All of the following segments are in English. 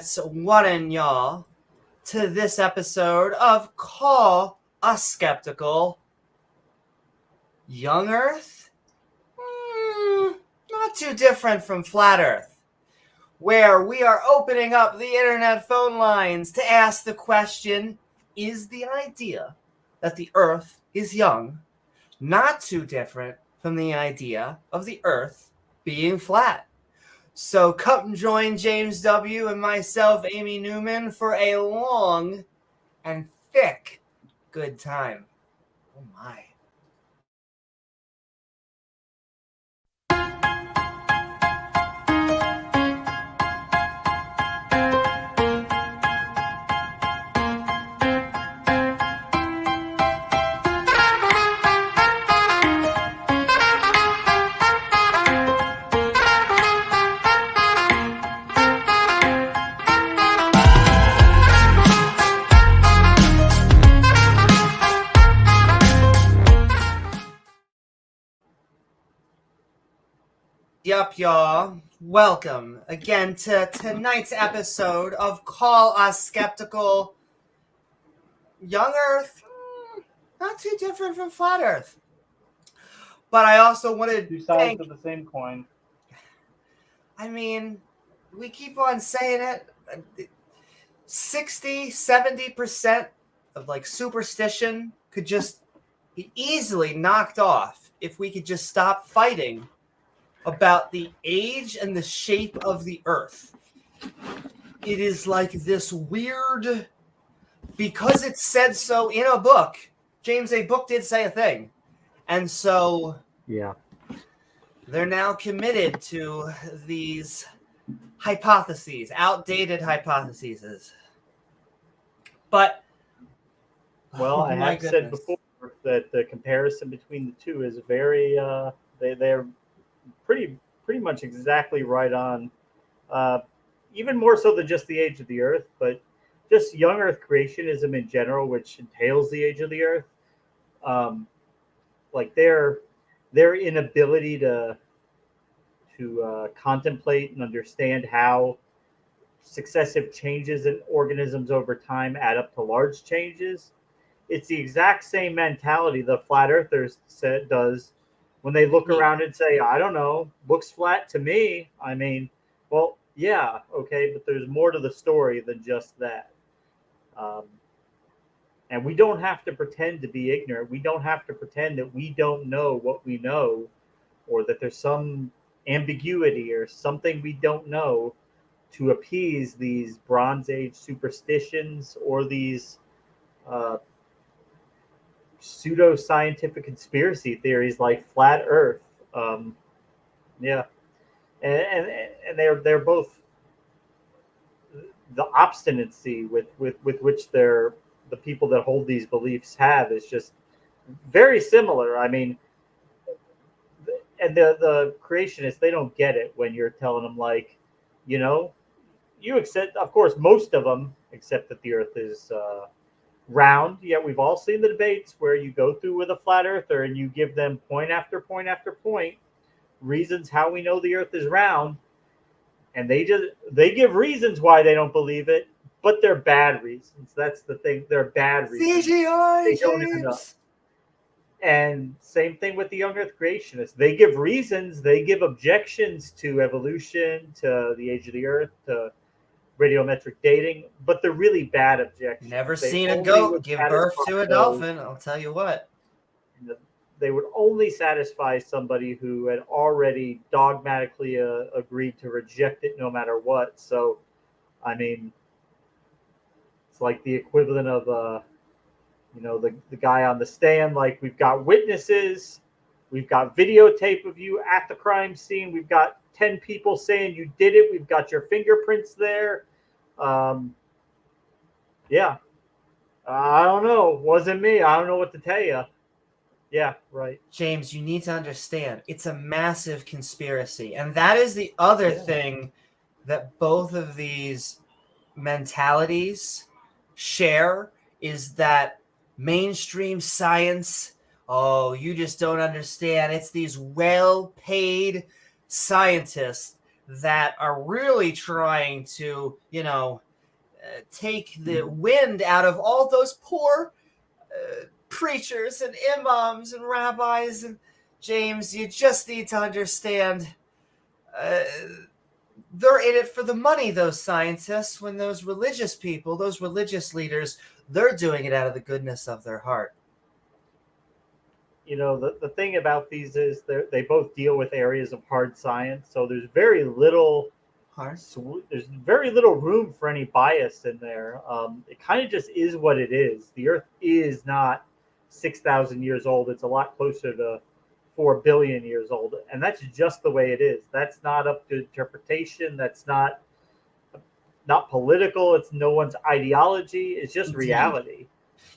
let's welcome y'all to this episode of Call Us Skeptical. Young Earth? Not too different from Flat Earth, where we are opening up the internet phone lines to ask the question, is the idea that the Earth is young not too different from the idea of the Earth being flat? So come join James W. and myself, Amy Newman, for a long and thick good time. Oh my. Yup, y'all. Welcome again to tonight's episode of Call Us Skeptical. Young Earth, not too different from Flat Earth. But I also wanted two sides of the same coin. I mean, we keep on saying it. 60-70% of like superstition could just be easily knocked off if we could just stop fighting about the age and the shape of the Earth. It is like this weird, because it said so in a book. James, a book did say a thing. And so yeah, they're now committed to these hypotheses, outdated hypotheses. But, well, I have said before that the comparison between the two is very, they're pretty much exactly right on, even more so than just the age of the Earth, but just young Earth creationism in general, which entails the age of the Earth. Like their inability to contemplate and understand how successive changes in organisms over time add up to large changes. It's the exact same mentality the flat earthers does when they look around and say, I don't know, looks flat to me. I mean, well, yeah, okay, but there's more to the story than just that. And we don't have to pretend to be ignorant. We don't have to pretend that we don't know what we know, or that there's some ambiguity or something we don't know to appease these Bronze Age superstitions or these pseudo-scientific conspiracy theories like flat Earth. Yeah, and they're both, the obstinacy with which the people that hold these beliefs have is just very similar. I mean, and the creationists, they don't get it when you're telling them, like, you know, you accept, of course, most of them accept that the Earth is round. Yet we've all seen the debates where you go through with a flat earther and you give them point after point after point reasons how we know the Earth is round, and they give reasons why they don't believe it, but they're bad reasons. That's the thing. They're bad reasons. CGI, they don't even know. And same thing with the young Earth creationists. They give reasons. They give objections to evolution, to the age of the Earth, to radiometric dating, but they're really bad objections. Never seen a goat give birth to a dolphin, I'll tell you what. They would only satisfy somebody who had already dogmatically agreed to reject it no matter what. So, I mean, it's like the equivalent of, the guy on the stand. Like, we've got witnesses, we've got videotape of you at the crime scene, we've got 10 people saying you did it, we've got your fingerprints there. Yeah, I don't know, wasn't me, I don't know what to tell you. Yeah, right. James, you need to understand, it's a massive conspiracy. And that is the other thing that both of these mentalities share, is that mainstream science, you just don't understand. It's these well-paid scientists that are really trying to, take the wind out of all those poor preachers and imams and rabbis. And James, you just need to understand, they're in it for the money, those scientists, when those religious people, those religious leaders, they're doing it out of the goodness of their heart. The thing about these is they both deal with areas of hard science, so there's very little room for any bias in there. It kind of just is what it is. The Earth is not 6,000 years old. It's a lot closer to 4 billion years old, and that's just the way it is. That's not up to interpretation. That's not political. It's no one's ideology. It's just reality.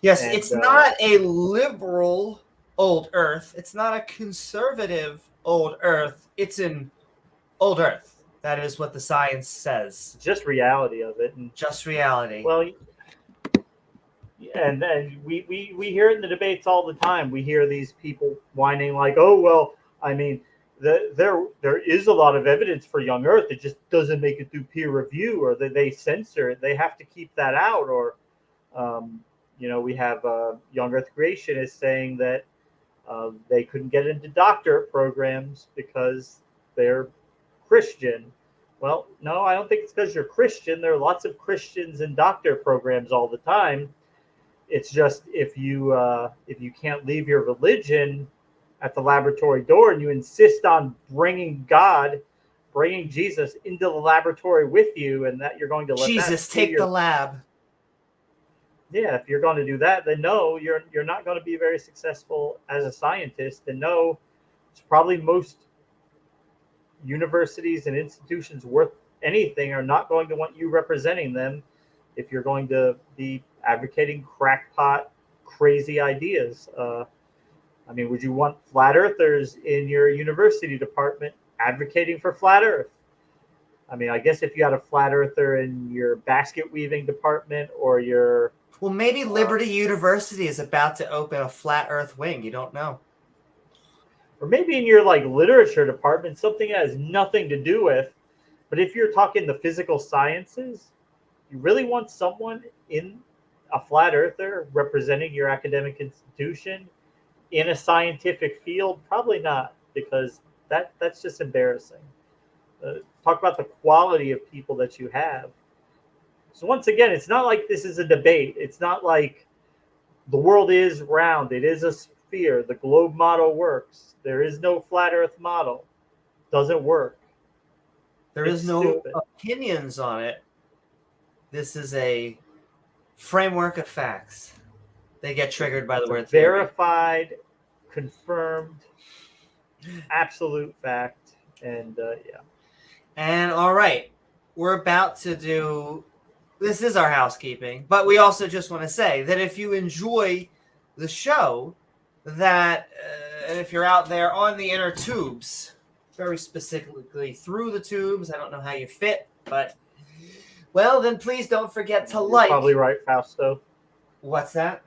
Yes, and it's not a liberal old Earth. It's not a conservative old Earth. It's an old Earth. That is what the science says. Just reality of it. And, just reality. Well, and we hear it in the debates all the time. We hear these people whining like, oh, well, I mean, there is a lot of evidence for young Earth. It just doesn't make it through peer review, or they censor it. They have to keep that out. Or, we have young Earth creationists saying that they couldn't get into doctorate programs because they're Christian. Well, no, I don't think it's because you're Christian. There are lots of Christians in doctorate programs all the time. It's just if you can't leave your religion at the laboratory door and you insist on bringing Jesus into the laboratory with you, and that you're going to let Jesus take the lab. Yeah, if you're going to do that, then no, you're not going to be very successful as a scientist. And no, it's probably most universities and institutions worth anything are not going to want you representing them if you're going to be advocating crackpot, crazy ideas. I mean, would you want flat earthers in your university department advocating for flat earth? I mean, I guess if you had a flat earther in your basket weaving department or your... Well, maybe Liberty University is about to open a flat earth wing. You don't know. Or maybe in your literature department, something that has nothing to do with. But if you're talking the physical sciences, you really want someone in a flat earther representing your academic institution in a scientific field? Probably not, because that's just embarrassing. Talk about the quality of people that you have. So once again, it's not like this is a debate. It's not like the world is round. It is a sphere. The globe model works. There is no flat earth model. Doesn't work. There is no opinions on it. This is a framework of facts. They get triggered by the word verified, confirmed, absolute fact. And yeah. And all right, we're about to do... This is our housekeeping, but we also just want to say that if you enjoy the show, that if you're out there on the inner tubes, very specifically through the tubes, I don't know how you fit, but, well, then please don't forget to like. Probably right, Fausto. What's that?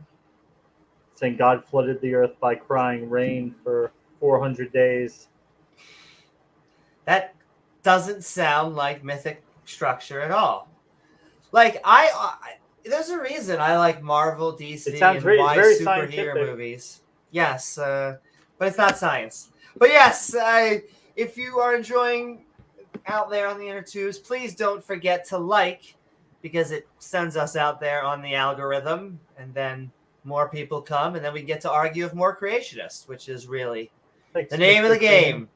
Saying God flooded the earth by crying rain for 400 days. That doesn't sound like mythic structure at all. Like, I there's a reason I like Marvel, DC, and why superhero scientific movies. Yes, but it's not science. But yes, if you are enjoying out there on the inner tubes, please don't forget to like, because it sends us out there on the algorithm, and then more people come, and then we get to argue with more creationists, which is really the name of the game.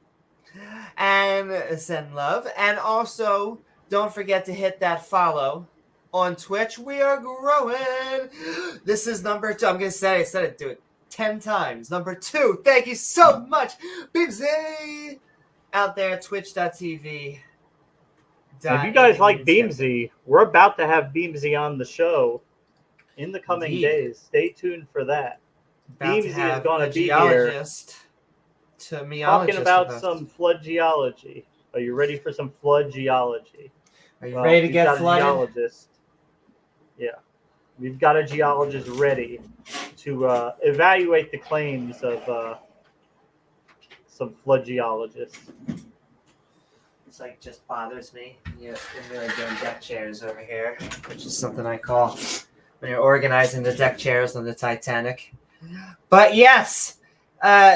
And send love. And also, don't forget to hit that follow on Twitch. We are growing. This is number 2. I'm going to say it, do it 10 times. Number 2. Thank you so much, Beamsy, out there, twitch.tv. If you guys like Beamsy, we're about to have Beamsy on the show in the coming days. Stay tuned for that. Beamsy is going to be here talking about some flood geology. Are you ready for some flood geology? Are you ready to get flooded? Geologist. Yeah. We've got a geologist ready to evaluate the claims of some flood geologists. It's like just bothers me. You're really doing deck chairs over here, which is something I call when you're organizing the deck chairs on the Titanic. But yes,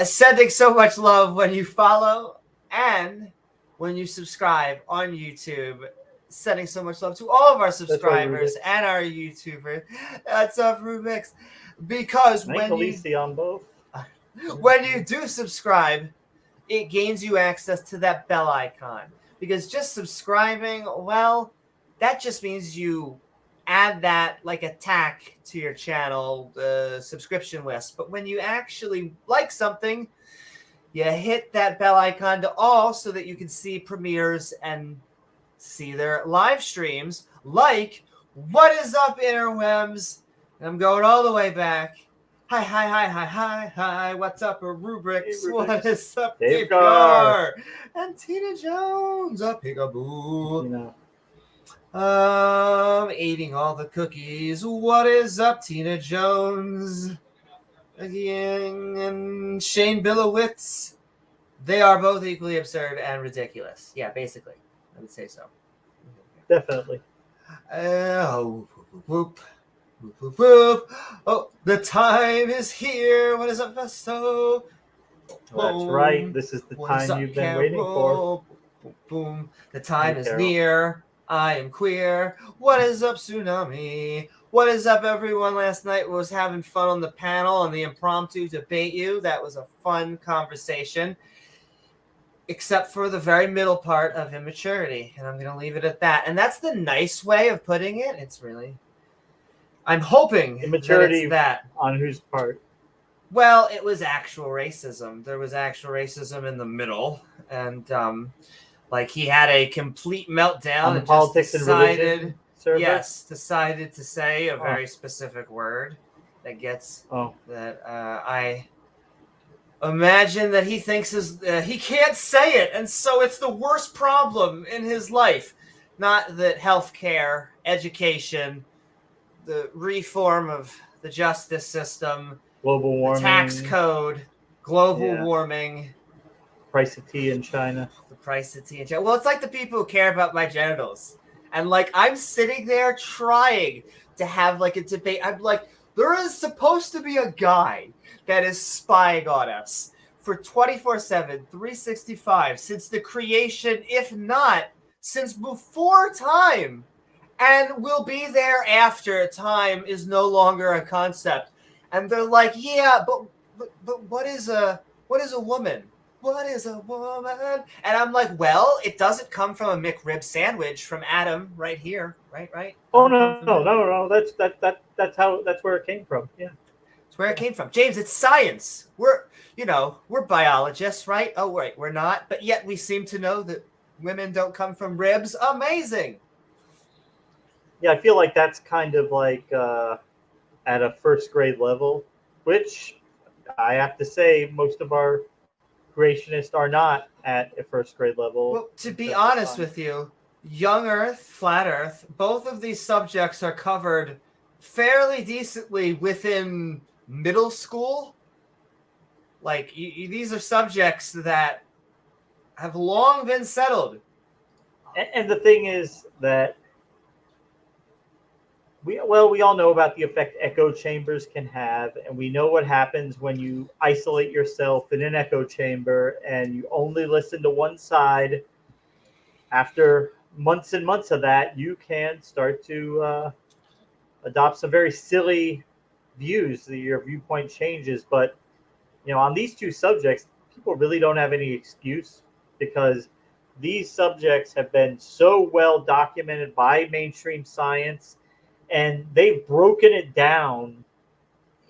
sending so much love when you follow and when you subscribe on YouTube. Sending so much love to all of our subscribers and our YouTubers. That's up, Rubiks. Because when you on both. When you do subscribe, it gains you access to that bell icon. Because just subscribing, well, that just means you add that like a tack to your channel subscription list. But when you actually like something, you hit that bell icon to all so that you can see premieres and see their live streams. Like, what is up, interwebs? And I'm going all the way back. Hi. What's up, Rubiks? Hey, Rubiks. What is up, Davegar? And Tina Jones, a peekaboo. You know. Eating all the cookies. What is up, Tina Jones? Again, and Shane Bilowitz. They are both equally absurd and ridiculous. Yeah, basically. I would say so. Definitely. Whoop. Oh, the time is here. What is up, Pastel? That's right. This is the time you've been waiting for. Boom. The time is near. I am queer. What is up, Tsunami? What is up, everyone? Last night was having fun on the panel on the impromptu debate you. That was a fun conversation. Except for the very middle part of immaturity. And I'm going to leave it at that. And that's the nice way of putting it. It's really... I'm hoping immaturity that on whose part? Well, it was actual racism. There was actual racism in the middle. And, like, he had a complete meltdown on the and politics just decided to say a very specific word that gets... that I... imagine that he thinks he can't say it, and so it's the worst problem in his life. Not that healthcare, education, the reform of the justice system, global warming, the tax code, global warming, price of tea in China. The price of tea in China. Well, it's like the people who care about my genitals, and like I'm sitting there trying to have like a debate. I'm like, there is supposed to be a guy that is spying on us for 24/7, 365, since the creation, if not since before time, and will be there after time is no longer a concept. And they're like, yeah, but what is a woman? What is a woman? And I'm like, well, it doesn't come from a McRib sandwich from Adam right here, right? Oh no. That's where it came from. Yeah. It's where it came from. James, it's science. We're biologists, right? Oh, wait, we're not. But yet we seem to know that women don't come from ribs. Amazing. Yeah, I feel like that's kind of like at a first grade level, which I have to say most of our creationists are not at a first grade level. Well, to be honest with you, young Earth, flat Earth, both of these subjects are covered fairly decently within middle school. Like, these are subjects that have long been settled. And the thing is that we all know about the effect echo chambers can have, and we know what happens when you isolate yourself in an echo chamber and you only listen to one side. After months and months of that, you can start to adopt some very silly views. Your viewpoint changes. But on these two subjects, people really don't have any excuse, because these subjects have been so well documented by mainstream science, and they've broken it down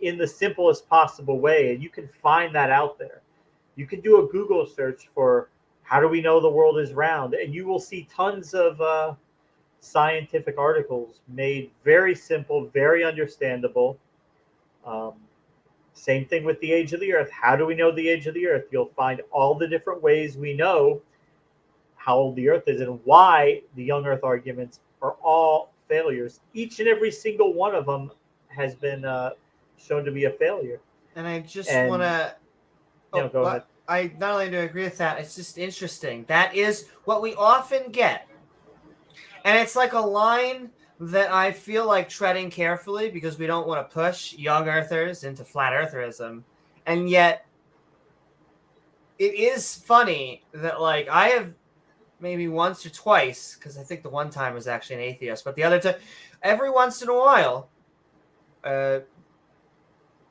in the simplest possible way. And you can find that out there. You can do a Google search for how do we know the world is round, and you will see tons of scientific articles made very simple, very understandable. Same thing with the age of the Earth. How do we know the age of the Earth? You'll find all the different ways we know how old the Earth is and why the young Earth arguments are all failures. Each and every single one of them has been shown to be a failure. And I just want to... go ahead. I not only do I agree with that, it's just interesting. That is what we often get. And it's like a line that I feel like treading carefully because we don't want to push young earthers into flat eartherism. And yet it is funny that like I have maybe once or twice, because I think the one time was actually an atheist, but the other time, every once in a while,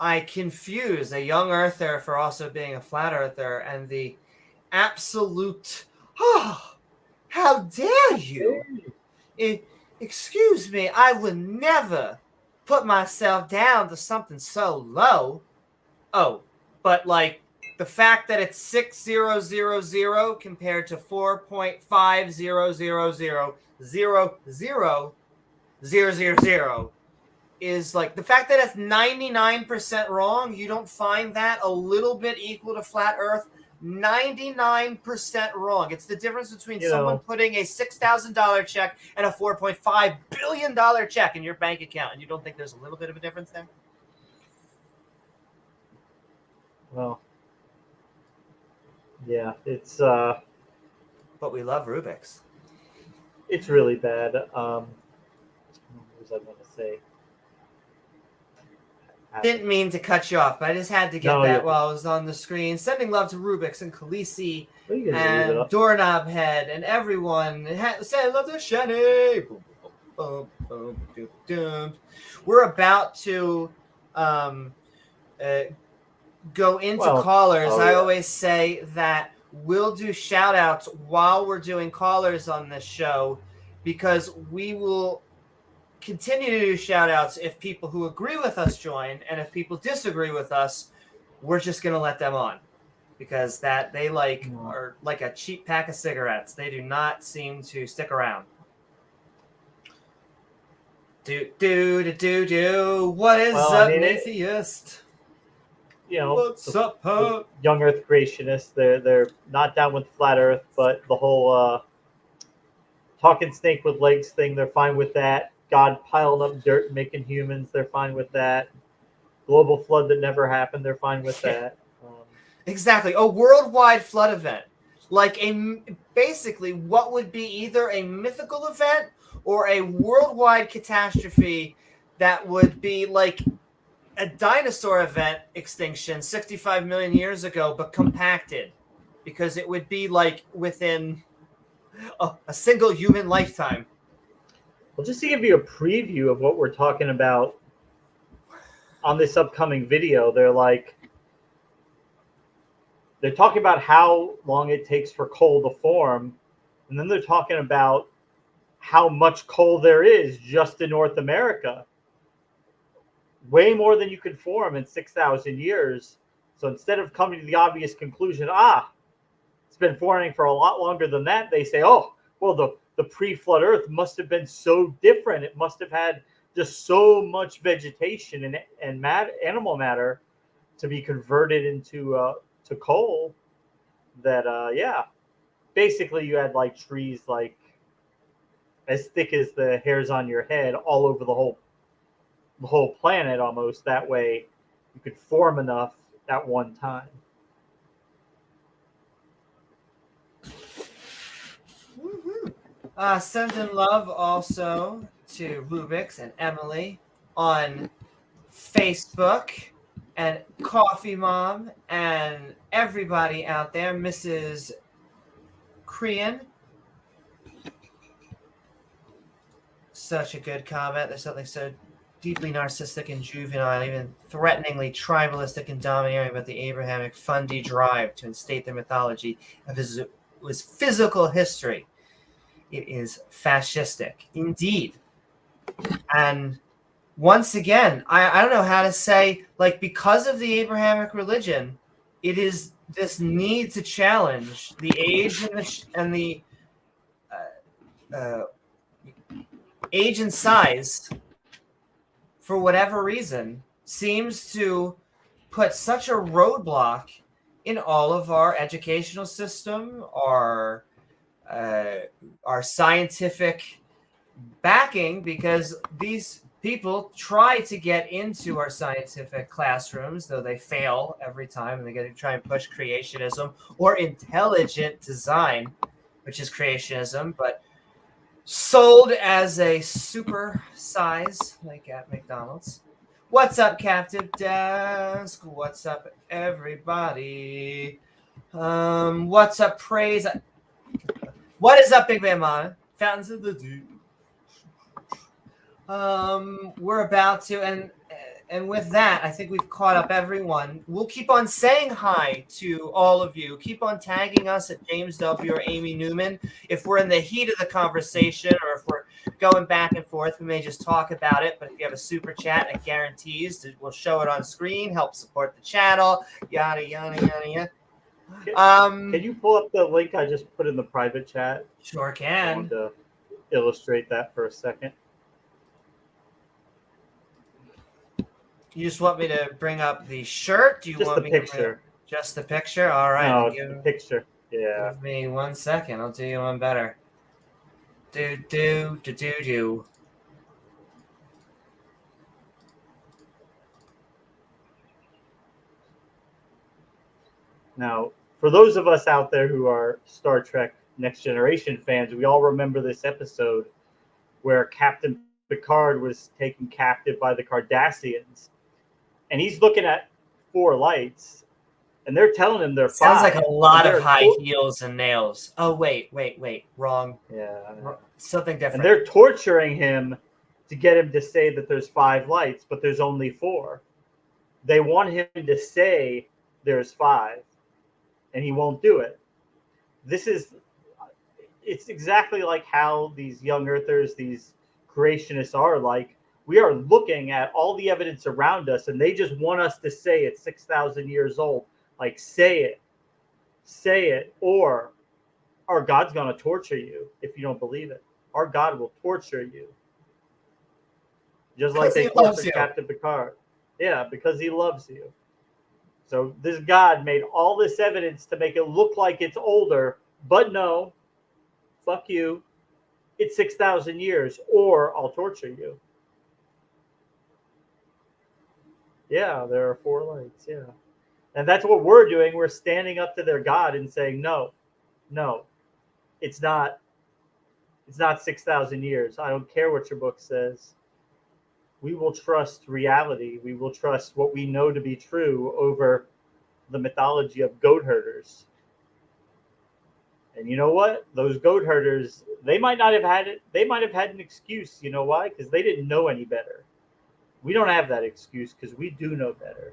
I confuse a young earther for also being a flat earther, and the absolute, oh, how dare you! Excuse me, I would never put myself down to something so low. Oh, but like the fact that it's 6000 compared to 4.50000000 is like the fact that it's 99% wrong. You don't find that a little bit equal to flat Earth? 99% wrong. It's the difference between someone putting a $6,000 check and a $4.5 billion check in your bank account, and you don't think there's a little bit of a difference there? Well, yeah, it's but we love Rubiks. It's really bad. What was I going to say? Didn't mean to cut you off, but I just had to get that while I was on the screen. Sending love to Rubiks and Khaleesi and Doorknob Head and everyone. Sending love to Shani. We're about to go into callers. I always say that we'll do shout outs while we're doing callers on this show, because we will continue to do shout outs if people who agree with us join, and if people disagree with us, we're just going to let them on, because that they are like a cheap pack of cigarettes. They do not seem to stick around. What is up, atheist? What's up, huh? Young Earth creationists, they're not down with flat Earth, but the whole talking snake with legs thing, they're fine with that. God piling up dirt and making humans, they're fine with that. Global flood that never happened, they're fine with that. Exactly. A worldwide flood event. Like basically what would be either a mythical event or a worldwide catastrophe that would be like a dinosaur event extinction 65 million years ago, but compacted, because it would be like within a single human lifetime. Well, just to give you a preview of what we're talking about on this upcoming video, they're talking about how long it takes for coal to form, and then they're talking about how much coal there is just in North America. Way more than you could form in 6,000 years. So instead of coming to the obvious conclusion, it's been forming for a lot longer than that, they say, the pre-flood Earth must have been so different. It must have had just so much vegetation and animal matter to be converted into to coal that, basically you had like trees like as thick as the hairs on your head all over the whole planet almost. That way you could form enough at one time. Sending love also to Rubiks and Emily on Facebook, and Coffee Mom and everybody out there. Mrs. Crean. Such a good comment. There's something so deeply narcissistic and juvenile, even threateningly tribalistic and domineering about the Abrahamic Fundy drive to instate their mythology of his physical history. It is fascistic, indeed. And once again, I don't know how to say, like, because of the Abrahamic religion, it is this need to challenge the age and the age and size, for whatever reason, seems to put such a roadblock in all of our educational system, our scientific backing, because these people try to get into our scientific classrooms, though they fail every time, and they get to try and push creationism or intelligent design, which is creationism, but sold as a super size, like at McDonald's. What's up, Captive Desk? What's up, everybody? What's up, Praise? What is up, Big Man Mana? Fountains of the Deep. We're about to, and with that, I think we've caught up everyone. We'll keep on saying hi to all of you. Keep on tagging us at James W. or Amy Newman. If we're in the heat of the conversation or if we're going back and forth, we may just talk about it. But if you have a super chat, it guarantees that we'll show it on screen, help support the channel, yada, yada, yada, yada. Can you pull up the link I just put in the private chat? Sure I can. wanted to illustrate that for a second. You just want me to bring up the shirt? Do you Just want the me to picture. just the picture? All right. No, it's the picture. Yeah. Give me 1 second. I'll do you one better. Do. Now, for those of us out there who are Star Trek Next Generation fans, we all remember this episode where Captain Picard was taken captive by the Cardassians. And he's looking at 4 lights, and they're telling him they're Sounds 5. like a lot of high heels and nails. Oh, wait. Wrong. Yeah. Something different. And they're torturing him to get him to say that there's 5 lights, but there's only 4. They want him to say there's 5, and he won't do it. It's exactly like how these young earthers, these creationists are like. We are looking at all the evidence around us, and they just want us to say it's 6,000 years old. Like, say it, or our God's going to torture you if you don't believe it. Our God will torture you. Just like they tortured Captain Picard. Yeah, because he loves you. So this God made all this evidence to make it look like it's older, but no, fuck you. It's 6,000 years, or I'll torture you. Yeah, there are 4 lights, yeah. And that's what we're doing. We're standing up to their God and saying, no, it's not 6,000 years. I don't care what your book says. We will trust reality. We will trust what we know to be true over the mythology of goat herders. And you know what? Those goat herders, they might not have had it. They might have had an excuse. You know why? Because they didn't know any better. We don't have that excuse because we do know better.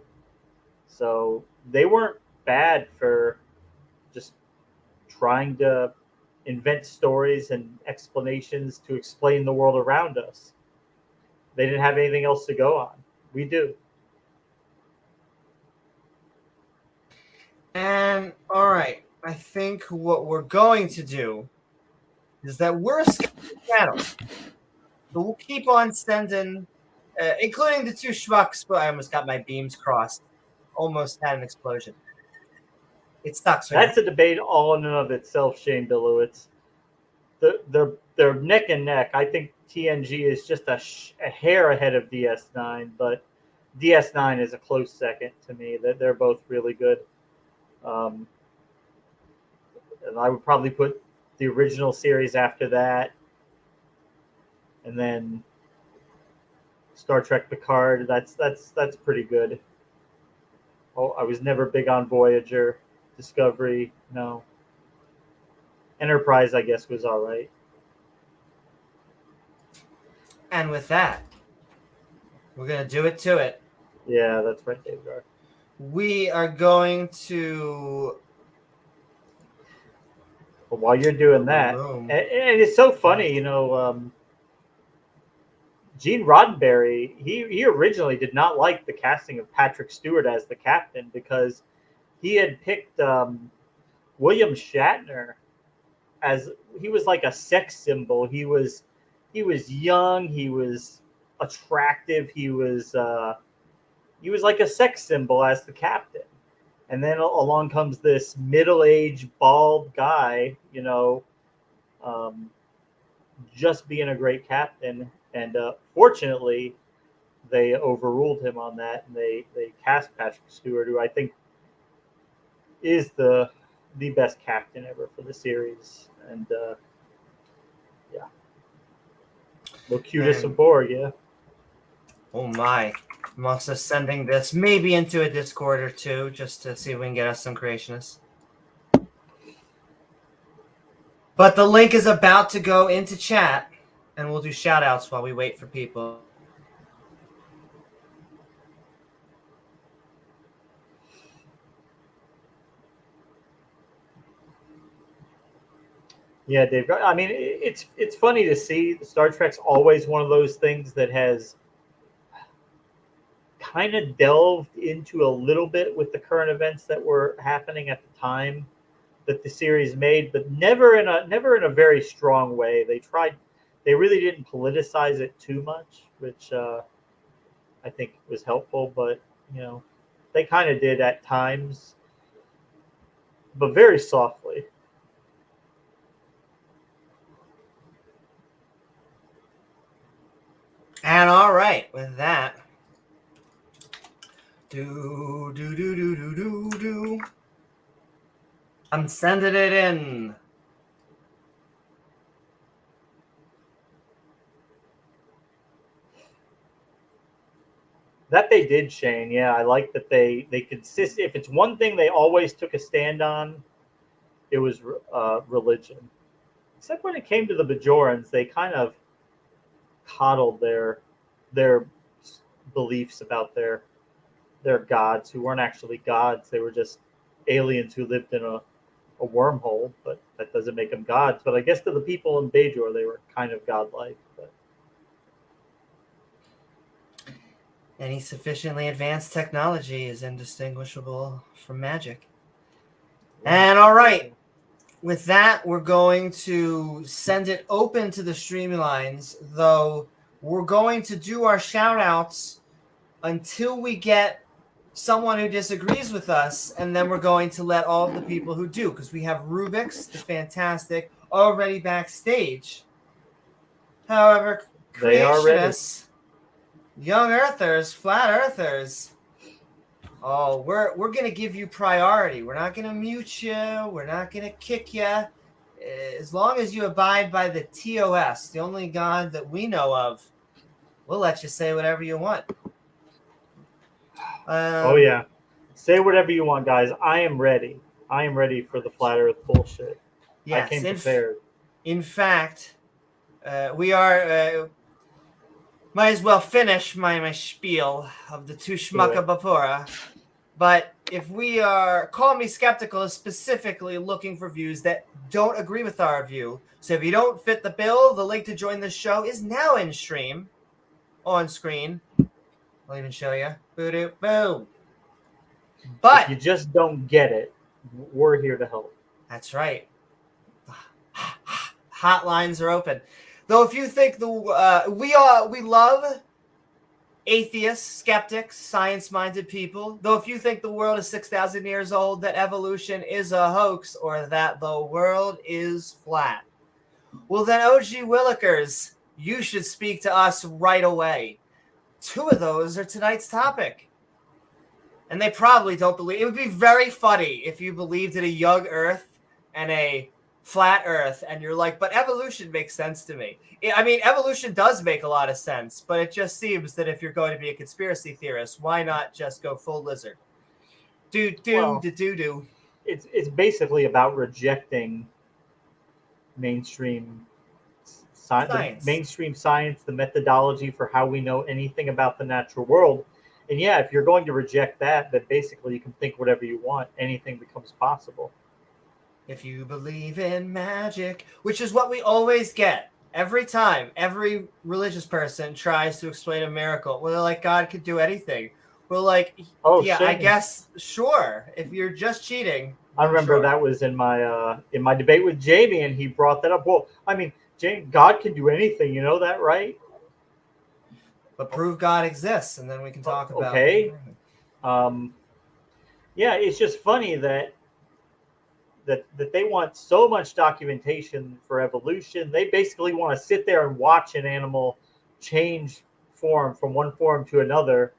So they weren't bad for just trying to invent stories and explanations to explain the world around us. They didn't have anything else to go on. We do. And all right, I think what we're going to do is that we're a Skeptic channel. So we'll keep on sending, including the 2 schmucks, but I almost got my beams crossed. Almost had an explosion. It stuck. So that's a debate all in and of itself, Shane Bilowitz. They're neck and neck. I think TNG is just a hair ahead of DS9, but DS9 is a close second to me. They're both really good. And I would probably put the original series after that, and then Star Trek Picard. That's pretty good. Oh, I was never big on Voyager. Discovery, no. Enterprise, I guess, was all right. And with that, we're going to do it to it. Yeah, that's right, davegar. We are going to... But while you're doing that, and it's so funny, you know, Gene Roddenberry, he originally did not like the casting of Patrick Stewart as the captain because he had picked William Shatner as he was like a sex symbol. He was young, he was attractive, he was like a sex symbol as the captain. And then along comes this middle-aged, bald guy, you know, just being a great captain. And fortunately, they overruled him on that, and they cast Patrick Stewart, who I think is the best captain ever for the series. And yeah, Locutus of Borg, yeah. Oh my. I'm also sending this maybe into a Discord or two just to see if we can get us some creationists. But the link is about to go into chat, and we'll do shout outs while we wait for people. Yeah, Dave. I mean, it's funny to see. Star Trek's always one of those things that has kind of delved into a little bit with the current events that were happening at the time that the series made, but never in a very strong way. They really didn't politicize it too much, which I think was helpful. But they kind of did at times, but very softly. And all right, with that, I'm sending it in. That they did, Shane. Yeah, I like that they consist. If it's one thing they always took a stand on, it was religion. Except when it came to the Bajorans, they kind of coddled their beliefs about their gods, who weren't actually gods. They were just aliens who lived in a wormhole, but that doesn't make them gods. But I guess to the people in Bajor, they were kind of godlike. But any sufficiently advanced technology is indistinguishable from magic. And all right, with that, we're going to send it open to the streamlines, though we're going to do our shout outs until we get someone who disagrees with us, and then we're going to let all of the people who do, because we have Rubiks, the fantastic, already backstage. However, they are ready. creationists, young earthers, flat earthers, oh, we're going to give you priority. We're not going to mute you. We're not going to kick you. As long as you abide by the TOS, the only God that we know of, we'll let you say whatever you want. Oh, yeah. Say whatever you want, guys. I am ready. I am ready for the flat earth bullshit. Yes, I came prepared. In fact, we are... might as well finish my spiel of the Tushmaka Bapura. But if we are... Call Me Skeptical is specifically looking for views that don't agree with our view. So if you don't fit the bill, the link to join the show is now in stream. On screen. I'll even show you. Boom. But if you just don't get it, we're here to help. That's right. Hotlines are open. Though if you think we love atheists, skeptics, science-minded people. Though if you think the world is 6,000 years old, that evolution is a hoax, or that the world is flat, well then, OG Willikers, you should speak to us right away. Two of those are tonight's topic. And they probably don't believe. It would be very funny if you believed in a young Earth and a flat Earth, and you're like, but evolution makes sense to me. I mean, evolution does make a lot of sense, but it just seems that if you're going to be a conspiracy theorist, why not just go full lizard? It's basically about rejecting mainstream science. Mainstream science, the methodology for how we know anything about the natural world. And yeah, if you're going to reject that, then basically you can think whatever you want. Anything becomes possible. If you believe in magic, which is what we always get every time. Every religious person tries to explain a miracle. Well, they're like, God could do anything. We're like, yeah, Shane. I guess, sure. If you're just cheating. I remember that was in my debate with Jamie, and he brought that up. Well, I mean, Jamie, God can do anything. You know that, right? But prove God exists, and then we can talk about. Okay. Yeah, it's just funny that they want so much documentation for evolution. They basically want to sit there and watch an animal change form from one form to another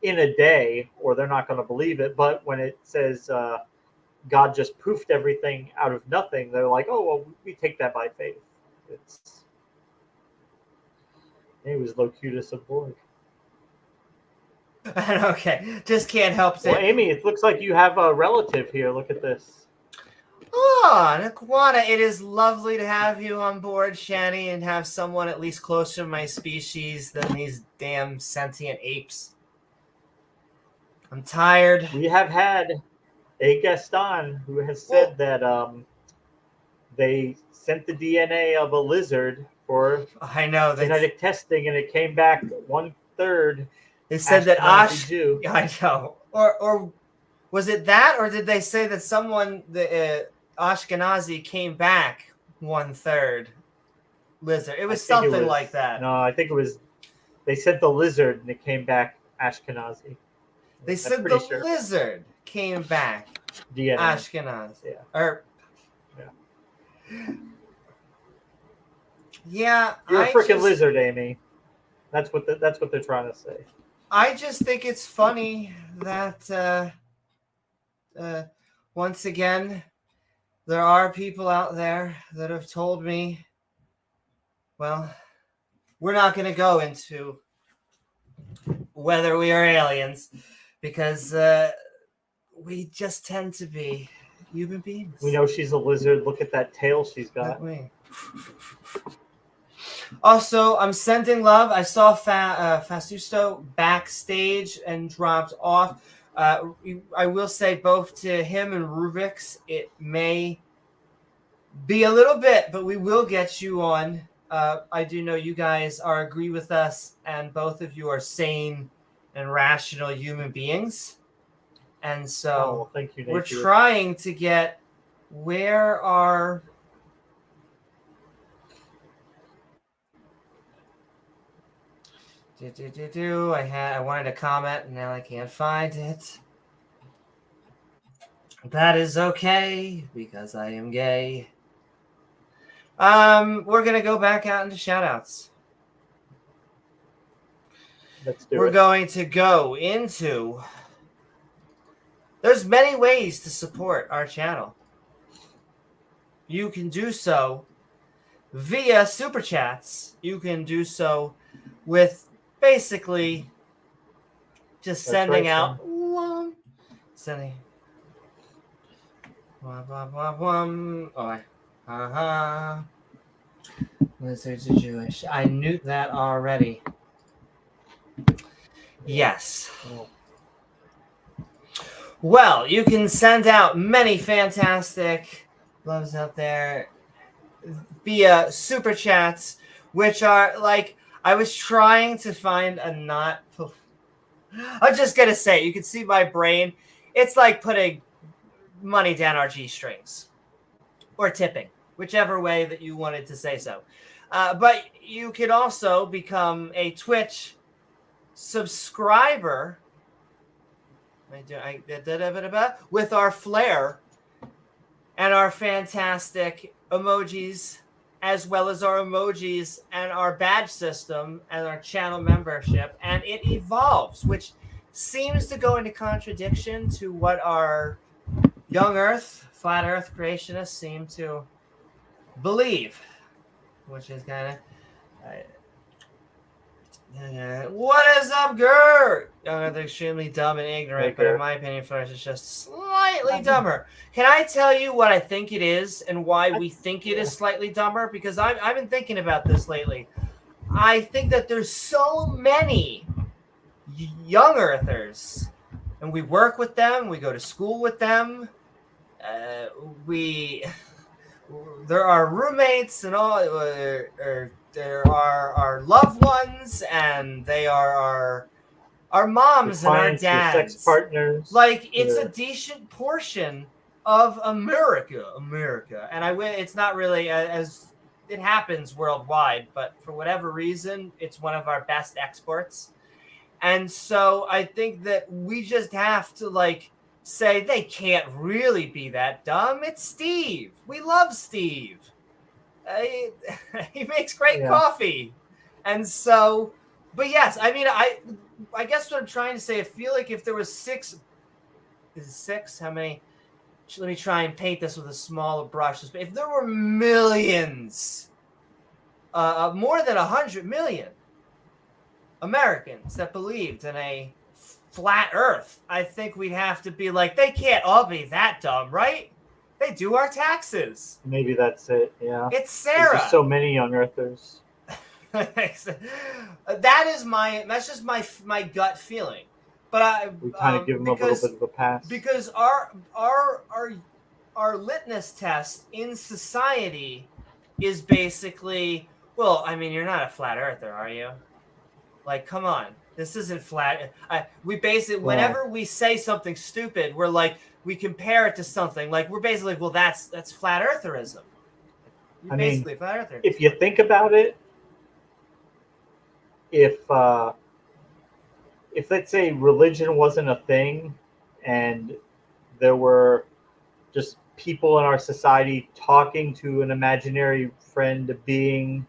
in a day, or they're not going to believe it. But when it says God just poofed everything out of nothing, they're like, oh, well, we take that by faith. It was Locutus of Borg. Okay, just can't help Well, it. Amy, it looks like you have a relative here. Look at this. Oh, Naquana, it is lovely to have you on board, Shani, and have someone at least closer to my species than these damn sentient apes. I'm tired. We have had a guest on who has said that they sent the DNA of a lizard for I know genetic testing, and it came back 1/3. They said that Jew. I know. Or was it that, or did they say that someone, the Ashkenazi, came back 1/3 lizard? It was something like that. No, I think it was. They sent the lizard, and it came back Ashkenazi. They said the lizard came back DNA. Ashkenazi. Yeah. You're a freaking lizard, Amy. That's what they're trying to say. I just think it's funny that once again there are people out there that have told me, well, we're not going to go into whether we are aliens because we just tend to be human beings. We know she's a lizard. Look at that tail she's got. Also, I'm sending love. I saw Fasusto backstage and dropped off. I will say both to him and Rubiks, it may be a little bit, but we will get you on. I do know you guys agree with us, and both of you are sane and rational human beings. And so thank you, we're trying to get where our... I wanted to comment, and now I can't find it. That is okay, because I am gay. We're going to go back out into shoutouts. Let's do it. We're going to go into... There's many ways to support our channel. You can do so via Super Chats. You can do so with basically just sending out... Sending... Lizards are Jewish. I knew that already. Yes. Well, you can send out many fantastic loves out there via Super Chats, which are like, I was trying to find a not... I'm just going to say, you can see my brain. It's like putting money down our G-strings. Or tipping. Whichever way that you wanted to say so. But you can also become a Twitch subscriber with our flair and our fantastic emojis, as well as our emojis and our badge system and our channel membership. And it evolves, which seems to go into contradiction to what our young Earth, flat Earth creationists seem to believe, which is kind of... what is up, Gert? They're extremely dumb and ignorant, but in my opinion, Flash is just slightly dumber. Can I tell you what I think it is and why we think it is slightly dumber? Because I've been thinking about this lately. I think that there's so many young Earthers, and we work with them, we go to school with them, there are roommates and all, there are our loved ones, and they are our moms and our dads, sex partners. Like, it's a decent portion of America, and it's not really as it happens worldwide, but for whatever reason, it's one of our best exports, and so I think that we just have to say they can't really be that dumb. It's Steve. We love Steve. He makes great coffee. And so, but yes, I mean, I guess what I'm trying to say, I feel like if there was six, is it six? How many? Let me try and paint this with a smaller brush. If there were millions, more than 100 million Americans that believed in a flat Earth, I think we'd have to be like, they can't all be that dumb, right? They do our taxes. Maybe that's it. Yeah. It's There's Sarah. just so many young Earthers. That's just my gut feeling. But we kind of give them a little bit of a pass because our litmus test in society is basically, well, I mean, you're not a flat earther, are you? Like, come on, this isn't flat. We basically, whenever we say something stupid, we're like, we compare it to something. Like, we're basically, well, that's flat eartherism. You're basically flat earther. If you think about it, if let's say religion wasn't a thing and there were just people in our society talking to an imaginary friend being,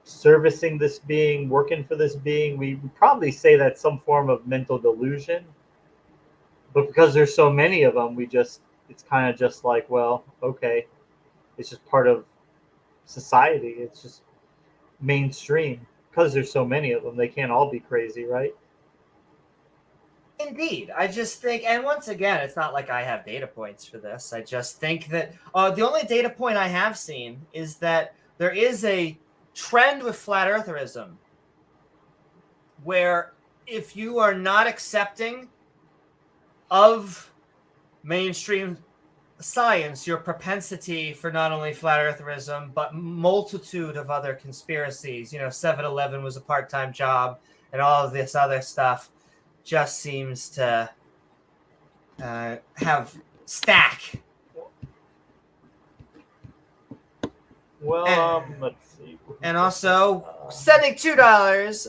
servicing this being, working for this being, we would probably say that's some form of mental delusion. But because there's so many of them, it's kind of just like, well, okay, it's just part of society. It's just mainstream. Because there's so many of them, they can't all be crazy, right? Indeed. I just think, and once again, it's not like I have data points for this. I just think that the only data point I have seen is that there is a trend with flat eartherism where if you are not accepting of mainstream science, your propensity for not only flat eartherism, but multitude of other conspiracies, 7-Eleven was a part-time job and all of this other stuff just seems to have stack. Well, let's see. And also sending $2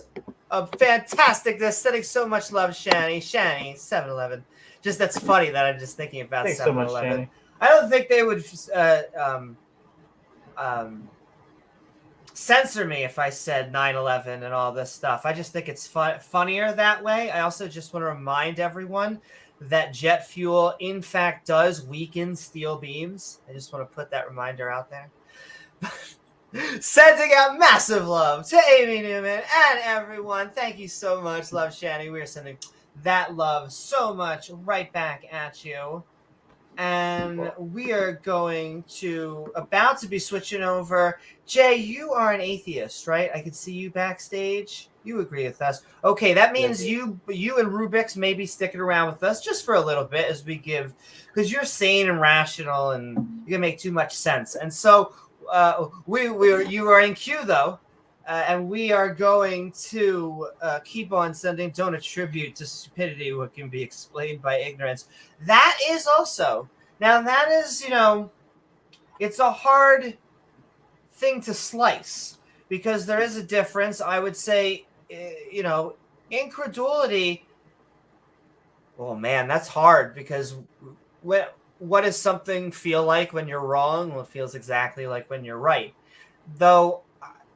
of fantasticness, sending so much love, Shani, 7-Eleven. Just that's funny that I'm just thinking about 7-Eleven. So much, Shani. I don't think they would censor me if I said 9/11 and all this stuff. I just think it's funnier that way. I also just want to remind everyone that jet fuel, in fact, does weaken steel beams. I just want to put that reminder out there. Sending out massive love to Amy Newman and everyone. Thank you so much, Love Shani. We are sending that love so much right back at you. And we are about to be switching over. Jay, you are an atheist, right? I can see you backstage. You agree with us. Okay, that means you and Rubiks may be sticking around with us just for a little bit as we give, because you're sane and rational and you're going to make too much sense. And so you are in queue, though, and we are going to keep on sending. Don't attribute to stupidity what can be explained by ignorance. That is also, now that is, it's a hard thing to slice because there is a difference. I would say, incredulity. Oh man, that's hard because what does something feel like when you're wrong? Well, it feels exactly like when you're right. Though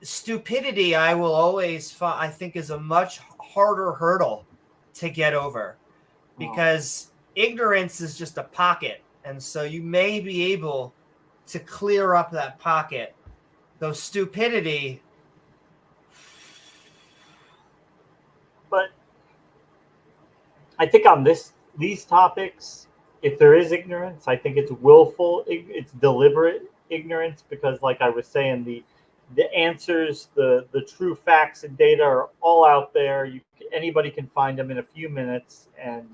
stupidity, I will always I think is a much harder hurdle to get over because ignorance is just a pocket. And so you may be able to clear up that pocket. Though stupidity. But I think on these topics, if there is ignorance, I think it's willful, it's deliberate ignorance because, like I was saying, the answers, the true facts and data are all out there. Anybody can find them in a few minutes, and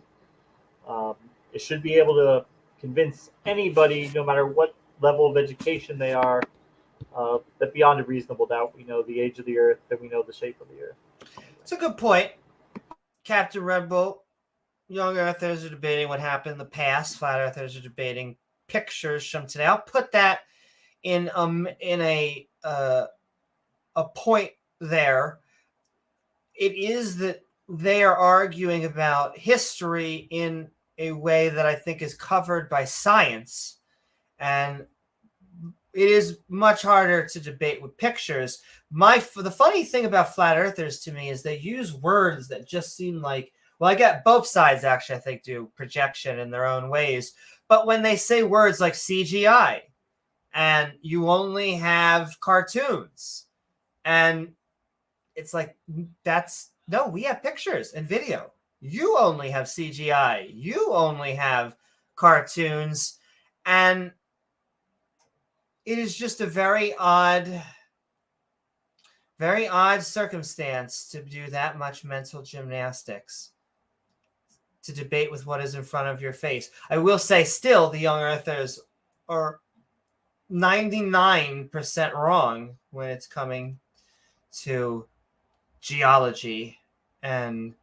it should be able to convince anybody, no matter what level of education they are, that beyond a reasonable doubt, we know the age of the Earth, that we know the shape of the Earth. It's a good point, Captain Red Bull. Young Earthers are debating what happened in the past. Flat Earthers are debating pictures from today. I'll put that in a point there. It is that they are arguing about history in a way that I think is covered by science. And it is much harder to debate with pictures. The funny thing about flat earthers to me is they use words that just seem like, well, I get both sides actually, I think, do projection in their own ways. But when they say words like CGI and you only have cartoons, and it's like, no, we have pictures and video. You only have CGI. You only have cartoons. And it is just a very odd circumstance to do that much mental gymnastics to debate with what is in front of your face. I will say still the young earthers are 99% wrong when it's coming to geology and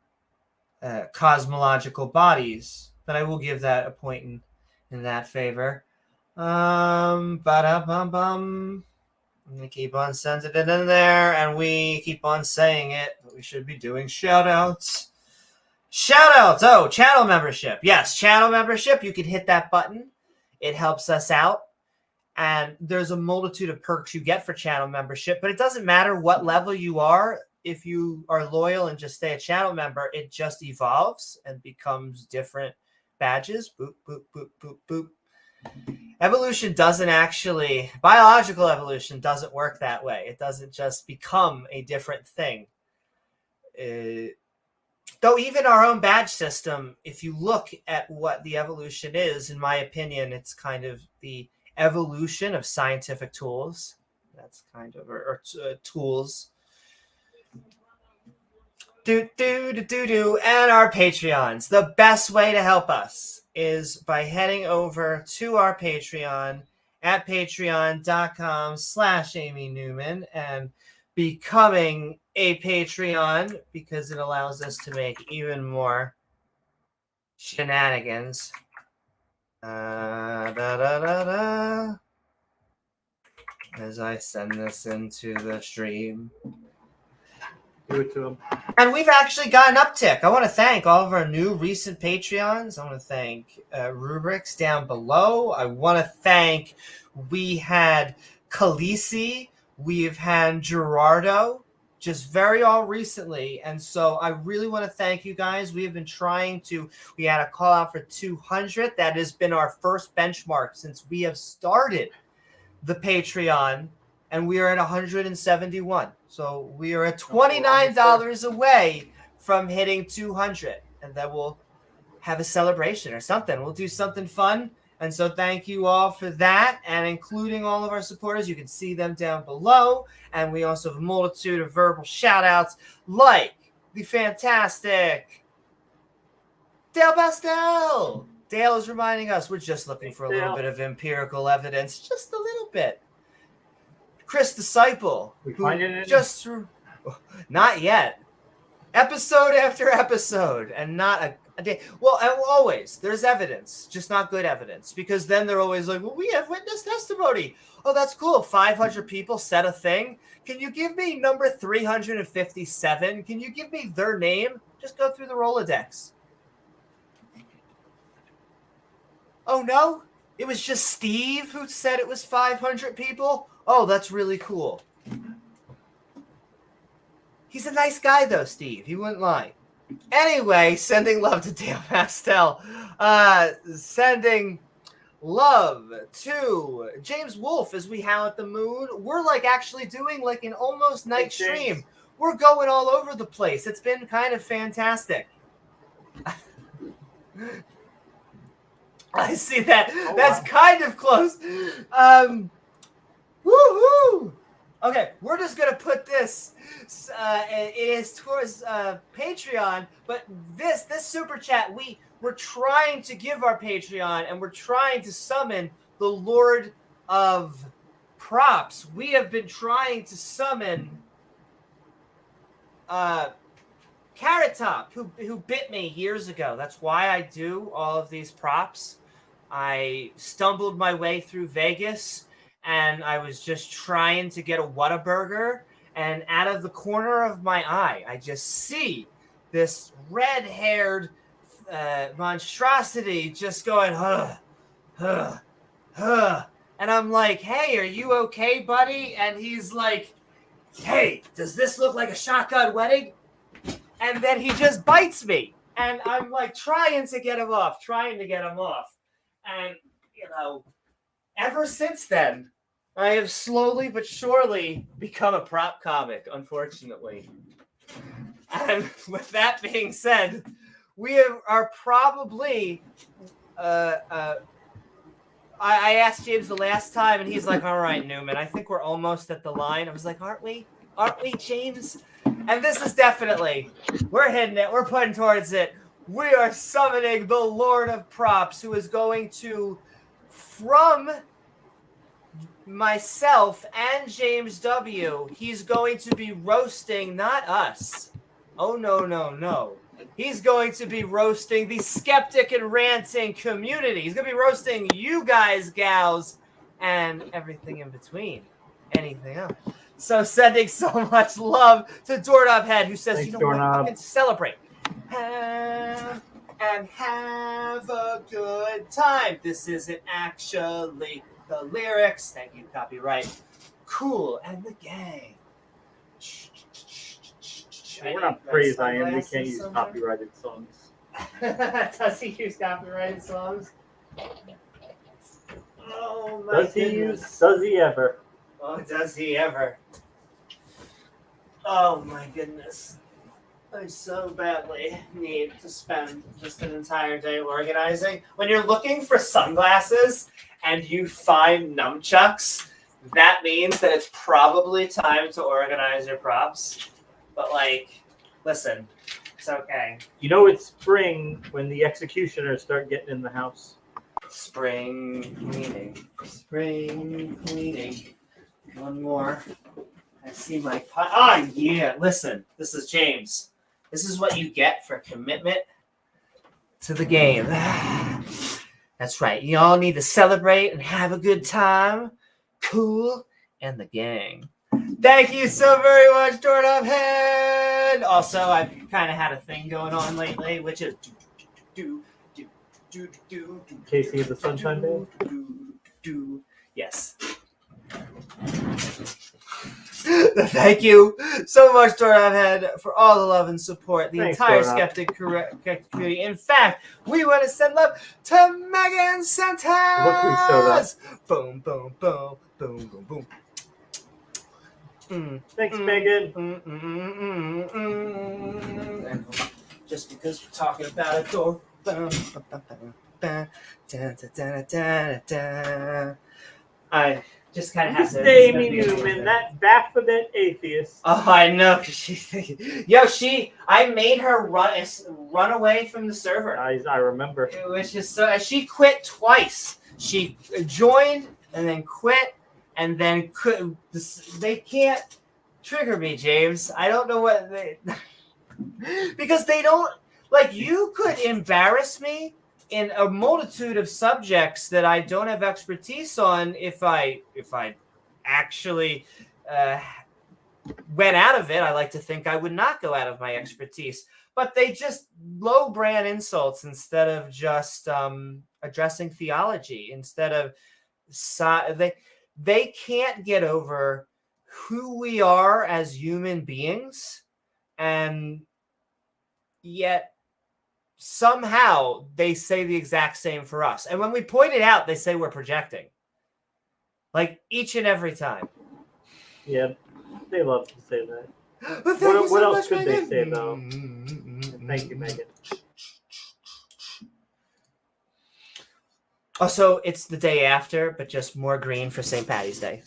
cosmological bodies, but I will give that a point in that favor. I'm gonna keep on sending it in there, and we keep on saying it, but we should be doing shout-outs. Shout-outs! Oh, channel membership. Yes, channel membership. You can hit that button. It helps us out. And there's a multitude of perks you get for channel membership, but it doesn't matter what level you are. If you are loyal and just stay a channel member, it just evolves and becomes different badges. Boop, boop, boop, boop, boop. Evolution doesn't actually, biological evolution doesn't work that way. It doesn't just become a different thing. Though even our own badge system, if you look at what the evolution is, in my opinion, it's kind of the evolution of scientific tools. That's kind of, or tools. And our Patreons. The best way to help us is by heading over to our Patreon at patreon.com/Amy Newman and becoming a Patreon, because it allows us to make even more shenanigans. As I send this into the stream. Do it to him. And we've actually got an uptick. I want to thank all of our new recent Patreons. I want to thank Rubiks down below. I want to thank, we had Khaleesi, we've had Gerardo, just very all recently. And so I really want to thank you guys. We have been trying to, we had a call out for 200. That has been our first benchmark since we have started the Patreon. And we are at 171. So we are at $29 away from hitting 200. And then we'll have a celebration or something. We'll do something fun. And so thank you all for that. And including all of our supporters, you can see them down below. And we also have a multitude of verbal shout outs like the fantastic Dale Pastel. Dale is reminding us we're just looking for a little bit of empirical evidence. Just a little bit. Chris Disciple, not yet, episode after episode, and not a day. Well, always there's evidence, just not good evidence, because then they're always like, well, we have witness testimony. Oh, that's cool. 500 people said a thing. Can you give me number 357? Can you give me their name? Just go through the Rolodex. Oh no, it was just Steve who said it was 500 people. Oh, that's really cool. He's a nice guy, though, Steve. He wouldn't lie. Anyway, sending love to Dale Pastel. Sending love to James Wolfe as we howl at the moon. We're like actually doing like an almost night stream. We're going all over the place. It's been kind of fantastic. I see that. Oh, that's kind of close. Woohoo! Okay, we're just gonna put this. It is towards Patreon, but this super chat we're trying to give our Patreon, and we're trying to summon the Lord of Props. We have been trying to summon Carrot Top, who bit me years ago. That's why I do all of these props. I stumbled my way through Vegas. And I was just trying to get a Whataburger, and out of the corner of my eye, I just see this red-haired monstrosity just going, huh, huh, huh. And I'm like, hey, are you okay, buddy? And he's like, hey, does this look like a shotgun wedding? And then he just bites me. And I'm like trying to get him off. And, ever since then, I have slowly but surely become a prop comic, unfortunately. And with that being said, we are probably... I asked James the last time, and he's like, all right, Newman, I think we're almost at the line. I was like, aren't we? Aren't we, James? And this is definitely, we're hitting it. We're putting towards it. We are summoning the Lord of Props, who is going to, from myself and James W., he's going to be roasting, not us. Oh, no. He's going to be roasting the skeptic and ranting community. He's going to be roasting you guys, gals, and everything in between. Anything else. So sending so much love to Doorknob Head, who says, Thanks, you know Doorknob. what, fucking celebrate. Have a good time. This isn't actually the lyrics. Thank you, copyright. Cool, and the gang. We're not praise, Diane. We can't use copyrighted songs. Does he use copyrighted songs? Oh my goodness. Does he ever? Oh, does he ever? Oh my goodness. I so badly need to spend just an entire day organizing. When you're looking for sunglasses and you find nunchucks, that means that it's probably time to organize your props. But, listen, it's okay. You know it's spring when the executioners start getting in the house. Spring cleaning. One more. I see my pot. Oh, yeah. Listen, this is James. This is what you get for commitment to the game. That's right. You all need to celebrate and have a good time. Cool. And the gang. Thank you so very much, Doorknob Head. Also, I've kind of had a thing going on lately, which is Casey the Sunshine Band? Yes. Thank you so much, Doorknob Head, for all the love and support. The Thanks, entire Doorknob. Skeptic community. In fact, we want to send love to Megan Santos. Look who showed up. Boom, boom, boom, boom, boom, boom. Thanks, Megan. And just because we're talking about a door. I just kind of have to. Amy Newman, that Baphomet atheist. Oh, I know. I made her run away from the server. I remember. It was just so. She quit twice. She joined and then quit and then could. They can't trigger me, James. I don't know what they. Because they don't you could embarrass me in a multitude of subjects that I don't have expertise on if I actually went out of it. I like to think I would not go out of my expertise. But they just low brand insults instead of just addressing theology. Instead of they can't get over who we are as human beings, and yet somehow they say the exact same for us. And when we point it out, they say we're projecting. Each and every time. Yeah, they love to say that. What else could they say, though? Thank you, Megan. Also, it's the day after, but just more green for St. Patty's Day.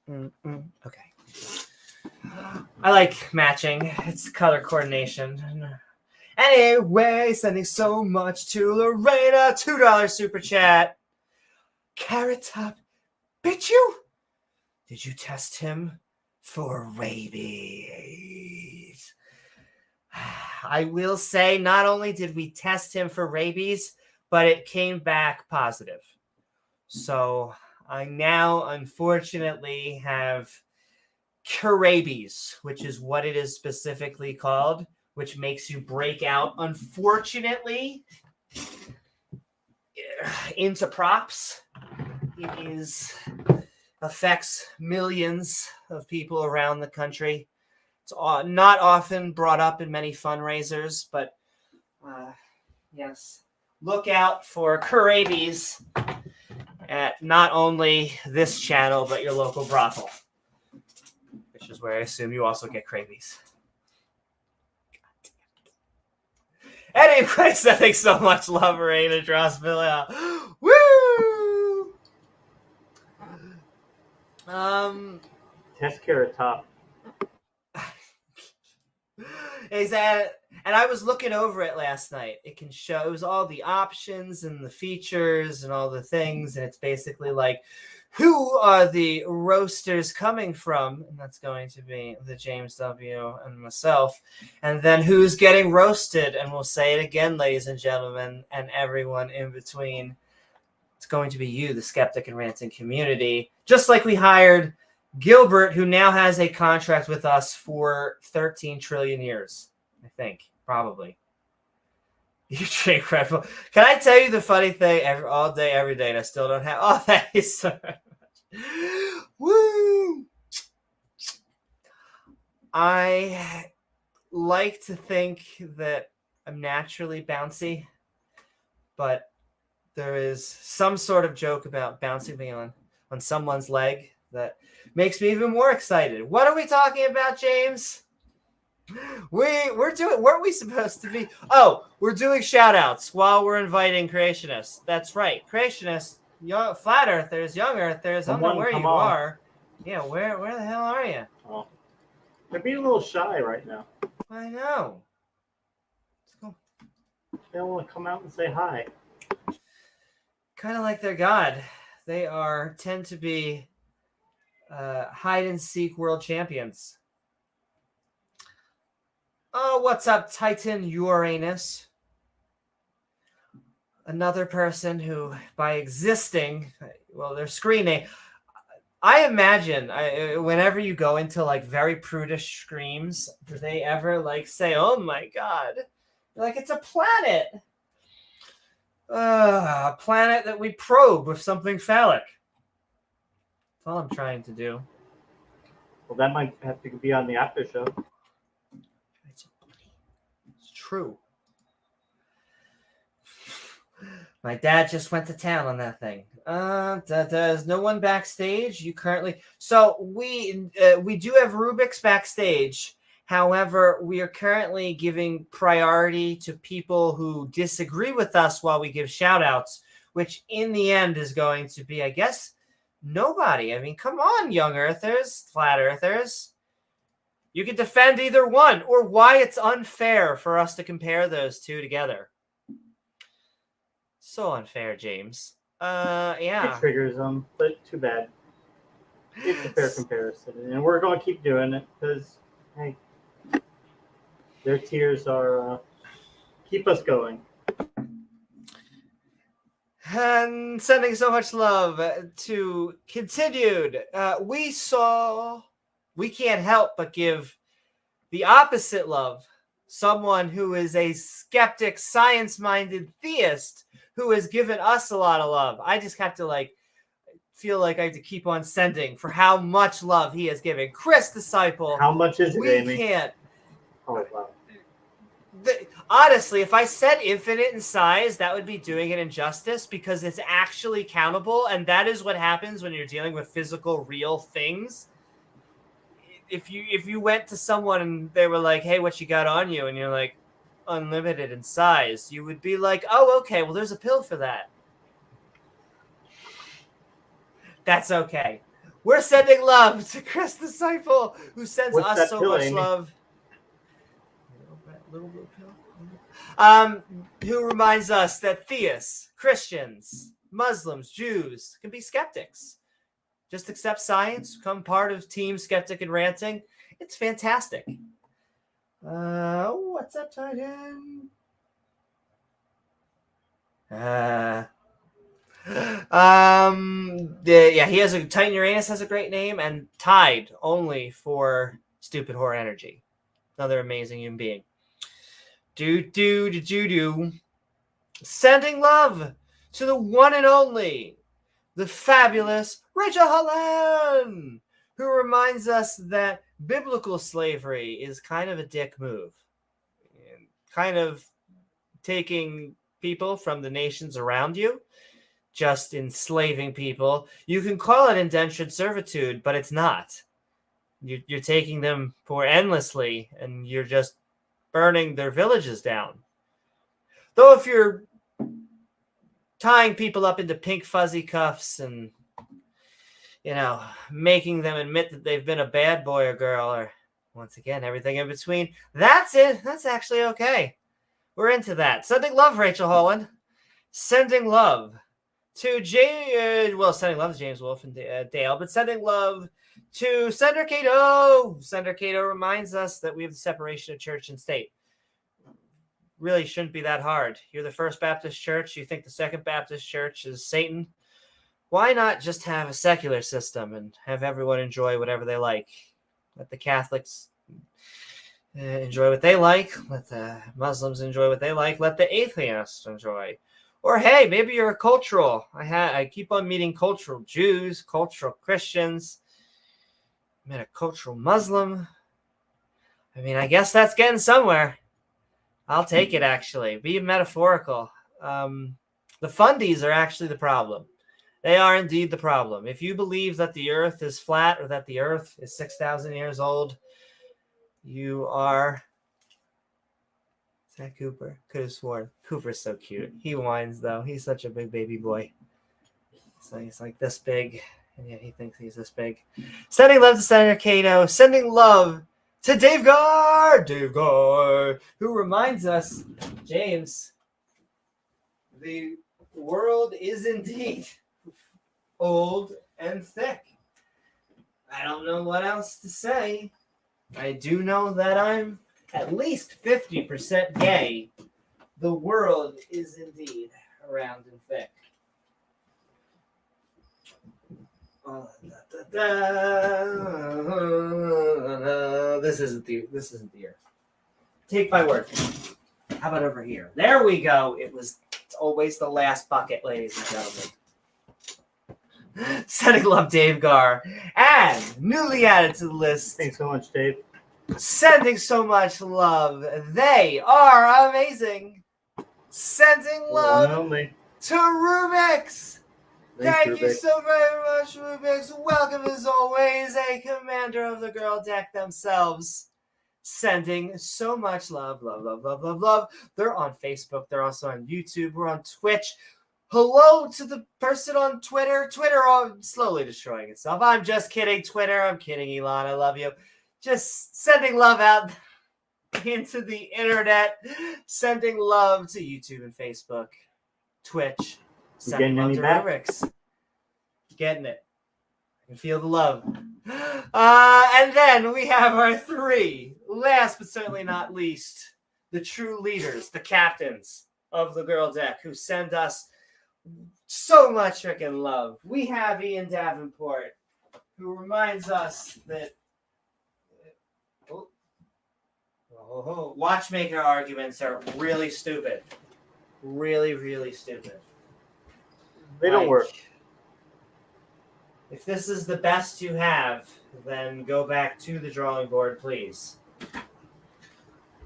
Okay. I like matching. It's color coordination. Anyway, sending so much to Lorena. $2 super chat. Carrot Top, bitch you? Did you test him for rabies? I will say, not only did we test him for rabies, but it came back positive. So I now, unfortunately, have curabies, which is what it is specifically called, which makes you break out, unfortunately, into props. affects millions of people around the country. It's not often brought up in many fundraisers, but yes, look out for rabies at not only this channel, but your local brothel, which is where I assume you also get rabies. Anyway, sending so much love, Reid and Drossville. Woo! Test carrot top. Is that? And I was looking over it last night. It shows all the options and the features and all the things, and it's basically like, who are the roasters coming from? And that's going to be the James W. and myself. And then who's getting roasted? And we'll say it again, ladies and gentlemen, and everyone in between. It's going to be you, the Skeptic and Ranting community. Just like we hired Gilbert, who now has a contract with us for 13 trillion years, I think, probably. You drink Red Bull. Can I tell you the funny thing all day, every day, and I still don't have... Oh, that is so much. Woo! I like to think that I'm naturally bouncy, but there is some sort of joke about bouncing me on someone's leg that makes me even more excited. What are we talking about, James? We're doing, weren't we supposed to be? Oh, we're doing shout outs while we're inviting creationists. That's right. Creationists, flat earthers, young earthers. I don't know where you are. Yeah, where the hell are you? Oh, they're being a little shy right now. I know. Let's go. They don't want to come out and say hi. Kind of like their god. They tend to be hide and seek world champions. Oh, what's up, Titan Uranus? Another person who, by existing, well, their screen name. I imagine whenever you go into like very prudish streams, do they ever like say, "Oh my god," like it's a planet, a planet that we probe with something phallic. That's all I'm trying to do. Well, that might have to be on the after show. It's true. My dad just went to town on that thing. Does no one backstage? You currently... So we do have Rubiks backstage. However, we are currently giving priority to people who disagree with us while we give shout-outs, which in the end is going to be, I guess, nobody. I mean, come on, young earthers, flat earthers. You can defend either one or why it's unfair for us to compare those two together. So unfair, James. Yeah. It triggers them, but too bad. It's a fair comparison, and we're going to keep doing it because, hey, their tears are keep us going. And sending so much love to Continued. We can't help but give the opposite love. Someone who is a skeptic, science-minded theist who has given us a lot of love. I just have to feel like I have to keep on sending for how much love he has given. Chris Disciple. How much is it, Amy? We can't. Oh, wow. Honestly, if I said infinite in size, that would be doing an injustice because it's actually countable, and that is what happens when you're dealing with physical, real things. If you went to someone and they were like, "Hey, what you got on you?" and you're like, "Unlimited in size," you would be like, "Oh, okay. Well, there's a pill for that." That's okay. We're sending love to Chris Disciple, who sends us so much love. Little pill. Who reminds us that theists, Christians, Muslims, Jews can be skeptics. Just accept science, become part of Team Skeptic and Ranting. It's fantastic. What's up, Titan? Yeah, he has Titan Uranus has a great name, and Tide only for Stupid Horror Energy. Another amazing human being. Sending love to the one and only the fabulous Rachel Holen, who reminds us that biblical slavery is kind of a dick move. Kind of taking people from the nations around you, just enslaving people. You can call it indentured servitude, but it's not. You're taking them for endlessly, and you're just burning their villages down. Though if you're tying people up into pink fuzzy cuffs and, making them admit that they've been a bad boy or girl, or once again, everything in between, that's it. That's actually okay. We're into that. Sending love, Rachel Holen. Sending love to sending love to James Wolfe and Dale, but sending love to Senator Cato. Senator Cato reminds us that we have the separation of church and state. Really shouldn't be that hard. You're the First Baptist Church. You think the Second Baptist Church is Satan. Why not just have a secular system and have everyone enjoy whatever they like? Let the Catholics enjoy what they like. Let the Muslims enjoy what they like. Let the atheists enjoy. Or hey, maybe you're a cultural. I keep on meeting cultural Jews, cultural Christians. I met a cultural Muslim. I guess that's getting somewhere. I'll take it, actually. Be metaphorical. The fundies are actually the problem. They are indeed the problem. If you believe that the earth is flat or that the earth is 6,000 years old, you are... Is that Cooper? Could have sworn. Cooper's so cute. He whines, though. He's such a big baby boy. So he's like this big, and yet he thinks he's this big. Sending love to Senator Cato. Sending love to davegar, who reminds us, James, the world is indeed old and thick. I don't know what else to say. I do know that I'm at least 50% gay. The world is indeed round and thick. This isn't the earth. Take my word for it. How about over here? There we go. It's always the last bucket, ladies and gentlemen. Sending love, Davegar. And newly added to the list. Thanks so much, Dave. Sending so much love. They are amazing. Sending love to Rubiks. Thank you so very much, Rubiks. Welcome, as always, a commander of the girl deck themselves. Sending so much love, love, love, love, love, love. They're on Facebook. They're also on YouTube. We're on Twitch. Hello to the person on Twitter. Twitter slowly destroying itself. I'm just kidding, Twitter. I'm kidding, Elon. I love you. Just sending love out into the internet. Sending love to YouTube and Facebook. Twitch. Sending love to Rubiks. Getting it. I can feel the love. And then we have our three, last but certainly not least, the true leaders, the captains of the girl deck, who send us so much freaking love. We have Ian Davenport, who reminds us that watchmaker arguments are really stupid. Really, really stupid. They don't work. If this is the best you have, then go back to the drawing board, please.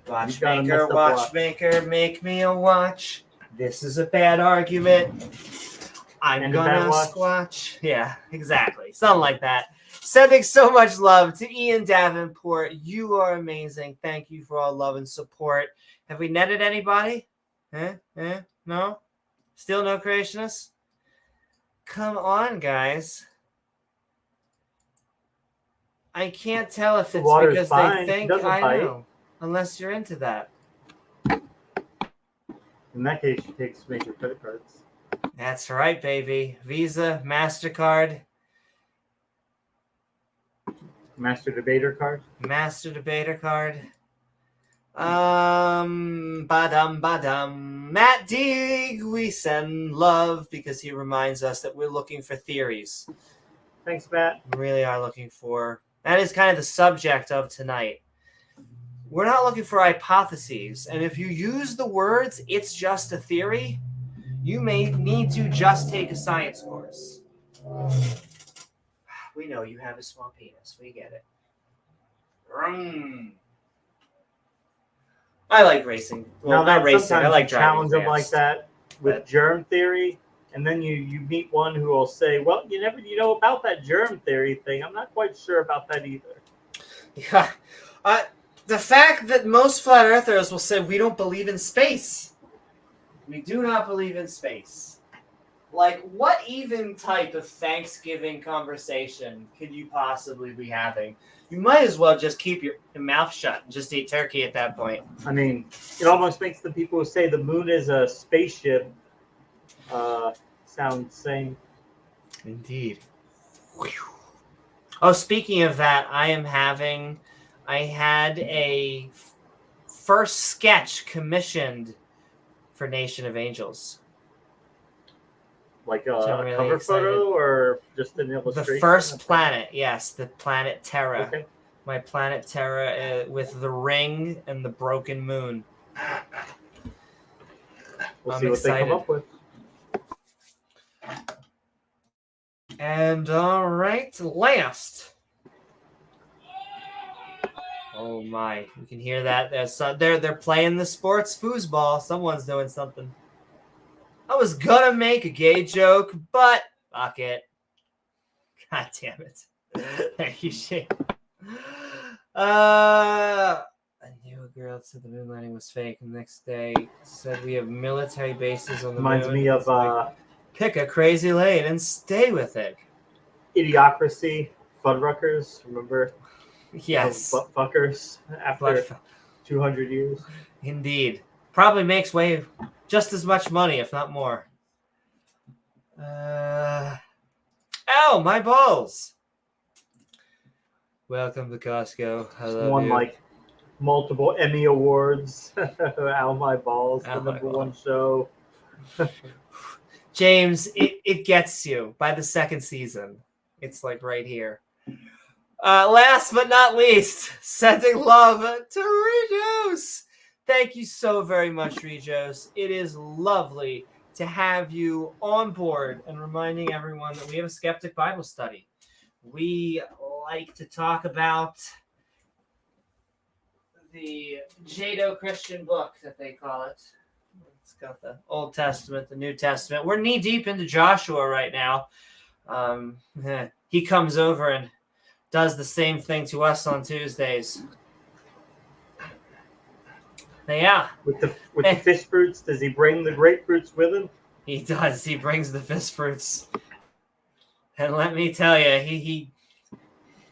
Watchmaker, make me a watch. This is a bad argument. I'm gonna squatch. Yeah, exactly. Something like that. Sending so much love to Ian Davenport. You are amazing. Thank you for all love and support. Have we netted anybody? No? Still no creationists? Come on, guys. I can't tell if it's because they think I know. Unless you're into that. In that case, you take major credit cards. That's right, baby. Visa, MasterCard. Master Debater card. Master Debater card. Matt Deig, we send love because he reminds us that we're looking for theories. Thanks, Matt. We really are looking for... That is kind of the subject of tonight. We're not looking for hypotheses. And if you use the words, it's just a theory, you may need to just take a science course. We know you have a small penis. We get it. I like racing. Well, not racing. I like driving. Challenge them like that with germ theory, and then you meet one who will say, "Well, you know about that germ theory thing. I'm not quite sure about that either." Yeah, the fact that most flat earthers will say we don't believe in space. We do not believe in space. Like, what even type of Thanksgiving conversation could you possibly be having? You might as well just keep your mouth shut and just eat turkey at that point. I mean, it almost makes the people who say the moon is a spaceship sound sane. Indeed. Oh, speaking of that, I had a first sketch commissioned for Nation of Angels. Like a really cover photo or just an illustration? The first planet, yes, the planet Terra. Okay. My planet Terra with the ring and the broken moon. We'll see what they come up with. And all right, last. Oh my, you can hear that. They're playing the sports foosball. Someone's doing something. I was gonna make a gay joke, but fuck it. God damn it. Thank you, Shane. I knew a girl said the moon landing was fake. The next day said we have military bases on the moon. Reminds me of pick a crazy lane and stay with it. Idiocracy, Fuddruckers, remember? Yes. Butt fuckers after 200 years. Indeed. Probably makes way just as much money, if not more. Ow, my balls. Welcome to Costco. I love Won you. like multiple Emmy Awards. Ow, my balls. Ow, the #1 show. James, it gets you by the second season. It's like right here. Last but not least, sending love to Regos. Thank you so very much, Regos. It is lovely to have you on board and reminding everyone that we have a Skeptic Bible study. We like to talk about the Judeo-Christian book that they call it. It's got the Old Testament, the New Testament. We're knee-deep into Joshua right now. He comes over and does the same thing to us on Tuesdays. Yeah. With the fish fruits, does he bring the grapefruits with him? He does. He brings the fish fruits. And let me tell you,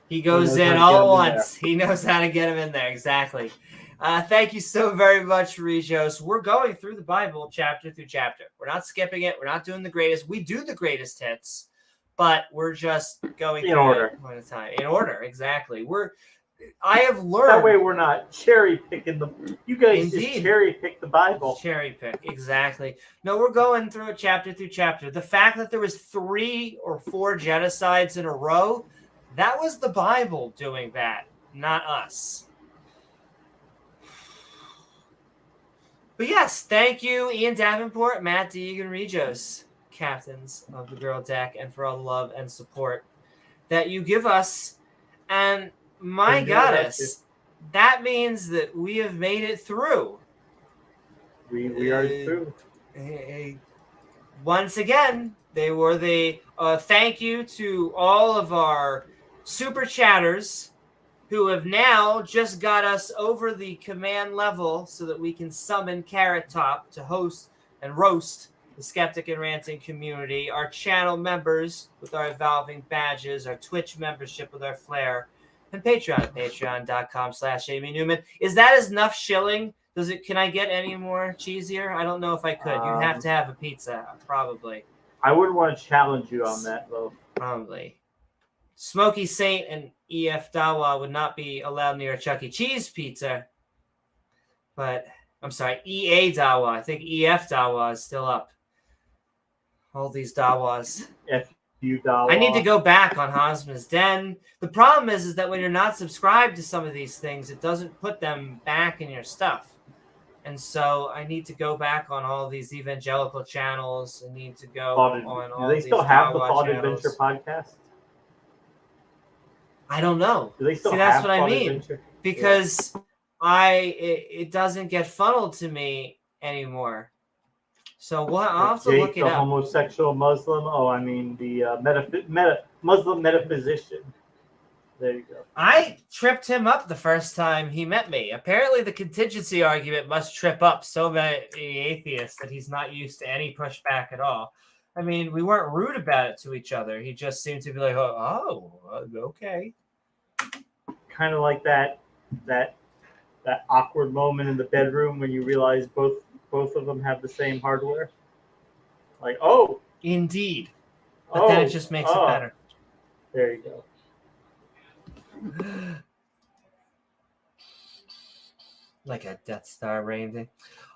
he goes in all at once. He knows how to get him in there. Exactly. Thank you so very much, Regos. We're going through the Bible chapter through chapter. We're not skipping it. We're not doing the greatest. We do the greatest hits, but we're just going in order. One at a time. In order, exactly. I have learned. That way we're not cherry picking the. You guys just cherry pick the Bible. Cherry pick, exactly. No, we're going through it chapter through chapter. The fact that there was 3 or 4 genocides in a row, that was the Bible doing that, not us. But yes, thank you, Ian Davenport, Matt Deig, and Regos, captains of the Girl Deck, and for all the love and support that you give us. And my goddess, that means that we have made it through. We are through. Once again, they were the thank you to all of our super chatters who have now just got us over the command level so that we can summon Carrot Top to host and roast the Skeptic and Ranting community, our channel members with our evolving badges, our Twitch membership with our flair, and Patreon, patreon.com/Amy Newman. Is that enough shilling? Can I get any more cheesier? I don't know if I could. You'd have to have a pizza, probably. I wouldn't want to challenge you on that, though. Probably. Smoky Saint and EF Dawa would not be allowed near a Chuck E. Cheese pizza. But, I'm sorry, EA Dawa. I think EF Dawa is still up. All these Dawas. FU Dawa. I need to go back on Hosma's Den. The problem is that when you're not subscribed to some of these things, it doesn't put them back in your stuff. And so I need to go back on all these evangelical channels. I need to go on all do they these still have the Dawa Thought channels. Adventure podcast? I don't know. Do they still See, that's have what I Thought mean. Adventure? Because it doesn't get funneled to me anymore. So I'll have to Jake, look it the up. homosexual Muslim. Oh, I mean the Muslim metaphysician. There you go. I tripped him up the first time he met me. Apparently, the contingency argument must trip up so many atheists that he's not used to any pushback at all. I mean, we weren't rude about it to each other. He just seemed to be like, okay. Kind of like that awkward moment in the bedroom when you realize both of them have the same hardware. Like, oh, indeed. But then it just makes it better. There you go. Like a Death Star rating.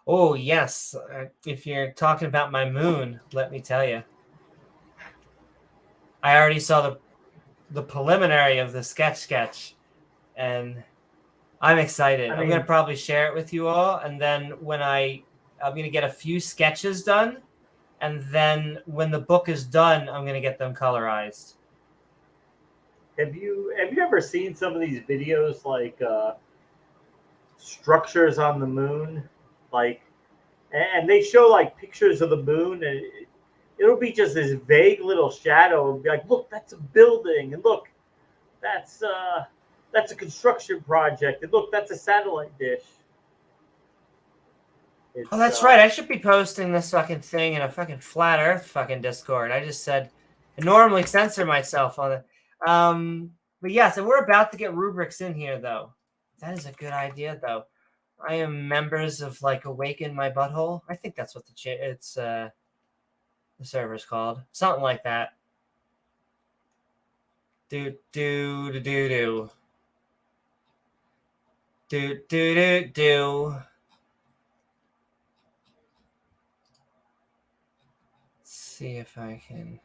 Oh, yes. If you're talking about my moon, let me tell you. I already saw the preliminary of the sketch, and I'm excited. I'm going to probably share it with you all, and then when I'm going to get a few sketches done, and then when the book is done, I'm going to get them colorized. Have you ever seen some of these videos like structures on the moon, like, and they show like pictures of the moon, and it'll be just this vague little shadow. It'll be like, look, that's a building, and look, that's a construction project, and look, that's a satellite dish. Oh, that's right. I should be posting this fucking thing in a fucking flat Earth fucking Discord. I just said I normally censor myself on it. But yeah, so we're about to get Rubiks in here, though. That is a good idea, though. I am members of like Awaken My Butthole. I think that's what the server's called, something like that. Do. Let's see if I can.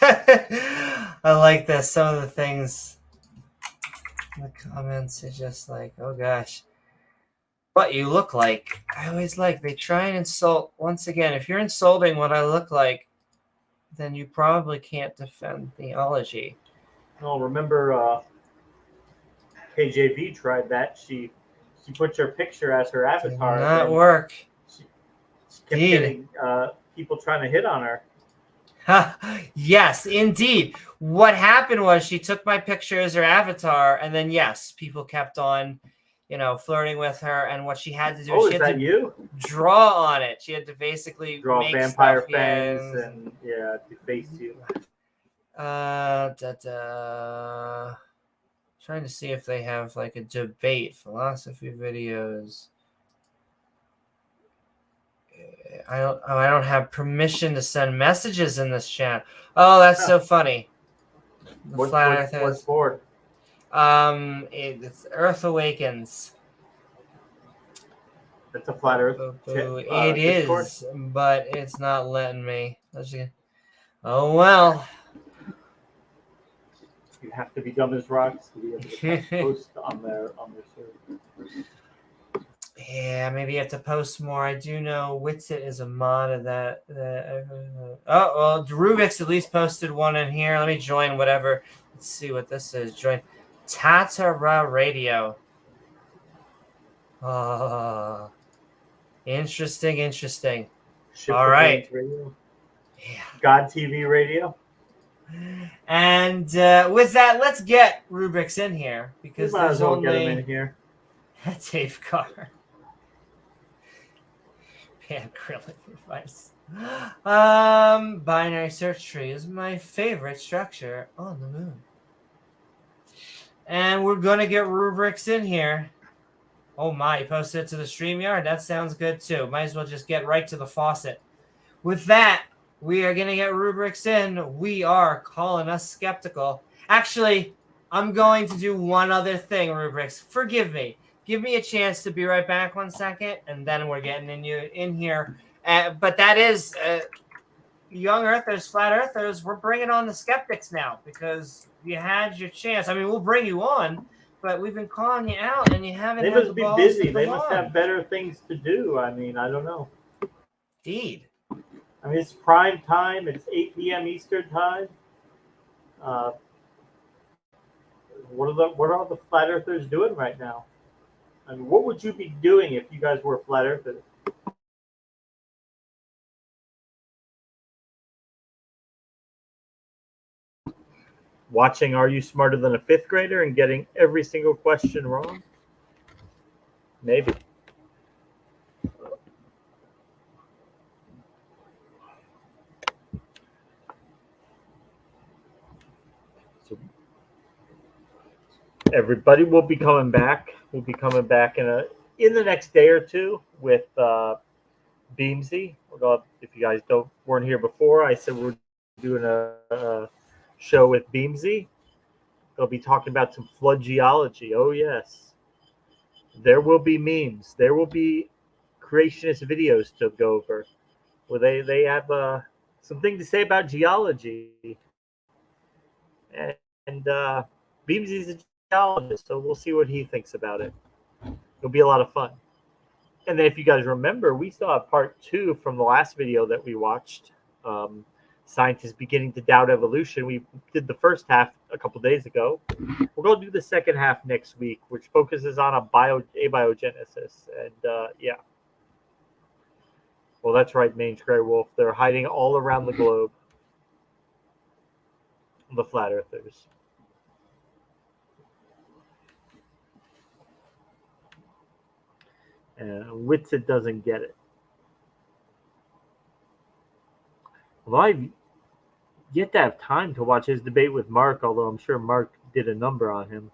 I like this. Some of the things in the comments are just like, oh gosh, what you look like. I always like, they try and insult. Once again, if you're insulting what I look like, then you probably can't defend theology. Oh, remember KJV tried that. She put your picture as her avatar. Did not work. She kept getting people trying to hit on her. Yes, indeed. What happened was she took my picture as her avatar, and then yes, people kept on, flirting with her. And what she had to do, she had to draw on it. She had to basically draw make vampire fangs and deface you. Trying to see if they have like a debate philosophy videos. I don't have permission to send messages in this chat. Oh, that's so funny. What board? It's Earth Awakens. That's a flat Earth. It is, but it's not letting me. Oh well. You have to be dumb as rocks to be able to post on their server. Yeah, maybe you have to post more. I do know Witsit is a mod of that. Rubiks at least posted one in here. Let me join whatever. Let's see what this is. Join Tatara Radio. Interesting. All right. Radio. Yeah. God TV Radio. And with that, let's get Rubiks in here because there's only get him in here. Davegar. Acrylic device. Binary search tree is my favorite structure on the moon. And we're gonna get Rubiks in here. Oh my, you posted it to the StreamYard. That sounds good too. Might as well just get right to the faucet. With that, we are gonna get Rubiks in. We are calling us skeptical. Actually, I'm going to do one other thing, Rubiks. Forgive me. Give me a chance to be right back 1 second, and then we're getting in here. But that is young Earthers, flat Earthers. We're bringing on the skeptics now because you had your chance. I mean, we'll bring you on, but we've been calling you out, and you haven't. They had must the be balls busy. to They come must on. have better things to do. I mean, I don't know. Indeed. I mean, it's prime time. It's 8 p.m. Eastern time. What are the flat earthers doing right now? I mean, what would you be doing if you guys were flat earthers? Watching Are You Smarter Than a Fifth Grader and getting every single question wrong? Maybe. So everybody will be coming back. We'll be coming back in the next day or two with Beamsy. If you guys weren't here before, I said we're doing a show with Beamsy. They'll be talking about some flood geology. Oh yes, there will be memes. There will be creationist videos to go over, where they have something to say about geology. And Beamsy's a geologist, so we'll see what he thinks about it. It'll be a lot of fun. And then if you guys remember, we still have part 2 from the last video that we watched. Scientists beginning to doubt evolution. We did the first half a couple days ago. We're going to do the second half next week, which focuses on abiogenesis. And yeah. Well, that's right, Mange Grey Wolf. They're hiding all around the globe. The flat earthers. Witsit doesn't get it. Well, I've yet to have time to watch his debate with Mark, although I'm sure Mark did a number on him.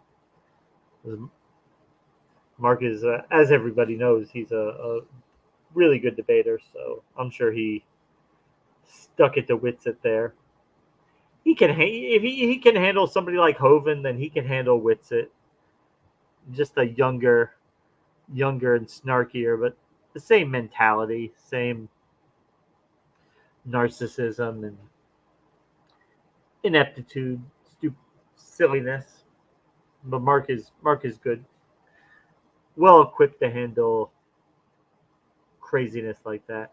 Mark is, as everybody knows, he's a really good debater, so I'm sure he stuck it to Witsit there. He can if he can handle somebody like Holen, then he can handle Witsit. Just a younger and snarkier, but the same mentality, same narcissism and ineptitude, silliness. But Mark is good, well equipped to handle craziness like that.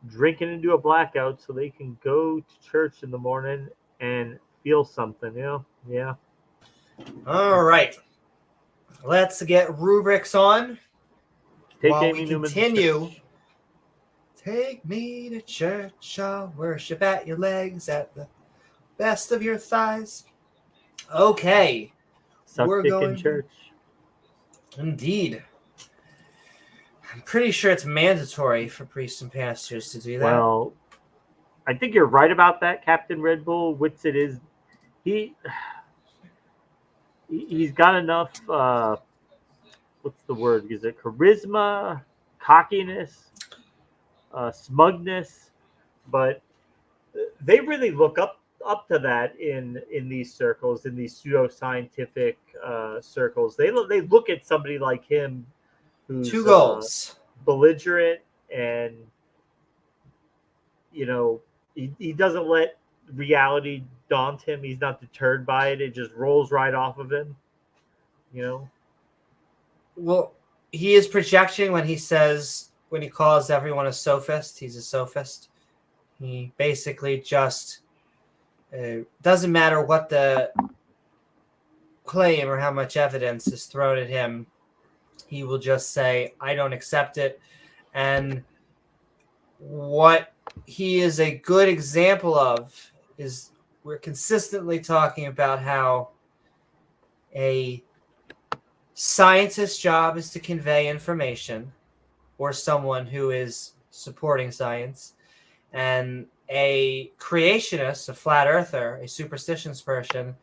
Drinking into a blackout so they can go to church in the morning and feel something, Yeah. All right. Let's get Rubiks on. While we continue. Take me to church, I'll worship at your legs, at the best of your thighs. Okay. Suck dick in church. Indeed. I'm pretty sure it's mandatory for priests and pastors to do that. Well, I think you're right about that, Captain Red Bull. Witsit is he's got enough what's the word? Is it charisma, cockiness, smugness? But they really look up to that in these circles, in these pseudoscientific circles. They look at somebody like him who's 2 goals, belligerent, and he doesn't let reality daunt him. He's not deterred by it. It just rolls right off of him. Well, he is projecting when he calls everyone a sophist. He's a sophist. He basically just doesn't matter what the claim or how much evidence is thrown at him. He will just say, I don't accept it. And what he is a good example of is we're consistently talking about how a scientist's job is to convey information, or someone who is supporting science, and a creationist, a flat earther, a superstitions person,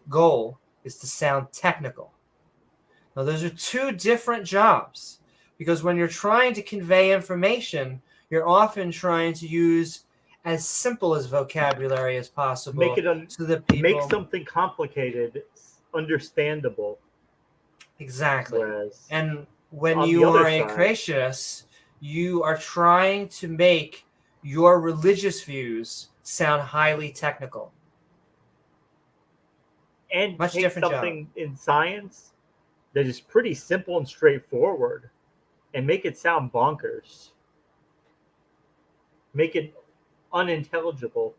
goal is to sound technical. Now, those are 2 different jobs, because when you're trying to convey information, you're often trying to use as simple as vocabulary as possible. Make it so that people make something complicated understandable. Exactly. Whereas and when you are a creationist, you are trying to make your religious views sound highly technical. And Much take different something in science that is pretty simple and straightforward and make it sound bonkers. Make it unintelligible.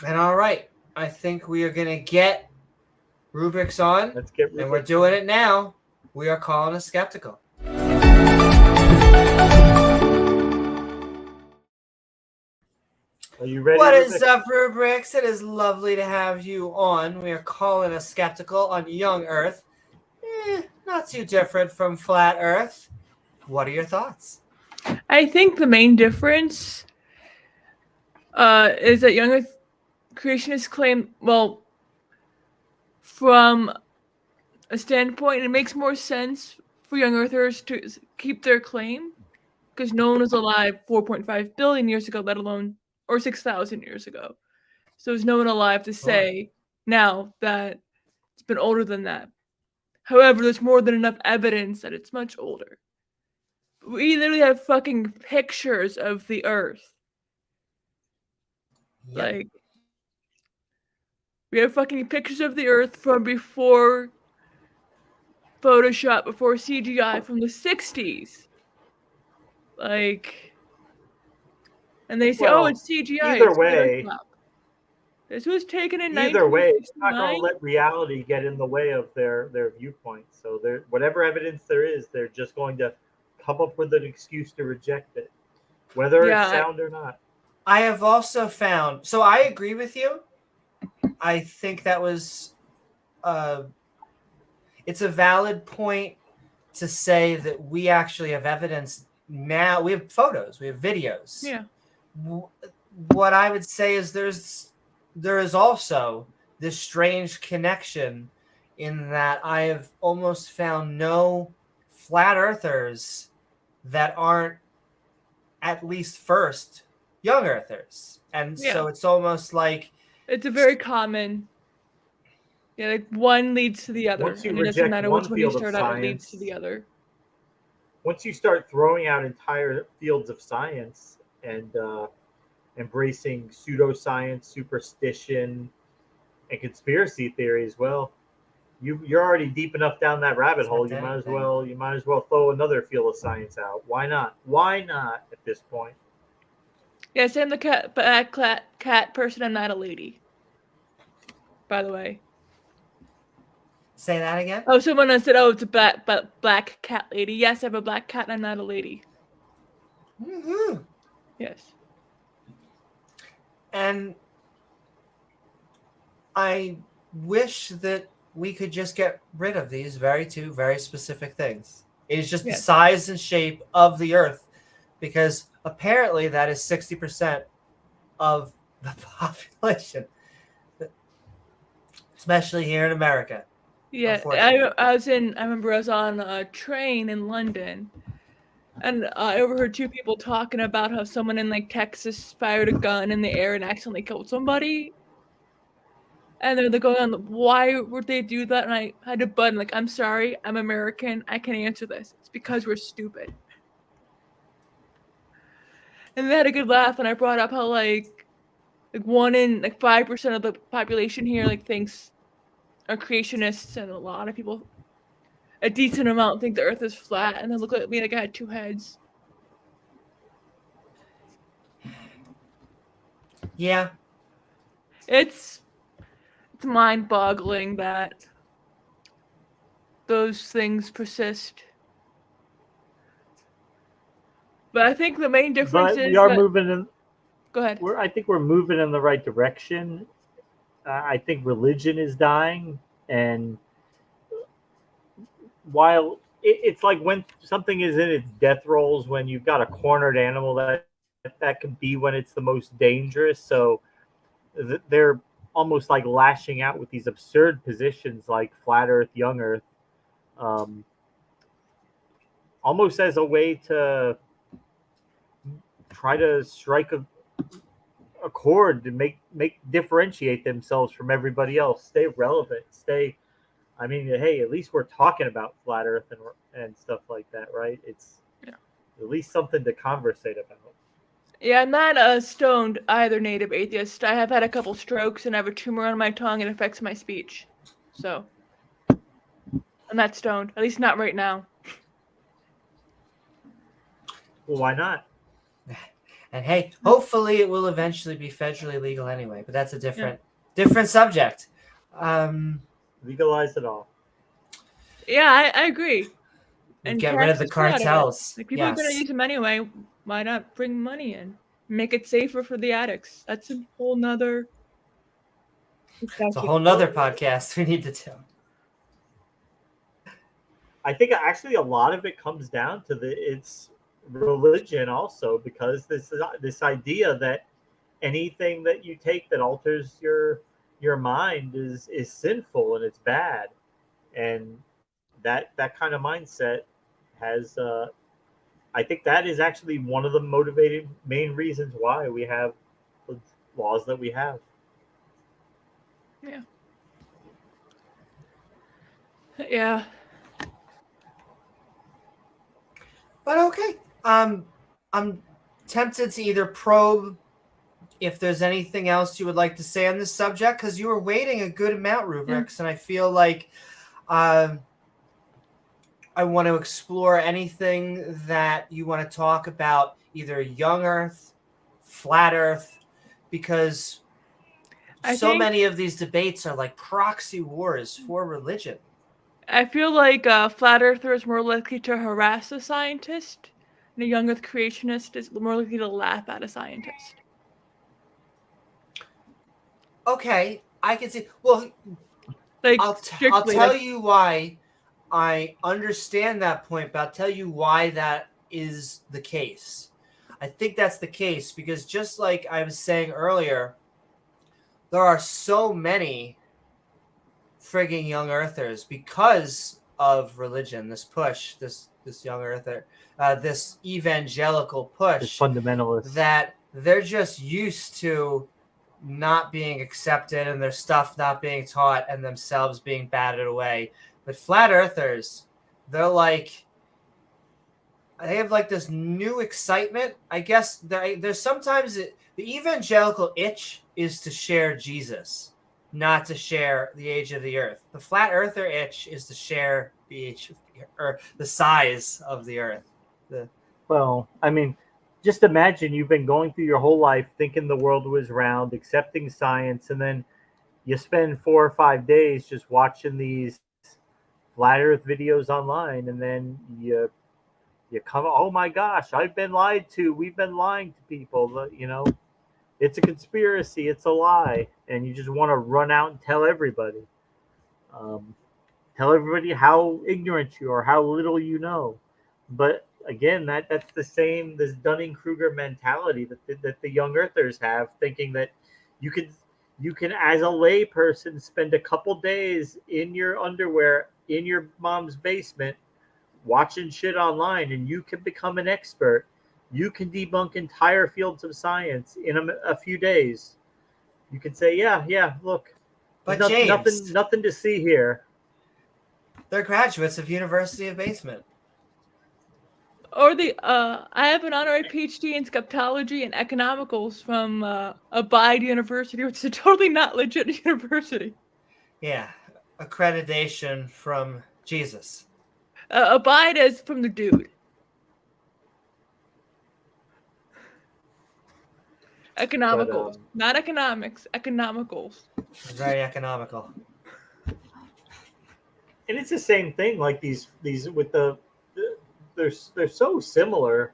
And all right, I think we are going to get Rubiks on. Let's get Rubiks and we're doing it now. We are calling a skeptical. Are you ready? What is up, Rubiks? It is lovely to have you on. We are calling a skeptical on young Earth. Not too different from flat Earth. What are your thoughts? I think the main difference is that young Earth creationists claim, well, from a standpoint, it makes more sense for young Earthers to keep their claim because no one was alive 4.5 billion years ago, let alone, or 6,000 years ago. So there's no one alive to say now that it's been older than that. However, there's more than enough evidence that it's much older. We literally have fucking pictures of the Earth. Yep. Like, we have fucking pictures of the Earth from before Photoshop, before CGI, from the 60s. Like, and they say, Well, oh, it's CGI. either it's way, Photoshop. This was taken in either way, it's not 1969. going to let reality get in the way of their viewpoint. So whatever evidence there is, they're just going to come up with an excuse to reject it, whether it's sound or not. I have also found, so I agree with you. I think that was, it's a valid point to say that we actually have evidence now. We have photos, we have videos. Yeah. What I would say is there is also this strange connection in that I have almost found no flat earthers that aren't at least first young earthers. And so it's almost like it's a very common, like one leads to the other. Once you and it doesn't reject matter one which one you field of start out, it leads science, to the other. Once you start throwing out entire fields of science and embracing pseudoscience, superstition, and conspiracy theories, well, you're already deep enough down that rabbit hole. You might as well throw another field of science out. Why not? Why not at this point? Yes, I'm the cat person. I'm not a lady. By the way. Say that again? Oh, someone said, "Oh, it's a black cat lady." Yes, I have a black cat, and I'm not a lady. Mm-hmm. Yes. And I wish that we could just get rid of these two very specific things. It is just the size and shape of the Earth, because apparently that is 60% of the population, especially here in America. Yeah, I remember I was on a train in London, and I overheard two people talking about how someone in like Texas fired a gun in the air and accidentally killed somebody. And they're going on, why would they do that? And I had to button, like, I'm sorry, I'm American, I can answer this. It's because we're stupid. And they had a good laugh, and I brought up how like 5% of the population here like thinks are creationists, and a lot of people, a decent amount, think the Earth is flat, and they look at me like I had two heads. Yeah. It's mind-boggling that those things persist. But I think the main difference is we are moving in. Go ahead. I think we're moving in the right direction. I think religion is dying, and while it's like when something is in its death rolls, when you've got a cornered animal, that can be when it's the most dangerous. So they're almost like lashing out with these absurd positions like flat Earth, young Earth, almost as a way to try to strike a chord to make differentiate themselves from everybody else, stay relevant, stay I mean, hey, at least we're talking about flat Earth and stuff like that, right? It's at least something to conversate about. Yeah, I'm not stoned either, native atheist. I have had a couple strokes and I have a tumor on my tongue and it affects my speech. So I'm not stoned, at least not right now. Well, why not? And hey, hopefully it will eventually be federally legal anyway. But that's a different subject. Legalize it all. Yeah, I agree. And get rid of the cartels. Like, people are going to use them anyway. Why not bring money in? Make it safer for the addicts. That's a whole nother. It's a whole nother podcast we need to do. I think actually a lot of it comes down to it's religion also, because this idea that anything that you take that alters your mind is sinful and it's bad, and that kind of mindset has I think that is actually one of the motivating main reasons why we have the laws that we have. Yeah. But okay. I'm tempted to either probe if there's anything else you would like to say on this subject, because you were waiting a good amount, Rubiks, and I feel like I want to explore anything that you want to talk about, either young Earth, flat Earth, because many of these debates are like proxy wars for religion. I feel like a flat earther is more likely to harass a scientist, and a young Earth creationist is more likely to laugh at a scientist. Okay, I can see. Well, like, I'll tell you why I understand that point, but I'll tell you why that is the case. I think that's the case because just like I was saying earlier, there are so many frigging young earthers because of religion, this push, this young earther, this evangelical push, this fundamentalist, that they're just used to not being accepted and their stuff not being taught and themselves being batted away. But flat earthers, they're like, they have like this new excitement. I guess there's sometimes the evangelical itch is to share Jesus, not to share the age of the earth. The flat earther itch is to share the age of the earth, or the size of the earth. Well, I mean, just imagine you've been going through your whole life thinking the world was round, accepting science, and then you spend 4 or 5 days just watching these flat earth videos online, and then you come, oh my gosh, I've been lied to. We've been lying to people. You know, it's a conspiracy. It's a lie. And you just want to run out and tell everybody. Tell everybody how ignorant you are, how little you know. But again, that's the same, this Dunning-Kruger mentality that the young earthers have, thinking that you can, as a lay person, spend a couple days in your underwear in your mom's basement watching shit online, and you can become an expert. You can debunk entire fields of science in a few days. You can say, yeah, look, but James, nothing to see here. They're graduates of University of Basement. Or I have an honorary PhD in skeptology and economicals from Abcdeig University, which is a totally not legit university. Yeah, accreditation from Jesus. Abcdeig is from the dude. Economicals, not economics. Economicals. Very economical. And it's the same thing. Like these with they're so similar.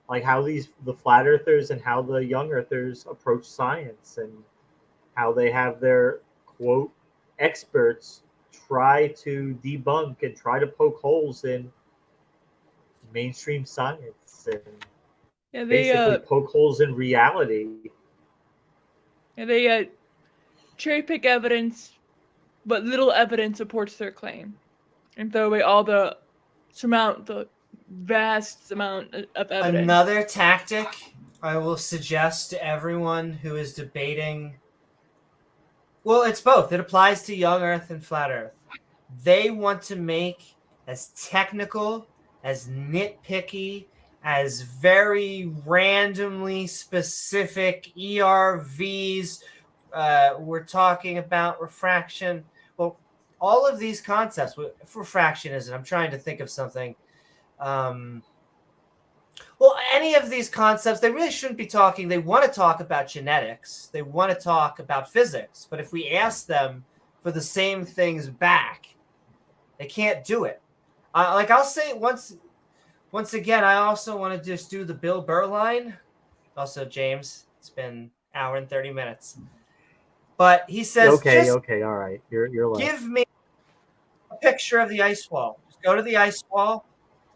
Like how the flat earthers and how the young earthers approach science, and how they have their quote experts try to debunk and try to poke holes in mainstream science, and basically poke holes in reality. Yeah, they cherry pick evidence, but little evidence supports their claim, and throw away all the vast amount of evidence. Another tactic I will suggest to everyone who is debating. Well, it's both. It applies to young Earth and flat Earth. they want to make as technical, as nitpicky, as very randomly specific ERVs. We're talking about refraction. Well, all of these concepts, if refraction isn't, I'm trying to think of something. Well, any of these concepts, they really shouldn't be talking. They want to talk about genetics. They want to talk about physics. But if we ask them for the same things back, they can't do it. Like I'll say once again, I also want to just do the Bill Burr line. Also, James, it's been an hour and 30 minutes. But he says, okay, all right. You're left. Give me a picture of the ice wall. Just go to the ice wall.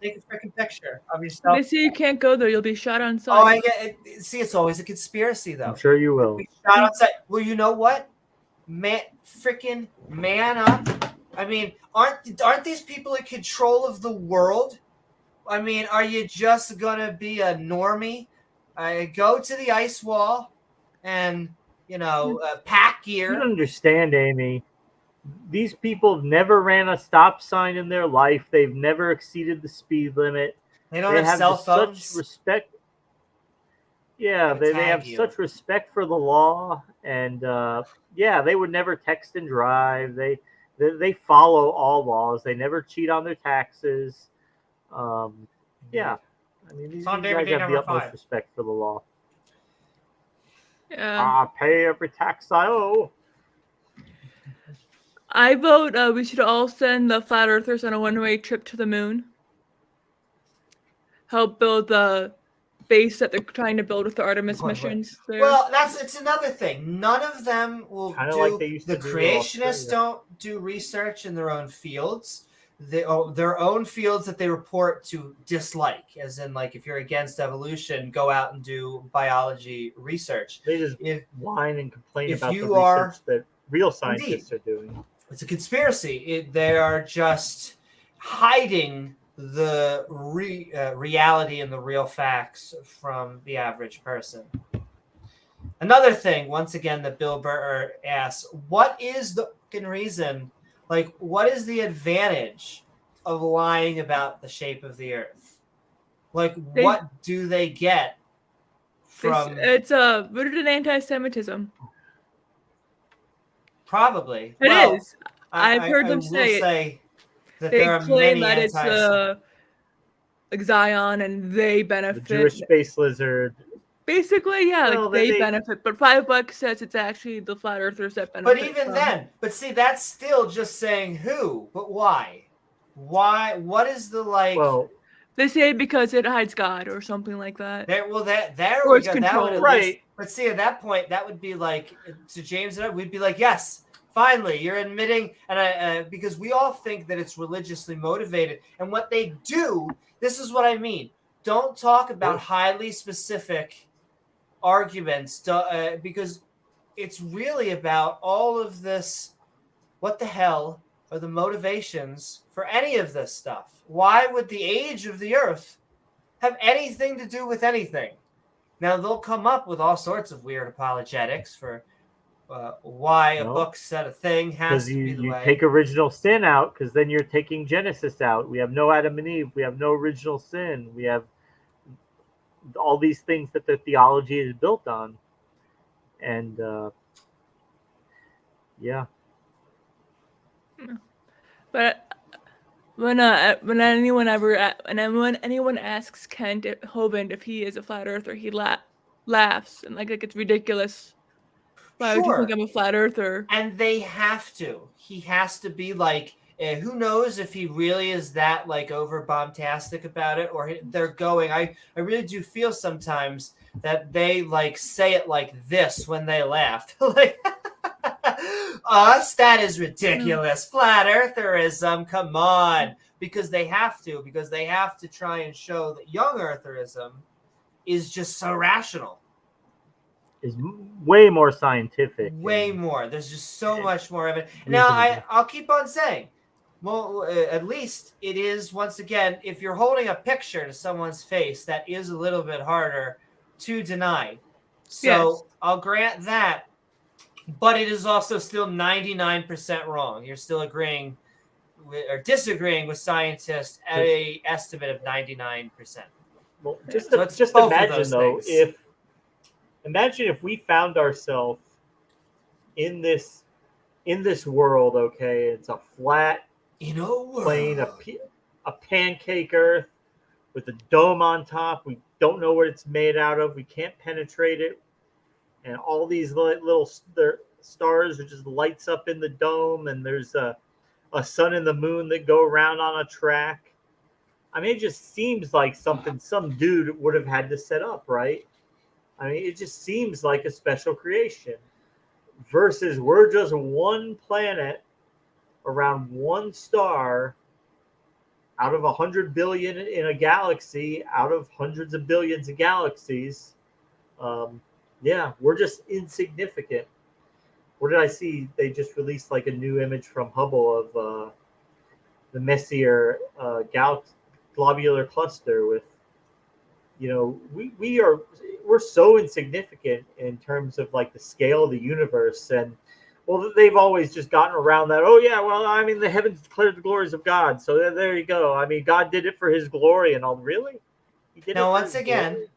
Take a freaking picture of yourself. They say you can't go there. You'll be shot on sight. Oh, I get it. See, it's always a conspiracy, though. I'm sure you will. Be shot on sight. Well, you know what? Man up. I mean, aren't these people in control of the world? I mean, are you just gonna be a normie? Go to the ice wall and pack gear. You don't understand, Amy. These people have never ran a stop sign in their life. They've never exceeded the speed limit. They don't have cell phones. Such respect. Yeah, they have such respect for the law, and they would never text and drive. They follow all laws. They never cheat on their taxes. I mean, these guys have the utmost respect for the law. Yeah. I pay every tax I owe. I vote we should all send the flat earthers on a one-way trip to the moon. Help build the base that they're trying to build with the Artemis missions. There. Well, it's another thing. None of them will Kinda do. like they used The to do creationists don't do research in their own fields. Their own fields that they report to dislike, as in, like, if you're against evolution, go out and do biology research. They just whine and complain about the you are- research that real scientists Indeed. are doing. It's a conspiracy. They are just hiding the reality and the real facts from the average person. Another thing, once again, that Bill Burr asks, what is the fucking reason, like, what is the advantage of lying about the shape of the earth? Like, what do they get from... It's rooted in anti-Semitism. Probably. It is. I've heard them say it. That they there are claim many that it's like Zion and they benefit. The Jewish space lizard. Basically, yeah, Well, they benefit. But $5 says it's actually the flat earthers that benefit. But even then, see, that's still just saying who, but why? Why? What is the, like... Well, they say because it hides God or something like that. there Or we it's go. That would control. right. But see, at that point, that would be like, to James and I, we'd be like, yes, finally, you're admitting, and because we all think that it's religiously motivated. And what they do, this is what I mean. Don't talk about highly specific arguments, because it's really about all of this. What the hell are the motivations for any of this stuff? Why would the age of the earth have anything to do with anything? Now, they'll come up with all sorts of weird apologetics for why a book said a thing has to be the way. You take original sin out, because then you're taking Genesis out. We have no Adam and Eve. We have no original sin. We have all these things that the theology is built on. And, yeah. But when anyone asks Kent Hovind if he is a flat earther, he laughs and like it's ridiculous. Why would you think I'm a flat earther? And they have to. He has to be like, who knows if he really is that like over bombastic about it, or they're going. I really do feel sometimes that they like say it like this when they laughed. Like, us, that is ridiculous. Flat eartherism, come on. Because they have to try and show that young eartherism is just so rational. Is way more scientific. Way more. There's just so much more of it. Now, I'll keep on saying, well, at least it is, once again, if you're holding a picture to someone's face, that is a little bit harder to deny. So yes. I'll grant that. But it is also still 99% wrong. You're still agreeing or disagreeing with scientists at a estimate of 99%. Well, So it's just both of imagine those though, things. imagine if we found ourselves in this world. Okay, it's a flat plane, a pancake Earth with a dome on top. We don't know what it's made out of. We can't penetrate it, and all these little stars are just lights up in the dome, and there's a sun and the moon that go around on a track. I mean, it just seems like something some dude would have had to set up, right? I mean, it just seems like a special creation. Versus we're just one planet around one star out of 100 billion in a galaxy, out of hundreds of billions of galaxies. Yeah, we're just insignificant. What did I see? They just released like a new image from Hubble of the Messier globular cluster with, we're so insignificant in terms of like the scale of the universe. And well, they've always just gotten around that. Oh yeah, well, I mean, the heavens declared the glories of God, so there you go. I mean, God did it for his glory and all. Really? He did Now, it for once his again, glory?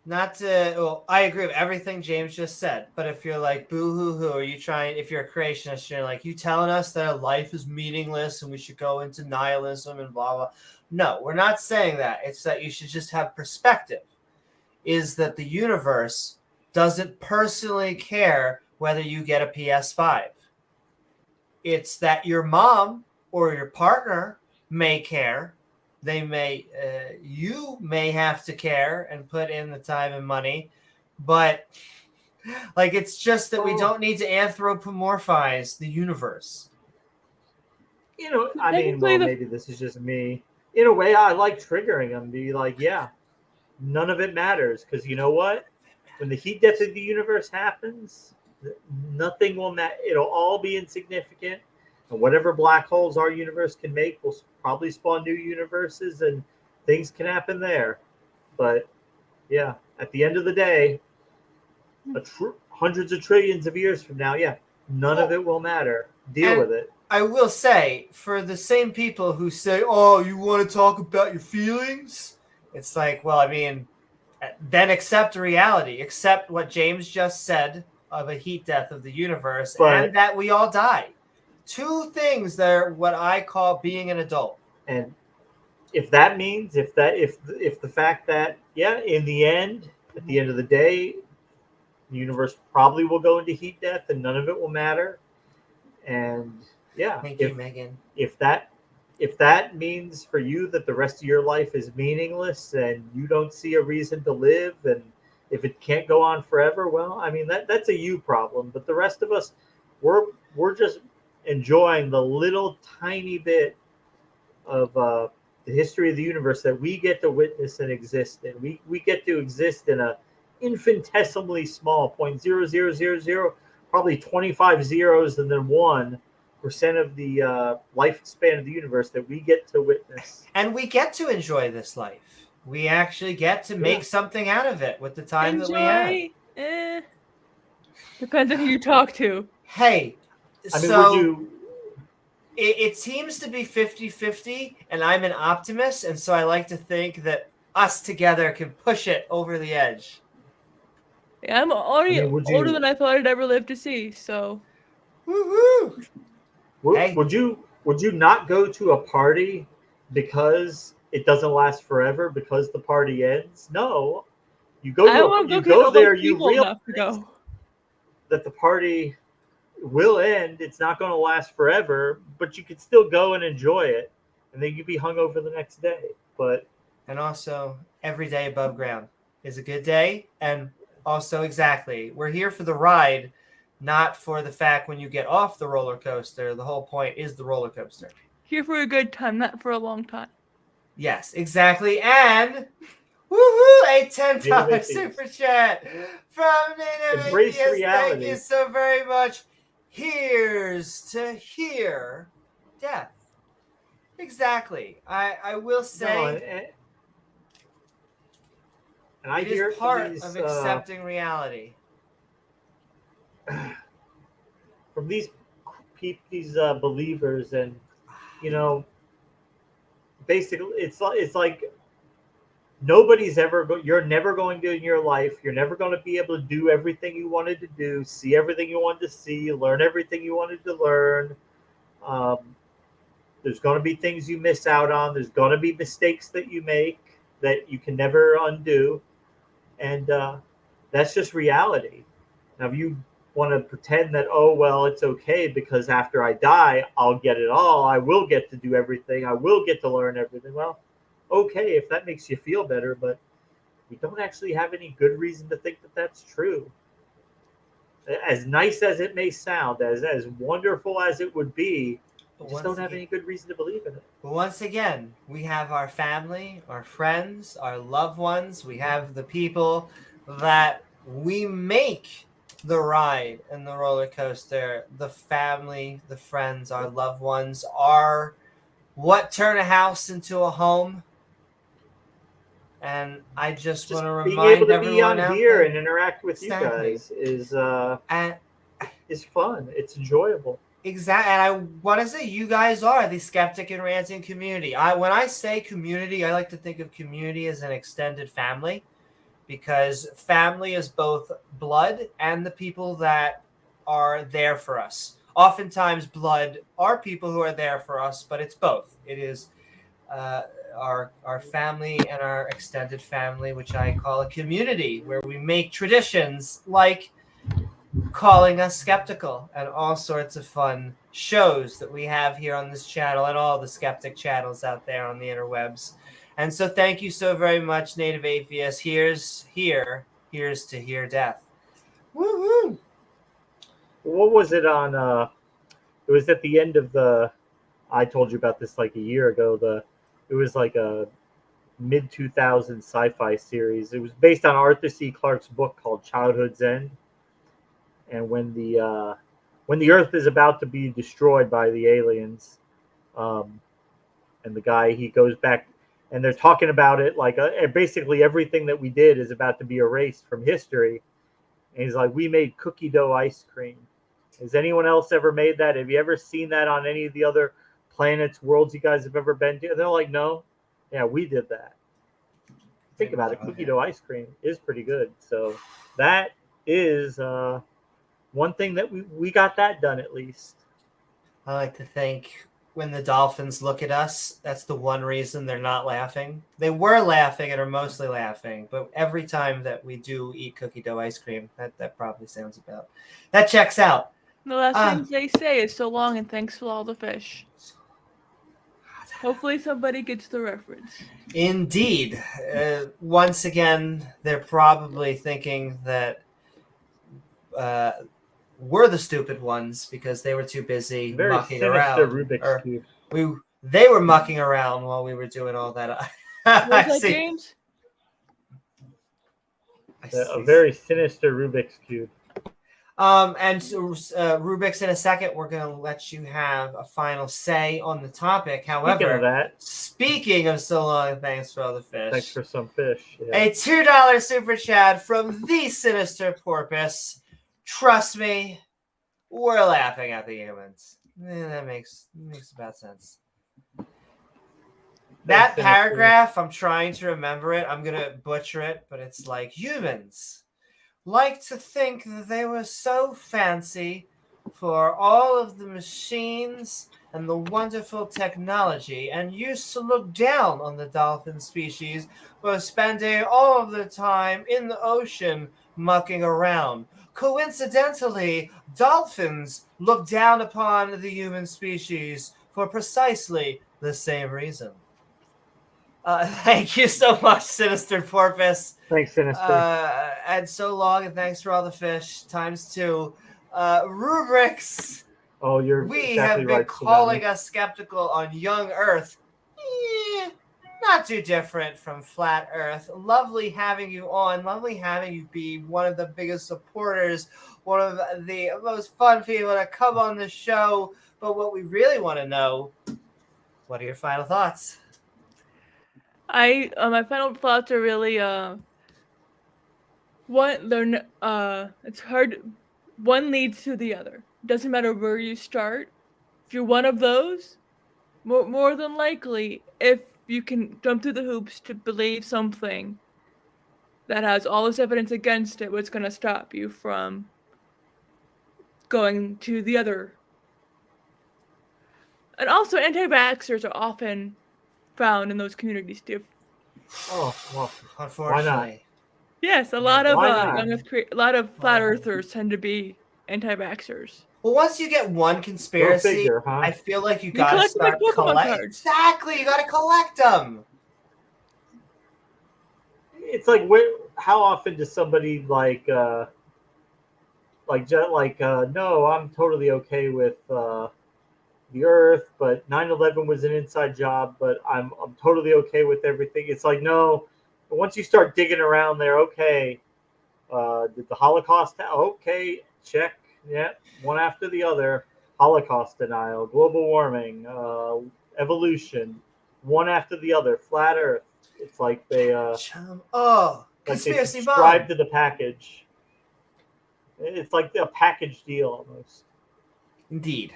not to, well, I agree with everything James just said, but if you're like, boo hoo hoo, are you trying, if you're a creationist, you're like, you telling us that our life is meaningless and we should go into nihilism and blah, blah. No, we're not saying that. It's that you should just have perspective, is that the universe doesn't personally care whether you get a PS5. It's that your mom or your partner may care. They may, you may have to care and put in the time and money, but like, it's just that we don't need to anthropomorphize the universe. I mean, well, maybe this is just me. In a way, I like triggering them. Be like, yeah, none of it matters, because you know what? When the heat death of the universe happens, nothing will matter. It'll all be insignificant. And whatever black holes our universe can make will probably spawn new universes, and things can happen there. But yeah, at the end of the day, hundreds of trillions of years from now, yeah, none of it will matter. Deal with it. I will say, for the same people who say, oh, you want to talk about your feelings? It's like, well, I mean, then accept reality. Accept what James just said of a heat death of the universe, and that we all die. Two things that are what I call being an adult. And if that means, if the fact that, yeah, in the end, at the end of the day, the universe probably will go into heat death and none of it will matter. And yeah, Thank you, Megan. If that means for you that the rest of your life is meaningless and you don't see a reason to live, and if it can't go on forever, well, I mean, that's a you problem. But the rest of us, we're just enjoying the little tiny bit of the history of the universe that we get to witness and exist in. We get to exist in a infinitesimally small 0.0000, probably 25 zeros and then 1% of the lifespan of the universe that we get to witness. And we get to enjoy this life. We actually get to make something out of it with the time that we have. Depends on who you talk to. Hey, I mean, so it seems to be 50-50, and I'm an optimist, and so I like to think that us together can push it over the edge. Yeah, I'm already older than I thought I'd ever live to see, so. Woohoo! Would you not go to a party because it doesn't last forever, because the party ends? No. You go there, you realize that the party will end. It's not going to last forever, but you could still go and enjoy it, and then you'd be hungover the next day. And also, every day above ground is a good day, and also, exactly, we're here for the ride, not for the fact when you get off the roller coaster. The whole point is the roller coaster. Here for a good time, not for a long time. Yes, exactly. And woohoo! A $10 super chat from Embrace reality. Thank you so very much. Here's to hear death. Exactly. I will say. And I it hear is part of accepting reality. From these believers, and basically it's like nobody's ever you're never going to in your life, you're never going to be able to do everything you wanted to do, see everything you wanted to see, learn everything you wanted to learn. um, there's going to be things you miss out on, there's going to be mistakes that you make that you can never undo, and that's just reality. Now if you want to pretend that, oh well, it's okay because after I die I'll get it all, I will get to do everything, I will get to learn everything, well, okay, if that makes you feel better, but we don't actually have any good reason to think that that's true. As nice as it may sound, as wonderful as it would be, we just don't have any good reason to believe in it. But once again, we have our family, our friends, our loved ones. We have the people that we make the ride and the roller coaster. The family, the friends, our loved ones are what turn a house into a home. And I just want to remind being able to everyone be on out here there, and interact with exactly, you guys is fun. It's enjoyable. Exactly, and I want to say you guys are the Skeptic and Ranting community. When I say community, I like to think of community as an extended family, because family is both blood and the people that are there for us. Oftentimes, blood are people who are there for us, but it's both. It is our family and our extended family, which I call a community, where we make traditions like calling us skeptical and all sorts of fun shows that we have here on this channel and all the skeptic channels out there on the interwebs. And so thank you so very much, Native Atheist. Here's to hear death. Woo-hoo! What was it on? It was at the end of I told you about this like a year ago. It was like a mid-2000s sci-fi series. It was based on Arthur C. Clarke's book called Childhood's End. And when the Earth is about to be destroyed by the aliens, and the guy, he goes back, and they're talking about it like basically everything that we did is about to be erased from history. And he's like, we made cookie dough ice cream. Has anyone else ever made that? Have you ever seen that on any of the other planets, worlds you guys have ever been to? And they're like, no. Yeah, we did that. Think about it. Cookie dough ice cream is pretty good. So that is one thing that we got that done at least. I like to think when the dolphins look at us, that's the one reason they're not laughing. They were laughing and are mostly laughing, but every time that we do eat cookie dough ice cream, that probably sounds about. That checks out. The last things they say is so long and thanks for all the fish. Hopefully somebody gets the reference. Indeed. Once again, they're probably thinking that we're the stupid ones because they were too busy mucking around. Rubiks cube. They were mucking around while we were doing all that. What was that, James? A very sinister Rubik's cube. And Rubiks, in a second, we're going to let you have a final say on the topic. However, speaking of so long, thanks for all the fish. Thanks for some fish. Yeah. A $2 super chat from the Sinister Porpoise. Trust me, we're laughing at the humans. That makes about sense. That paragraph, I'm trying to remember it. I'm going to butcher it, but it's like, humans like to think that they were so fancy for all of the machines and the wonderful technology, and used to look down on the dolphin species who are spending all of their time in the ocean mucking around. Coincidentally, dolphins look down upon the human species for precisely the same reason. Thank you so much, Sinister Porpoise. Thanks, Sinister. And so long, and thanks for all the fish. ×2. Rubrics. Oh, we have been calling us skeptical on young Earth. Not too different from Flat Earth. Lovely having you on. Lovely having you be one of the biggest supporters, one of the most fun people to come on the show. But what we really want to know, what are your final thoughts? My final thoughts are really it's hard. One leads to the other. Doesn't matter where you start. If you're one of those, more than likely, if you can jump through the hoops to believe something that has all this evidence against it, what's going to stop you from going to the other? And also, anti-vaxxers are often found in those communities too. Oh, well, Unfortunately. Yes, a Yeah, lot of why not? a lot of flat Why not? earthers tend to be anti-vaxxers. Well, once you get one Go conspiracy, figure, huh? I feel like you You gotta collect them like start Pokemon collecting. cards. Exactly, you gotta collect them. It's like, how often does somebody no, I'm totally okay with the Earth, but 9/11 was an inside job, but I'm totally okay with everything. It's like, no, but once you start digging around there, okay, did the Holocaust? Okay, check, yeah, one after the other. Holocaust denial, global warming, evolution, one after the other. Flat Earth. It's like they like they conspiracy subscribe bomb. to the package. It's like a package deal almost. Indeed.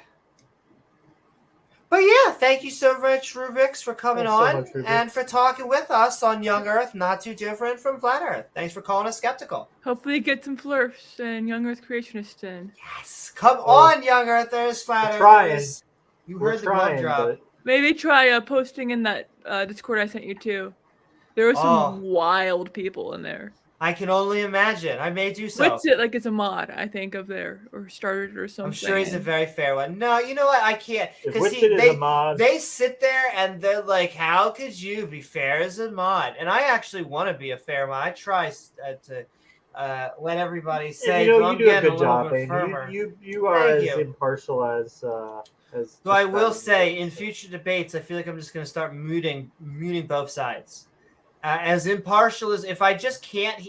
But yeah, thank you so much, Rubiks, for coming Thanks so on much, Rubiks. and for talking with us on Young Earth, not too different from Flat Earth. Thanks for calling us skeptical. Hopefully, get some flirts and young Earth creationists in. Yes, come on, Young Earthers, Flat we're trying. Earthers. You We're heard the glove trying, drop. but Maybe try posting in that Discord I sent you too. There were some wild people in there. I can only imagine. I may do so. What's it like? It's a mod, I think, of there or started or something. I'm sure he's a very fair one. No, you know what? I can't because they sit there and they're like, "How could you be fair as a mod?" And I actually want to be a fair mod. I try to let everybody say, you do a good job, Amy. You are as impartial as. So I will say, in future debates, I feel like I'm just going to start muting both sides. As impartial as if I can't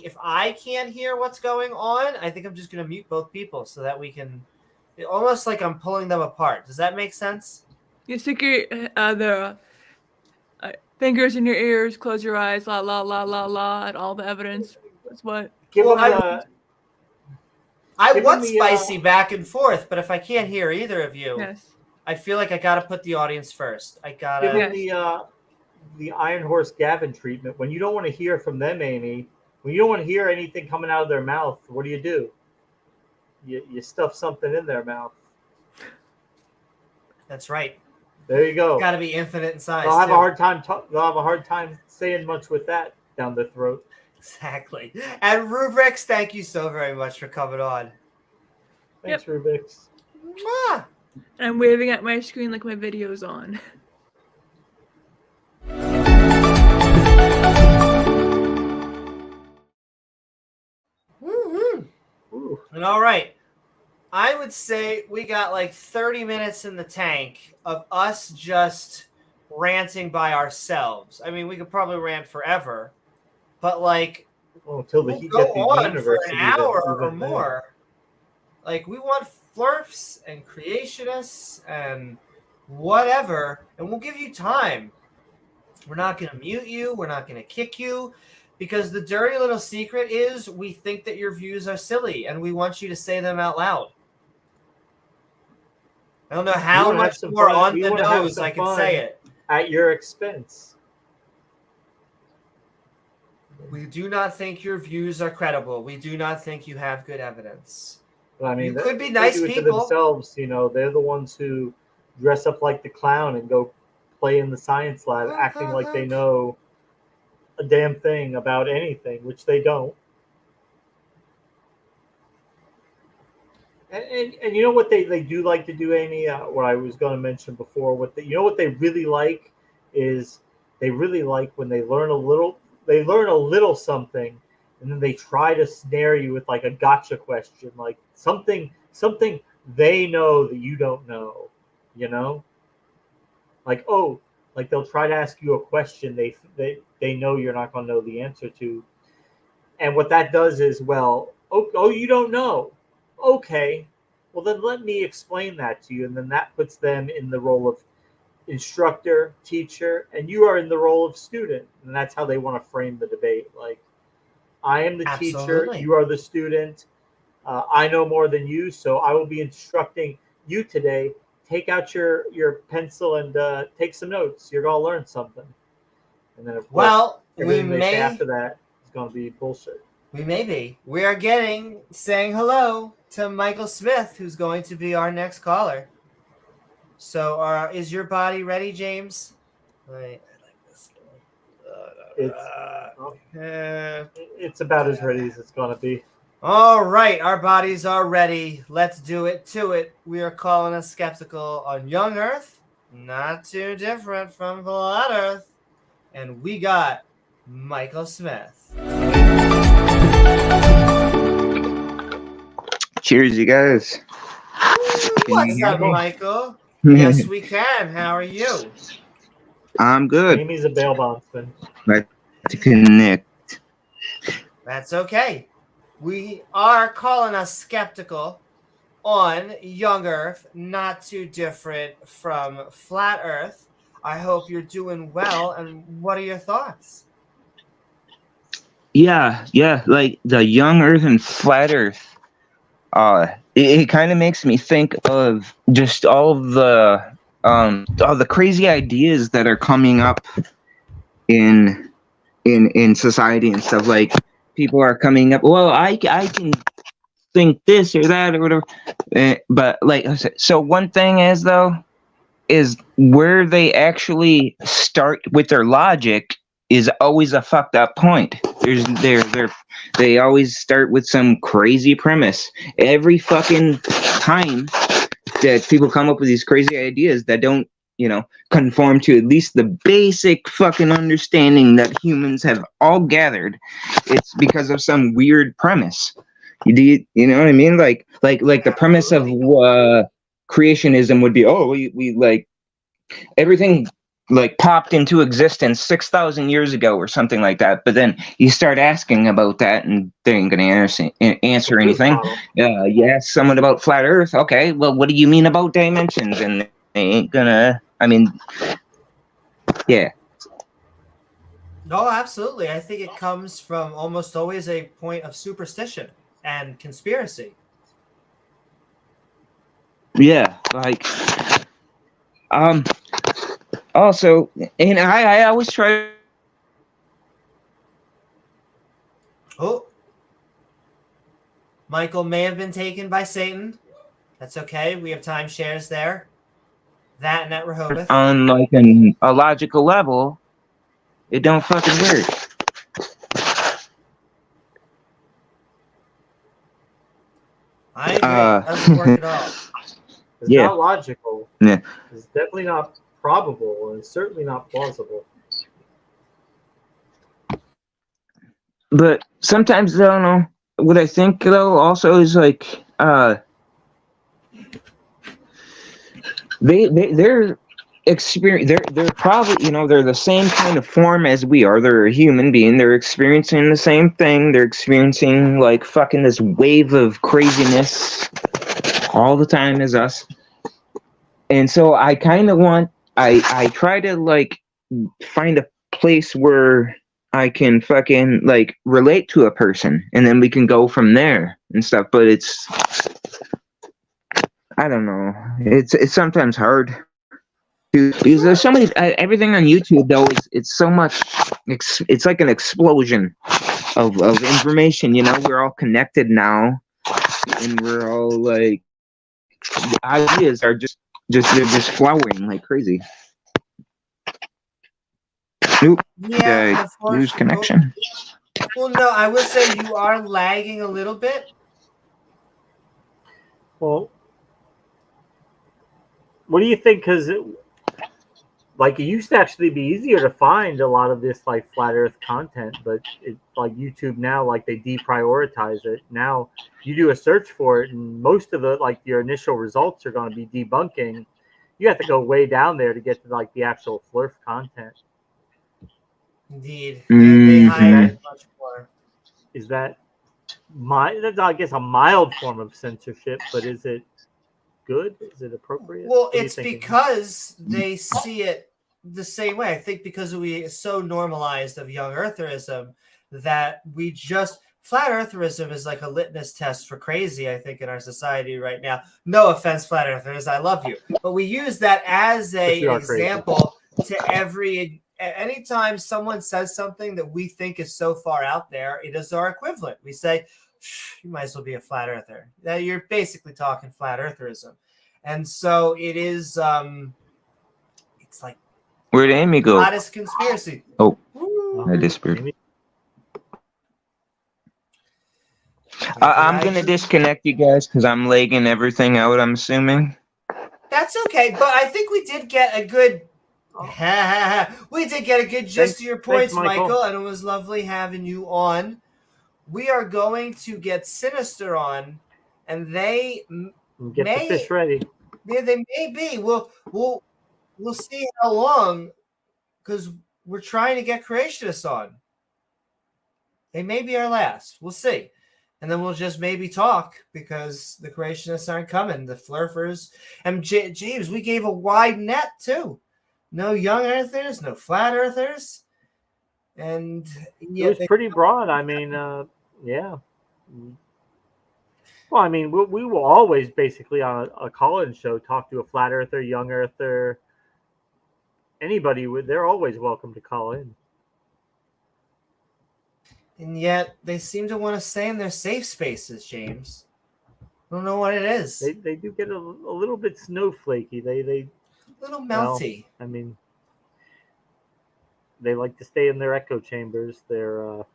hear what's going on, I think I'm just going to mute both people so that we can, almost like I'm pulling them apart. Does that make sense? You stick your fingers in your ears, close your eyes, la la la la la, and all the evidence. That's what. I want spicy back and forth, but if I can't hear either of you, yes. I feel like I got to put the audience first. I got to give them the Iron Horse Gavin treatment. When you don't want to hear from them, Amy, when you don't want to hear anything coming out of their mouth, what do? You stuff something in their mouth. That's right. There you go. It's got to be infinite in size. They'll have a hard time. They'll have a hard time saying much with that down their throat. Exactly. And Rubiks, thank you so very much for coming on. Thanks, Rubiks. Mwah! And I'm waving at my screen like my video's on. Woo-hoo. And all right. I would say we got like 30 minutes in the tank of us just ranting by ourselves. I mean, we could probably rant forever, but like, until we'll go on for an hour or more. Like, we want flirfs and creationists and whatever, and we'll give you time. We're not going to mute you. We're not going to kick you. Because the dirty little secret is we think that your views are silly, and we want you to say them out loud. I don't know how much more on the nose I can say it. At your expense. We do not think your views are credible. We do not think you have good evidence. I mean, you could be nice people. To themselves, they're the ones who dress up like the clown and go play in the science lab, acting like they know a damn thing about anything, which they don't. And you know what they do like to do, Amy? What I was going to mention before, what they really like is they really like when they learn a little something, and then they try to snare you with like a gotcha question, like something they know that you don't know, like they'll try to ask you a question they know you're not going to know the answer to, and what that does is, you don't know. Okay, well then let me explain that to you, and then that puts them in the role of instructor, teacher, and you are in the role of student, and that's how they want to frame the debate. Like, I am the teacher, you are the student. I know more than you, so I will be instructing you today take out your pencil and take some notes. You're gonna learn something. And then of course, everything they say after that is gonna be bullshit. We may be. We are saying hello to Michael Smith, who's going to be our next caller. So, is your body ready, James? Wait, I like this. It's about as ready as it's gonna be. All right, our bodies are ready. Let's do it to it. We are calling us skeptical on young Earth, not too different from flat Earth, and we got Michael Smith. Cheers, you guys. What's up, Michael? Yes, we can. How are you? I'm good. Amy's a bail bondsman. Right to connect. That's okay. We are calling us skeptical on young Earth, not too different from flat Earth. I hope you're doing well, and what are your thoughts? Yeah, like the young Earth and flat Earth. It kind of makes me think of just all the crazy ideas that are coming up in society and stuff. Like people are coming up. Well, I can think this or that or whatever. But like, so one thing is where they actually start with their logic is always a fucked up point. They always start with some crazy premise every fucking time that people come up with these crazy ideas that don't, conform to at least the basic fucking understanding that humans have all gathered. It's because of some weird premise. You know what I mean? Like the premise of creationism would be, we like everything like popped into existence 6,000 years ago or something like that. But then you start asking about that and they ain't going to answer anything. You ask someone about flat Earth. Okay, well, what do you mean about dimensions? And they ain't gonna, yeah. No, absolutely. I think it comes from almost always a point of superstition and conspiracy. Yeah, like, also, and I always try. Oh, Michael may have been taken by Satan. That's okay. We have timeshares there. That and at Rehoboth. On like a logical level, it don't fucking work. I agree. Doesn't work at all. It's not logical. Yeah. It's definitely not probable, and it's certainly not plausible. But sometimes I don't know. What I think though also is like they're experience. They're probably they're the same kind of form as we are. They're a human being. They're experiencing the same thing. They're experiencing like fucking this wave of craziness all the time as us. And so I kind of want. I try to like find a place where I can fucking like relate to a person, and then we can go from there and stuff. But it's, I don't know. It's sometimes hard because there's so many. Everything on YouTube though it's so much. It's like an explosion of information. We're all connected now, and we're all like the ideas are they're just flowering like crazy. Nope. Yeah, lose connection. Well, no, I will say you are lagging a little bit. Well, what do you think? Because it used to actually be easier to find a lot of this like flat Earth content, but like YouTube now, like they deprioritize it. Now you do a search for it, and most of the like your initial results are going to be debunking. You have to go way down there to get to like the actual flurf content. Indeed. They hide much more. Is that that's I guess a mild form of censorship, but is it good? Is it appropriate? Well, it's because they see it the same way. I think because we so normalized of young eartherism that we just flat eartherism is like a litmus test for crazy, I think, in our society right now. No offense, flat earthers, I love you. But we use that as an example to anytime someone says something that we think is so far out there, it is our equivalent. We say, you might as well be a flat earther. You're basically talking flat eartherism. And so it is, it's like, where'd Amy go? Hottest conspiracy. Oh, Woo. I disappeared. I'm gonna disconnect you guys because I'm lagging everything out. I'm assuming. That's okay, but I think we did get a good. We did get a good gist of your points, Michael, and it was lovely having you on. We are going to get Sinister on, and they get the fish ready. Yeah, they may be. We'll see how long, because we're trying to get Creationists on. They may be our last. We'll see. And then we'll just maybe talk because the Creationists aren't coming. The Flurfers. And James, we gave a wide net too. No young earthers, no flat earthers. And it was pretty broad. I mean, yeah. Well, I mean, we will always basically on a call-in show talk to a flat earther, young earther, anybody. They're always welcome to call in. And yet they seem to want to stay in their safe spaces, James. I don't know what it is. They do get a little bit snowflakey. They a little melty. Well, I mean, they like to stay in their echo chambers. They're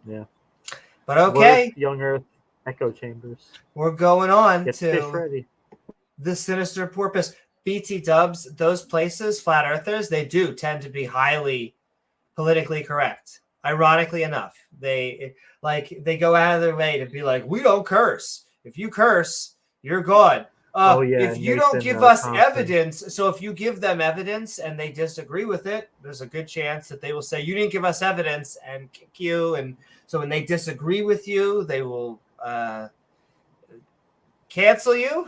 yeah. But okay. Young Earth echo chambers. We're going on Get to fish ready. The Sinister Porpoise. BT dubs, those places, flat earthers, they do tend to be highly politically correct. Ironically enough, they go out of their way to be like, we don't curse. If you curse, you're gone. If you don't give us evidence, so if you give them evidence and they disagree with it, there's a good chance that they will say, you didn't give us evidence and kick you. And so when they disagree with you, they will cancel you.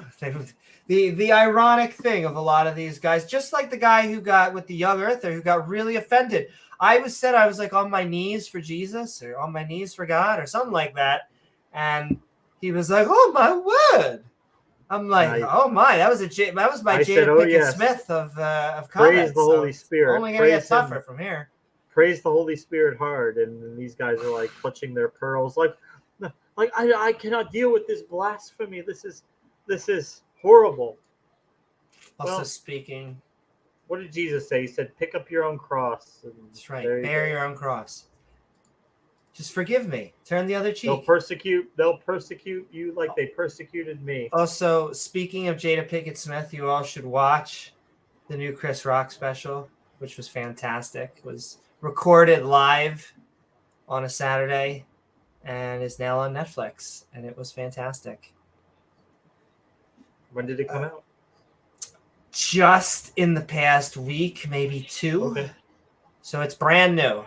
The ironic thing of a lot of these guys, just like the guy who got with the young earther who got really offended. I was like on my knees for Jesus or on my knees for God or something like that. And he was like, oh my word. I'm like, oh my, that was my Jada Pinkett Smith of comments. Praise the Holy Spirit. Only gonna get tougher from here. Praise the Holy Spirit hard. And these guys are like clutching their pearls. Like I cannot deal with this blasphemy. This is horrible. Also speaking. What did Jesus say? He said, pick up your own cross. That's right. Bear your own cross. Just forgive me. Turn the other cheek. They'll persecute you like they persecuted me. Also, speaking of Jada Pinkett Smith, you all should watch the new Chris Rock special, which was fantastic. It was recorded live on a Saturday and is now on Netflix, and it was fantastic. When did it come out? Just in the past week, maybe 2. Okay. So it's brand new.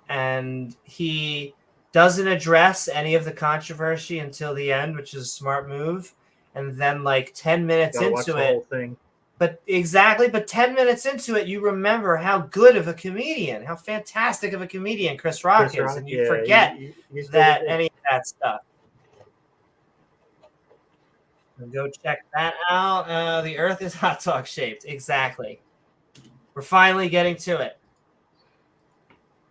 And he doesn't address any of the controversy until the end, which is a smart move. And then 10 minutes into it. Whole thing. But 10 minutes into it, you remember how good of a comedian, how fantastic of a comedian Chris Rock is. And you forget that any of that stuff. Go check that out. The Earth is hot dog shaped. Exactly. We're finally getting to it.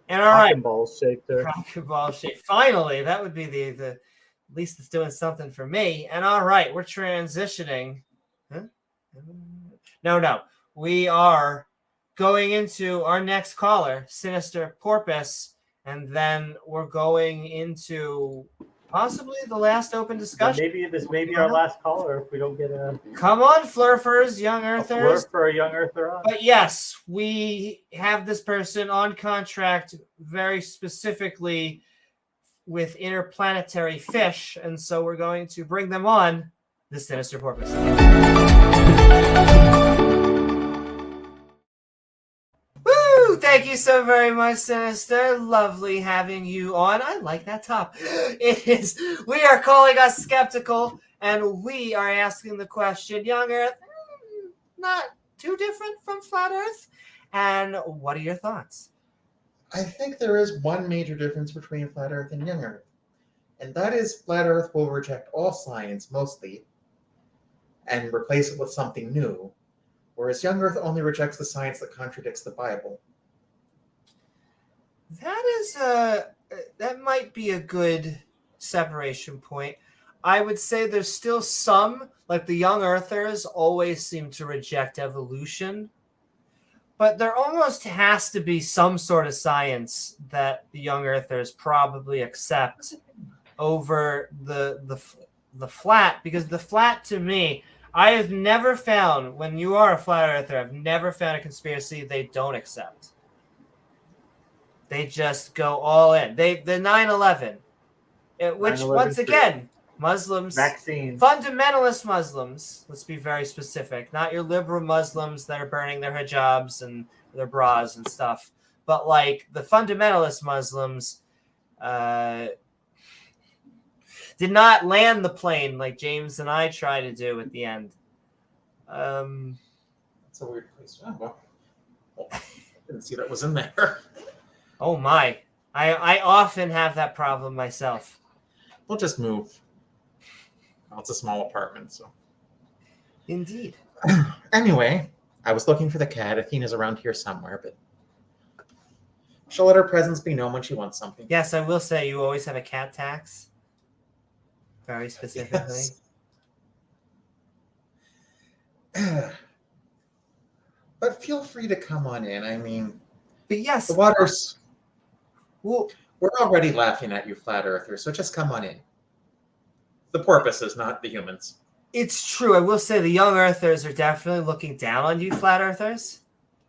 And all right, ball shaped there. Ball shape. Finally, that would be the at least it's doing something for me. And all right, we're transitioning. Huh? No. We are going into our next caller, Sinister Porpoise, and then we're going into possibly the last open discussion. Maybe this may be our last caller if we don't get a. Come on, Flurfers, young earthers. Flurf for a young earther on. But yes, we have this person on contract very specifically with interplanetary fish, and so we're going to bring them on the Sinister Porpoise. Woo! Thank you so very much, Sinister. Lovely having you on. I like that top. It is. We are calling us skeptical, and we are asking the question: Young Earth, not too different from Flat Earth. And what are your thoughts? I think there is one major difference between flat Earth and young Earth, and that is flat Earth will reject all science mostly and replace it with something new, whereas young Earth only rejects the science that contradicts the Bible. That might be a good separation point. I would say there's still some, like the young Earthers always seem to reject evolution, but there almost has to be some sort of science that the young Earthers probably accept over the flat, because the flat, to me, I have never found, when you are a flat Earther, I've never found a conspiracy they don't accept. They just go all in. The 9/11, which 9/11 once true. again, Muslims, Vaccines. fundamentalist Muslims, let's be very specific, not your liberal Muslims that are burning their hijabs and their bras and stuff, but like the fundamentalist Muslims did not land the plane like James and I try to do at the end. That's a weird place. Oh, well, I didn't see that was in there. Oh my. I often have that problem myself. We'll just move. Well, it's a small apartment, so. Indeed. Anyway, I was looking for the cat. Athena's around here somewhere, but she'll let her presence be known when she wants something. Yes, I will say you always have a cat tax. Very specifically. Yes. But feel free to come on in. I mean, But yes, the water's... well, We're already laughing at you, flat earthers, so just come on in. The porpoises, not the humans. it's true. I will say the young Earthers are definitely looking down on you, flat Earthers.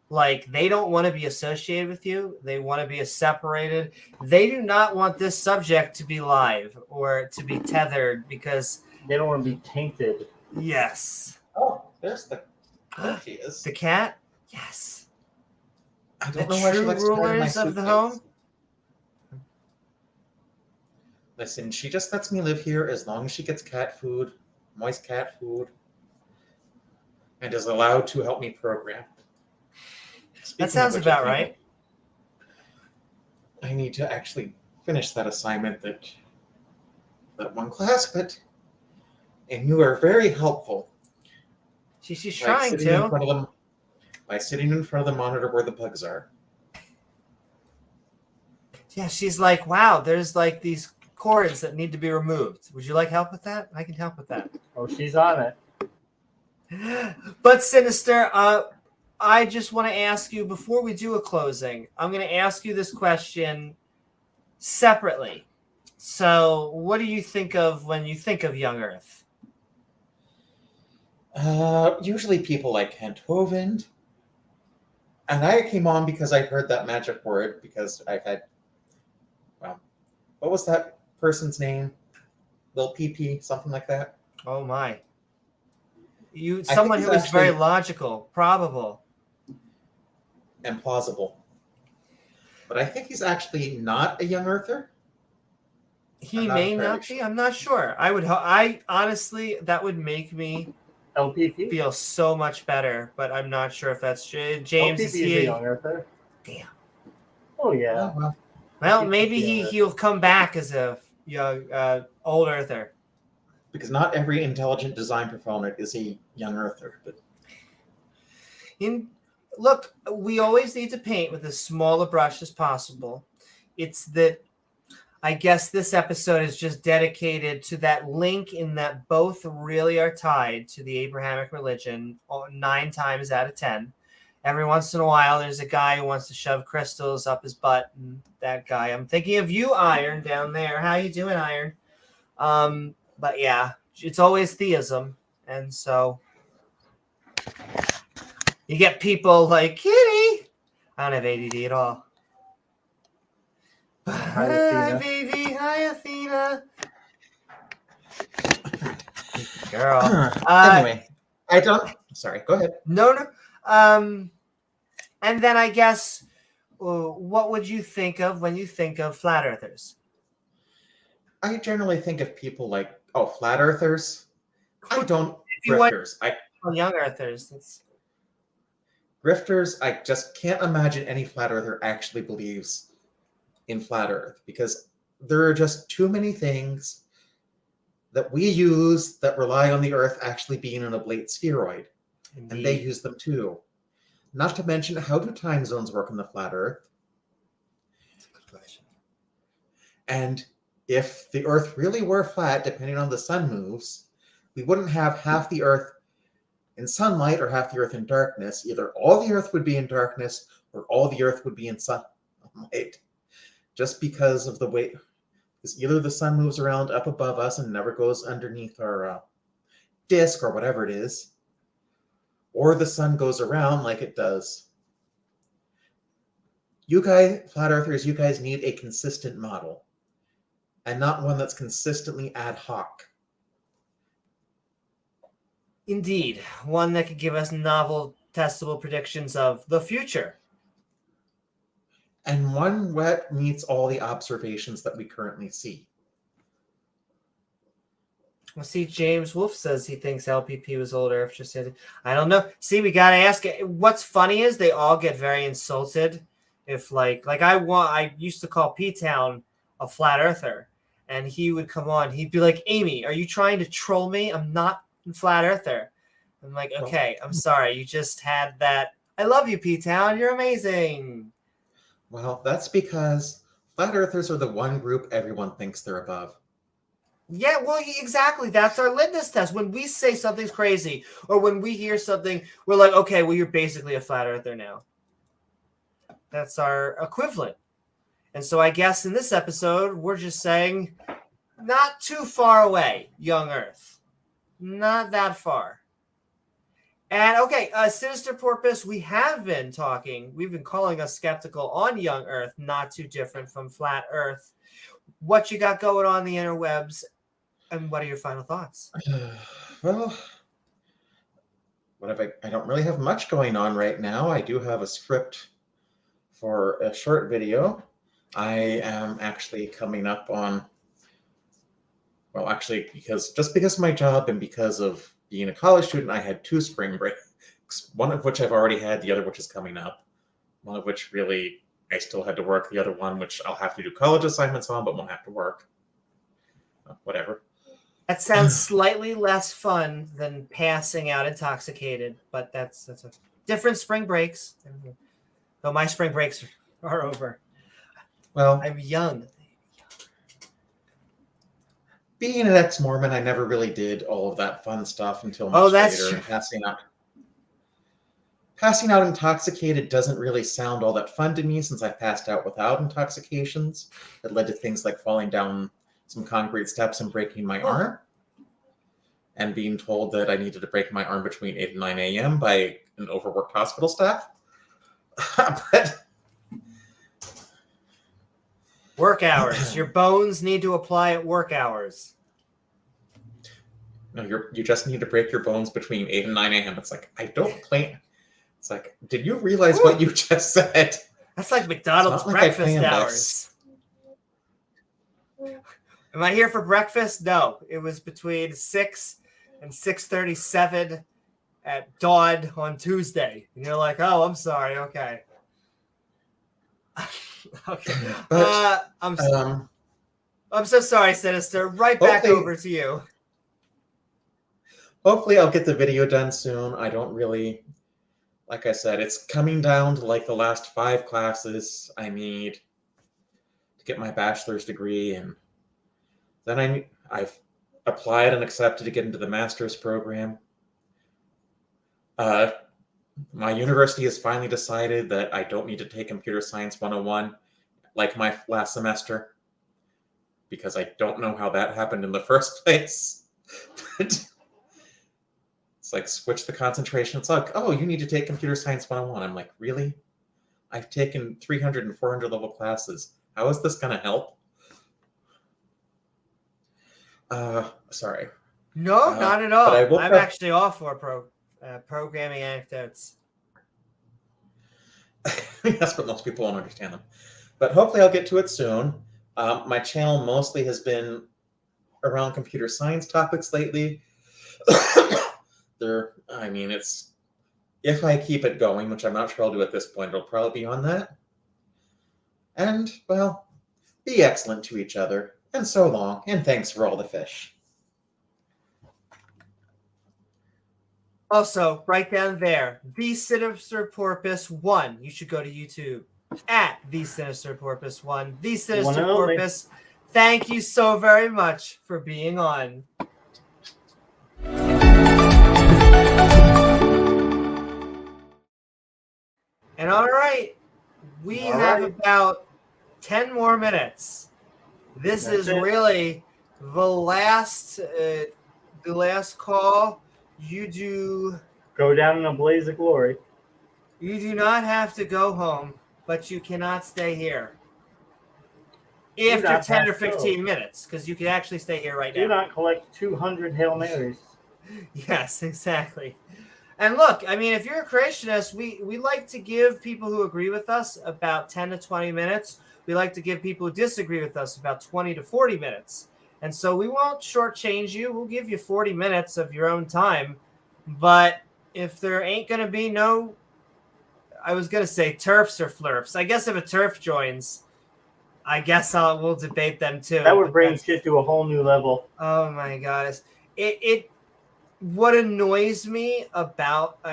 Like, they don't want to be associated with you. They want to be separated. They do not want this subject to be live or to be tethered because... They don't want to be tainted. Yes. Oh, there's the... There she is. The cat? Yes. I The don't know why she true likes to carry my rulers of the suitcase. home? Listen, she just lets me live here as long as she gets cat food, moist cat food, and is allowed to help me program. Speaking That sounds of which, about I think right. I need to actually finish that assignment that one class, and you are very helpful. She's by trying sitting in to. front of them, by sitting in front of the monitor where the bugs are. Yeah, she's like, wow, there's like these cords that need to be removed. Would you like help with that? I can help with that. Oh, she's on it. But Sinister, I just want to ask you, before we do a closing, I'm going to ask you this question separately. So what do you think of when you think of young Earth? Usually people like Kent Hovind. And I came on because I heard that magic word because I've had, well, what was that person's name? Lil PP, something like that. Oh my. think Someone he's who is very actually- logical, probable. And plausible. But I think he's actually not a young earther. He I'm not may entirely not sure. be. I'm not sure. I honestly, that would make me LPP? feel so much better, but I'm not sure if that's true. James, LPP is is a he? young earther. Damn. Oh, yeah. Oh, well, Well, LPP maybe is a- he'll come back as a young old Earther. because not every intelligent design proponent is a young earther. But Look, we always need to paint with as small a brush as possible. It's that I guess this episode is just dedicated to that link in that both really are tied to the Abrahamic religion 9 times out of 10. Every once in a while, there's a guy who wants to shove crystals up his butt, and that guy. I'm thinking of you, Iron, down there. How you doing, Iron? But yeah, it's always theism, and so you get people like Kitty. I don't have ADD at all. Hi, Athena. baby. Hi, Athena. Girl. anyway, I don't. Sorry, go ahead. No. And then I guess, what would you think of when you think of flat earthers? I generally think of people like flat earthers. I don't you want- grifters. Young earthers. Grifters. I just can't imagine any flat earther actually believes in flat Earth, because there are just too many things that we use that rely on the Earth actually being an oblate spheroid. And they Indeed. use them too. Not to mention, how do time zones work on the flat Earth? That's a good question. And if the Earth really were flat, depending on the sun moves, we wouldn't have half the Earth in sunlight or half the Earth in darkness. Either all the Earth would be in darkness or all the Earth would be in sunlight. Just because of the way, because either the sun moves around up above us and never goes underneath our disk or whatever it is, or the sun goes around like it does. You guys, flat earthers, you guys need a consistent model and not one that's consistently ad hoc. Indeed, one that could give us novel, testable predictions of the future. And one that meets all the observations that we currently see. Well, see, James Wolfe says he thinks LPP was older. If just said, I don't know. See, we gotta ask it. What's funny is they all get very insulted if like I used to call P-Town a flat earther, and he would come on. He'd be like, Amy, are you trying to troll me? I'm not a flat earther. I'm like, okay, I'm sorry. You just had that. I love you, P-Town. You're amazing. Well, that's because flat earthers are the one group everyone thinks they're above. Yeah, well, exactly. That's our litmus test. When we say something's crazy or when we hear something, we're like, okay, well, you're basically a flat earther now. That's our equivalent. And so I guess in this episode, we're just saying not too far away, young Earth. Not that far. And okay, Sinister Porpoise, we've been calling us skeptical on young Earth, not too different from flat Earth. What you got going on the interwebs? And what are your final thoughts? Well, I don't really have much going on right now. I do have a script for a short video. I am actually coming up on, well, actually, because of my job and because of being a college student, I had 2 spring breaks, one of which I've already had, the other which is coming up. One of which really I still had to work, the other one which I'll have to do college assignments on, but won't have to work. Whatever. That sounds slightly less fun than passing out intoxicated, but that's a different spring breaks. Though my spring breaks are over. Well, I'm young. being an ex-Mormon, I never really did all of that fun stuff until much later. And passing out intoxicated doesn't really sound all that fun to me, since I passed out without intoxications. That led to things like falling down some concrete steps and breaking my arm, and being told that I needed to break my arm between 8 and 9 a.m. by an overworked hospital staff. But work hours. Your bones need to apply at work hours. No, you just need to break your bones between 8 and 9 a.m. It's like, I don't plan. It's like, did you realize what you just said? That's like McDonald's breakfast hours. Am I here for breakfast? No. It was between 6 and 6:37 at dawn on Tuesday. And you're like, oh, I'm sorry. Okay. Okay. But, I'm so sorry, Sinister. Right back over to you. Hopefully I'll get the video done soon. I don't really, like I said, it's coming down to like the last 5 classes I need to get my bachelor's degree, and then I've applied and accepted to get into the master's program. My university has finally decided that I don't need to take Computer Science 101 like my last semester, because I don't know how that happened in the first place. It's like, switch the concentration. It's like, oh, you need to take Computer Science 101. I'm like, really? I've taken 300 and 400 level classes. How is this going to help? Sorry. No, not at all. But I'm actually all for programming anecdotes. That's what most people won't understand them. But hopefully I'll get to it soon. My channel mostly has been around computer science topics lately. It's, if I keep it going, which I'm not sure I'll do at this point, it'll probably be on that. And, well, Be excellent to each other, and so long, and thanks for all the fish. Also, right down there, The Sinister Porpoise 1. You should go to YouTube at The Sinister Porpoise 1. The Sinister One and only. Porpoise, thank you so very much for being on. And all right, we All have right. about 10 more minutes. This That's is it. really the last call. Go down in a blaze of glory. You do not have to go home, but you cannot stay here. After not 10 or have to. 15 minutes, because you can actually stay here right Do now. not collect 200 Hail Marys. Yes, exactly. And look, I mean, if you're a creationist, we like to give people who agree with us about 10 to 20 minutes. We like to give people who disagree with us about 20 to 40 minutes. And so we won't shortchange you. We'll give you 40 minutes of your own time. But if there ain't going to be no, I was going to say turfs or flurfs. I guess if a turf joins, I guess we'll debate them too. That would bring shit to a whole new level. Oh my gosh. What annoys me about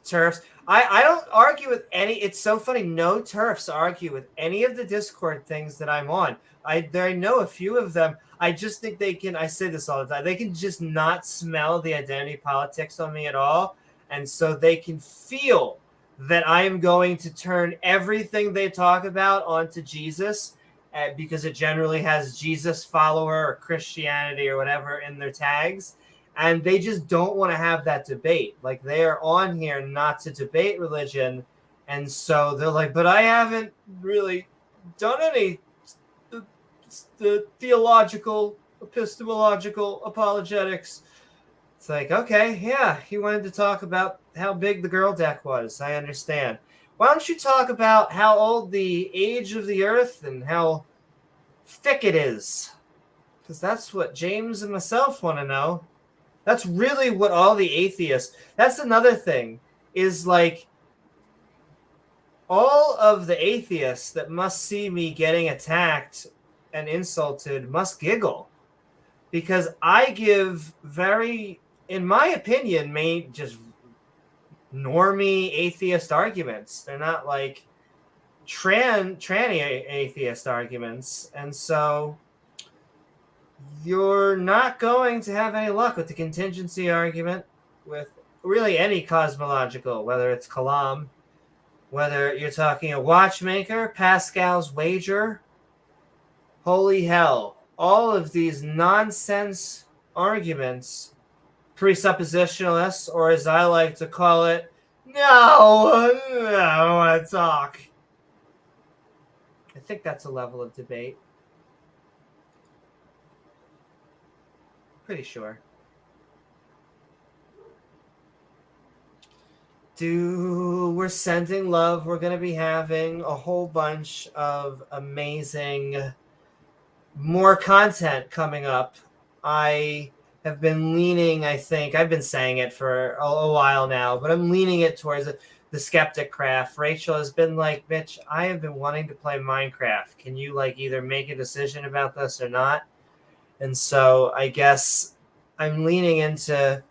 turfs, I don't argue with any, it's so funny, no turfs argue with any of the Discord things that I'm on. I know a few of them. I just think I say this all the time, they can just not smell the identity politics on me at all. And so they can feel that I am going to turn everything they talk about onto Jesus, because it generally has Jesus follower or Christianity or whatever in their tags. And they just don't want to have that debate. Like, they are on here not to debate religion. And so they're like, but I haven't really done any the theological, epistemological apologetics. It's like, okay, yeah, he wanted to talk about how big the girl deck was. I understand. Why don't you talk about how old the age of the earth and how thick it is? Because that's what James and myself want to know. That's really what all the atheists, that's another thing, is like all of the atheists that must see me getting attacked and insulted must giggle, because I give very, in my opinion, just normie atheist arguments. They're not like tranny atheist arguments. And so you're not going to have any luck with the contingency argument, with really any cosmological, whether it's Kalam, whether you're talking a watchmaker, Pascal's wager, holy hell. All of these nonsense arguments, presuppositionalists, or as I like to call it, no, I don't want to talk. I think that's a level of debate. Pretty sure. We're sending love. We're going to be having a whole bunch of amazing, more content coming up. I have been leaning, I think, I've been saying it for a while now, but I'm leaning it towards the Skeptic craft. Rachel has been like, Mitch, I have been wanting to play Minecraft. Can you like either make a decision about this or not? And so I guess I'm leaning into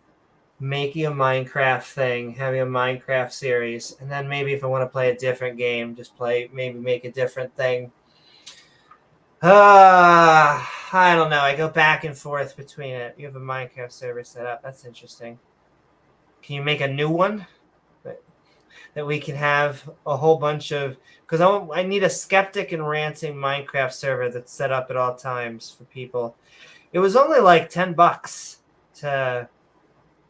making a Minecraft thing, having a Minecraft series, and then maybe if I want to play a different game, maybe make a different thing. I don't know. I go back and forth between it. You have a Minecraft server set up. That's interesting. Can you make a new one that we can have a whole bunch of? Because I need a skeptic and ranting Minecraft server that's set up at all times for people. It was only like $10 to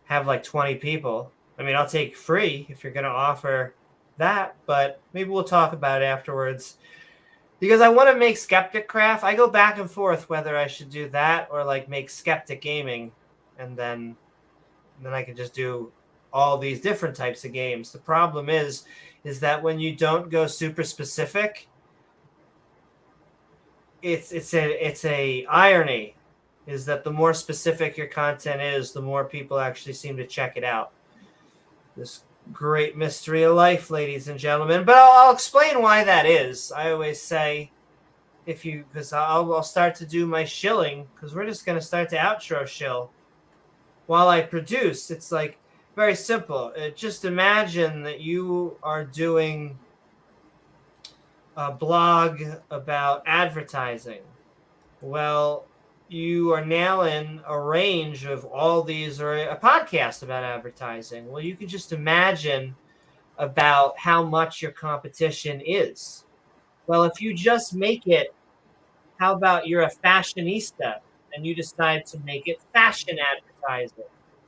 have like 20 people. I mean, I'll take free if you're going to offer that, but maybe we'll talk about it afterwards. Because I want to make Skeptic Craft. I go back and forth whether I should do that or like make Skeptic Gaming, and then I can just do all these different types of games. The problem is that when you don't go super specific, it's a irony. Is that the more specific your content is, the more people actually seem to check it out. This great mystery of life, ladies and gentlemen. But I'll explain why that is. I always say because I'll start to do my shilling, because we're just going to start the outro shill while I produce. It's like very simple. Just imagine that you are doing a blog about advertising. Well, you are nailing a range of all these, or a podcast about advertising. Well, you can just imagine about how much your competition is. Well, if you just make it, how about you're a fashionista and you decide to make it fashion advertising?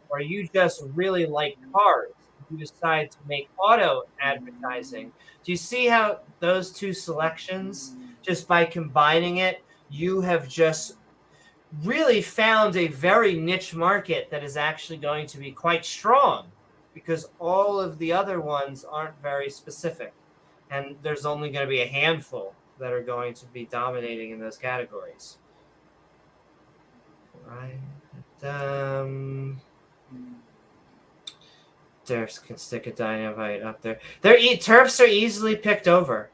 Or you just really like cars, you decide to make auto advertising. Do you see how those two selections, just by combining it, you have just really found a very niche market that is actually going to be quite strong, because all of the other ones aren't very specific. And there's only going to be a handful that are going to be dominating in those categories. Right. Turfs can stick a dynamite up there. Turfs are easily picked over.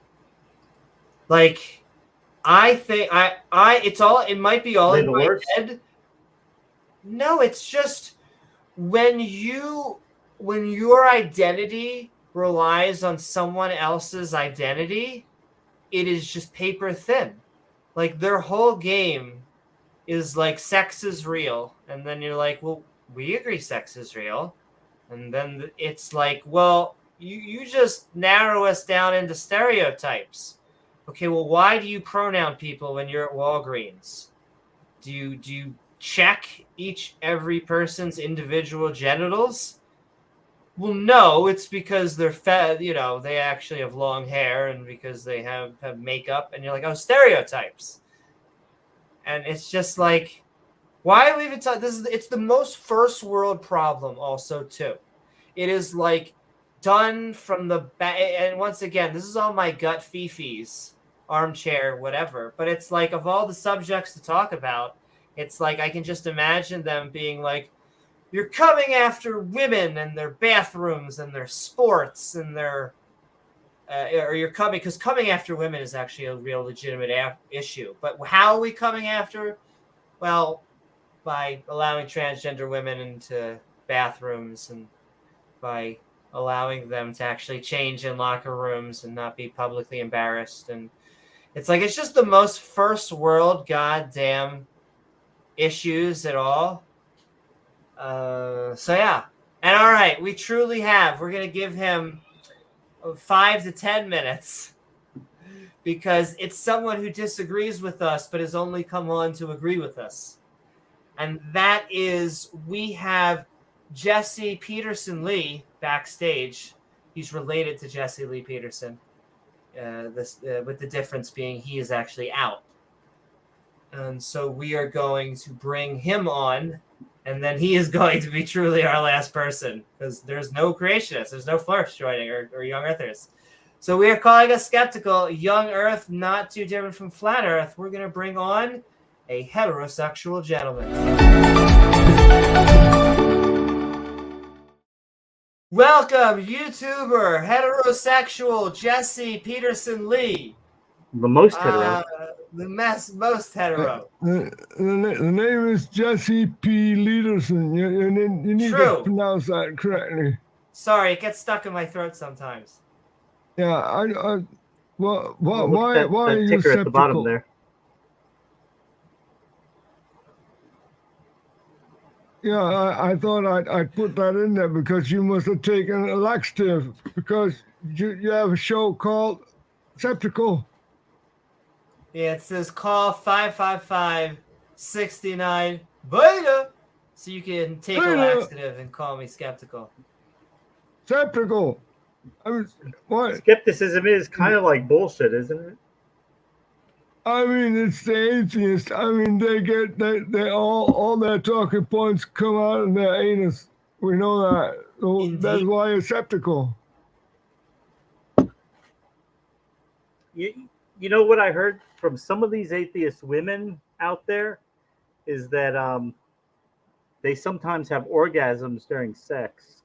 Like, I think it might be all in my head. No, it's just when your identity relies on someone else's identity, it is just paper thin. Like, their whole game is like, sex is real, and then you're like, well, we agree sex is real, and then it's like, well, you just narrow us down into stereotypes. Okay, well, why do you pronoun people when you're at Walgreens? Do you check every person's individual genitals? Well, no, it's because they're fed, they actually have long hair, and because they have makeup, and you're like, oh, stereotypes. And it's just like, why are we even talking? It's the most first world problem also, too. It is like done from the back. And once again, this is all my gut fifis, armchair, whatever. But it's like, of all the subjects to talk about, it's like I can just imagine them being like, you're coming after women and their bathrooms and their sports and their, or you're because coming after women is actually a real legitimate issue. But how are we coming after? Well, by allowing transgender women into bathrooms, and by allowing them to actually change in locker rooms and not be publicly embarrassed. And it's like, it's just the most first world goddamn issues at all. So yeah. And all right, we're going to give him 5 to 10 minutes, because it's someone who disagrees with us but has only come on to agree with us. And that is, we have Jesse Peterson Lee backstage. He's related to Jesse Lee Peterson, with the difference being he is actually out. And so we are going to bring him on, and then he is going to be truly our last person, because there's no creationists, there's no Flurfs joining, or young earthers. So we are calling us skeptical. Young Earth, not too different from Flat Earth. We're going to bring on a heterosexual gentleman. Welcome, YouTuber, heterosexual Jesse Peterson Lee. The most hetero. Most hetero. The name is Jesse P. Peterson. You need to pronounce that correctly. Sorry, it gets stuck in my throat sometimes. Yeah, why are you skeptical? At the bottom there. Yeah, I thought I'd put that in there because you must have taken a laxative, because you have a show called Skeptical. Yeah, it says call 555-69 beta, so you can take a laxative and call me skeptical. Skeptical. I mean, what? Skepticism is kind of like bullshit, isn't it? I mean, it's the atheists. I mean, they all their talking points come out of their anus. We know that. So that's why you're skeptical. You know what I heard from some of these atheist women out there is that they sometimes have orgasms during sex.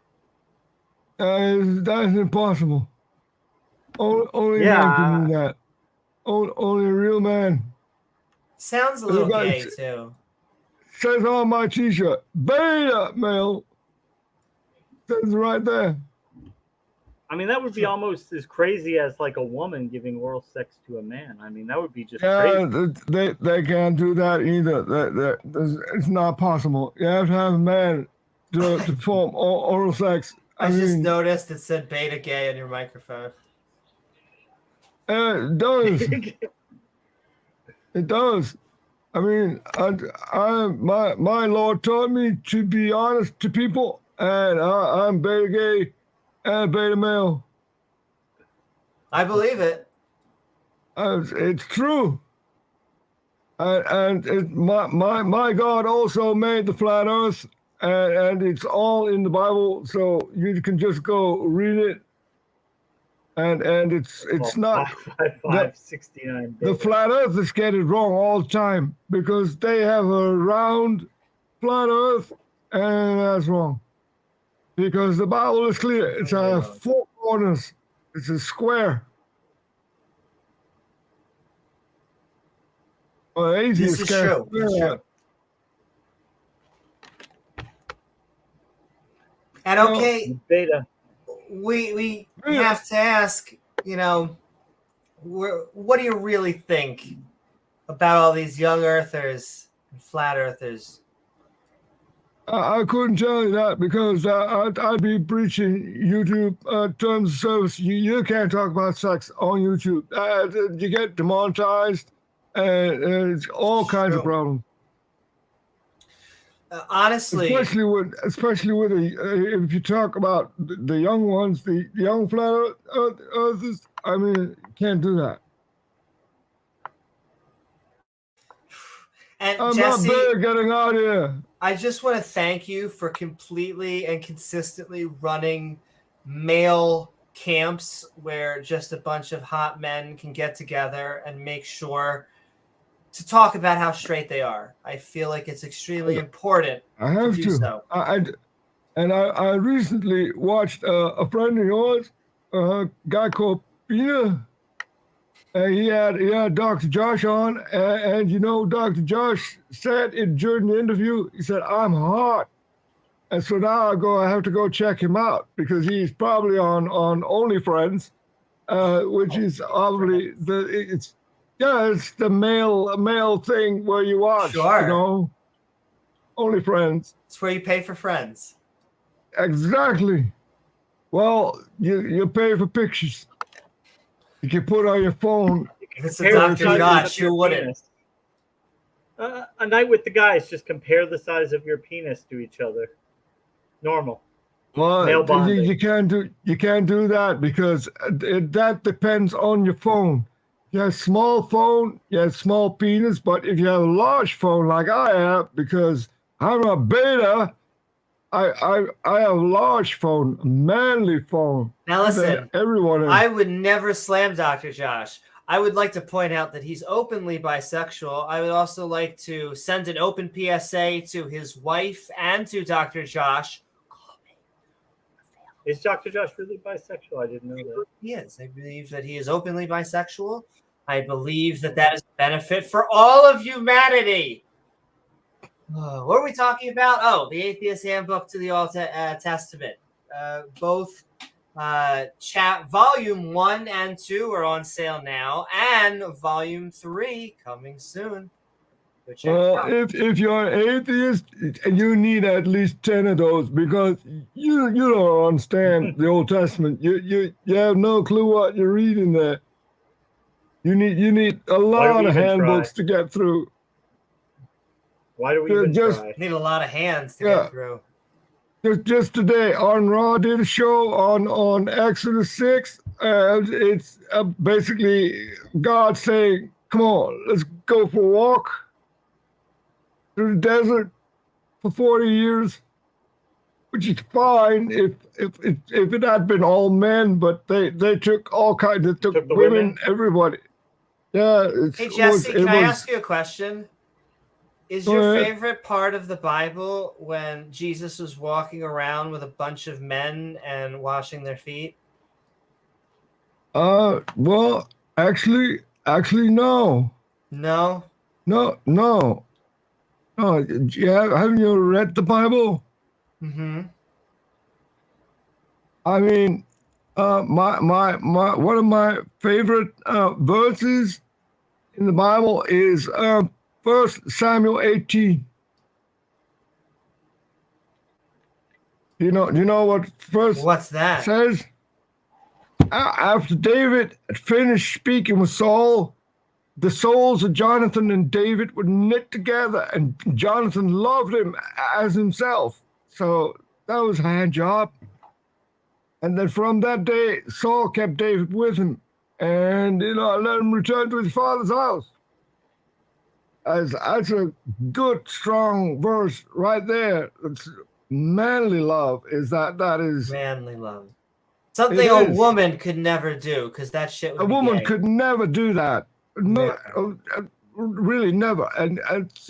That's impossible. Only men can do that. Only a real man. Sounds a little Look, gay too. Says on my T-shirt, beta male. Says right there. I mean, that would be almost as crazy as like a woman giving oral sex to a man. I mean, that would be just Yeah, crazy. they can't do that either. It's not possible. You have to have a man to perform oral sex. I just mean, noticed it said beta gay on your microphone. It does. It does. I mean, my Lord taught me to be honest to people, and I'm beta gay and beta male. I believe it. It's true. And my God also made the flat Earth, and it's all in the Bible, so you can just go read it. And it's not 55569. the flat earthers get it wrong all the time because they have a round flat earth, and that's wrong. Because the Bible is clear. It's four corners. It's a square. Well, atheists This is can't true. square It's that. true. And okay, Beta. we have to ask, you know, what do you really think about all these young earthers and flat earthers? I couldn't tell you that because I'd be breaching YouTube terms of service. You can't talk about sex on YouTube. You get demonetized, and it's all kinds of problems. Honestly, especially with if you talk about the young ones, the young flat earthers. I mean, you can't do that. and I'm Jesse, not better getting out here. I just want to thank you for completely and consistently running male camps where just a bunch of hot men can get together and make sure to talk about how straight they are. I feel like it's extremely important. I have do to. so. I recently watched a friend of yours, a guy called Peter. He had Dr. Josh on, and you know, Dr. Josh said it during the interview. He said, "I'm hot," and so now I have to go check him out because he's probably on OnlyFriends, which is obviously it's the male thing where you watch, Sure. you know, OnlyFriends. It's where you pay for friends. Exactly. Well, you pay for pictures. You can put on your phone. If it's a Dr. Josh, who wouldn't? A night with the guys, just compare the size of your penis to each other. Normal. Well, Male bonding. you can't do that because that depends on your phone. You have a small phone, you have a small penis, but if you have a large phone like I have, because I'm a beta, I have a large phone, a manly phone. Now listen, everyone is. I would never slam Dr. Josh. I would like to point out that he's openly bisexual. I would also like to send an open PSA to his wife and to Dr. Josh. Is Dr. Josh really bisexual? I didn't know that. He is. I believe that he is openly bisexual. I believe that that is a benefit for all of humanity. What are we talking about? Oh, the Atheist Handbook to the Old Testament. Both chat volume 1 and 2 are on sale now, and volume 3 coming soon. Go check it out. If you're an atheist, you need at least 10 of those because you don't understand the Old Testament. You have no clue what you're reading there. You need a lot of handbooks to get through. Why do we even try? Need a lot of hands to get through. Just today on Raw did a show on Exodus 6. It's basically God saying, "Come on, let's go for a walk through the desert for 40 years," which is fine if it had been all men, but they took all kinds. They took women, everybody. Yeah. Hey Jesse, can I ask you a question? Is your favorite part of the Bible when Jesus was walking around with a bunch of men and washing their feet? Well, actually, Actually, no. No. No. Yeah, haven't you read the Bible? Mm-hmm. I mean, my one of my favorite verses in the Bible is 1 Samuel 18. Do you know what first What's that? says? After David had finished speaking with Saul, the souls of Jonathan and David were knit together, and Jonathan loved him as himself. So that was a hand job. And then from that day, Saul kept David with him, and let him return to his father's house. That's a good, strong verse right there. It's manly love is that is manly love. Something a woman could never do, because that shit would a be woman gay. could never do that. No, really never. And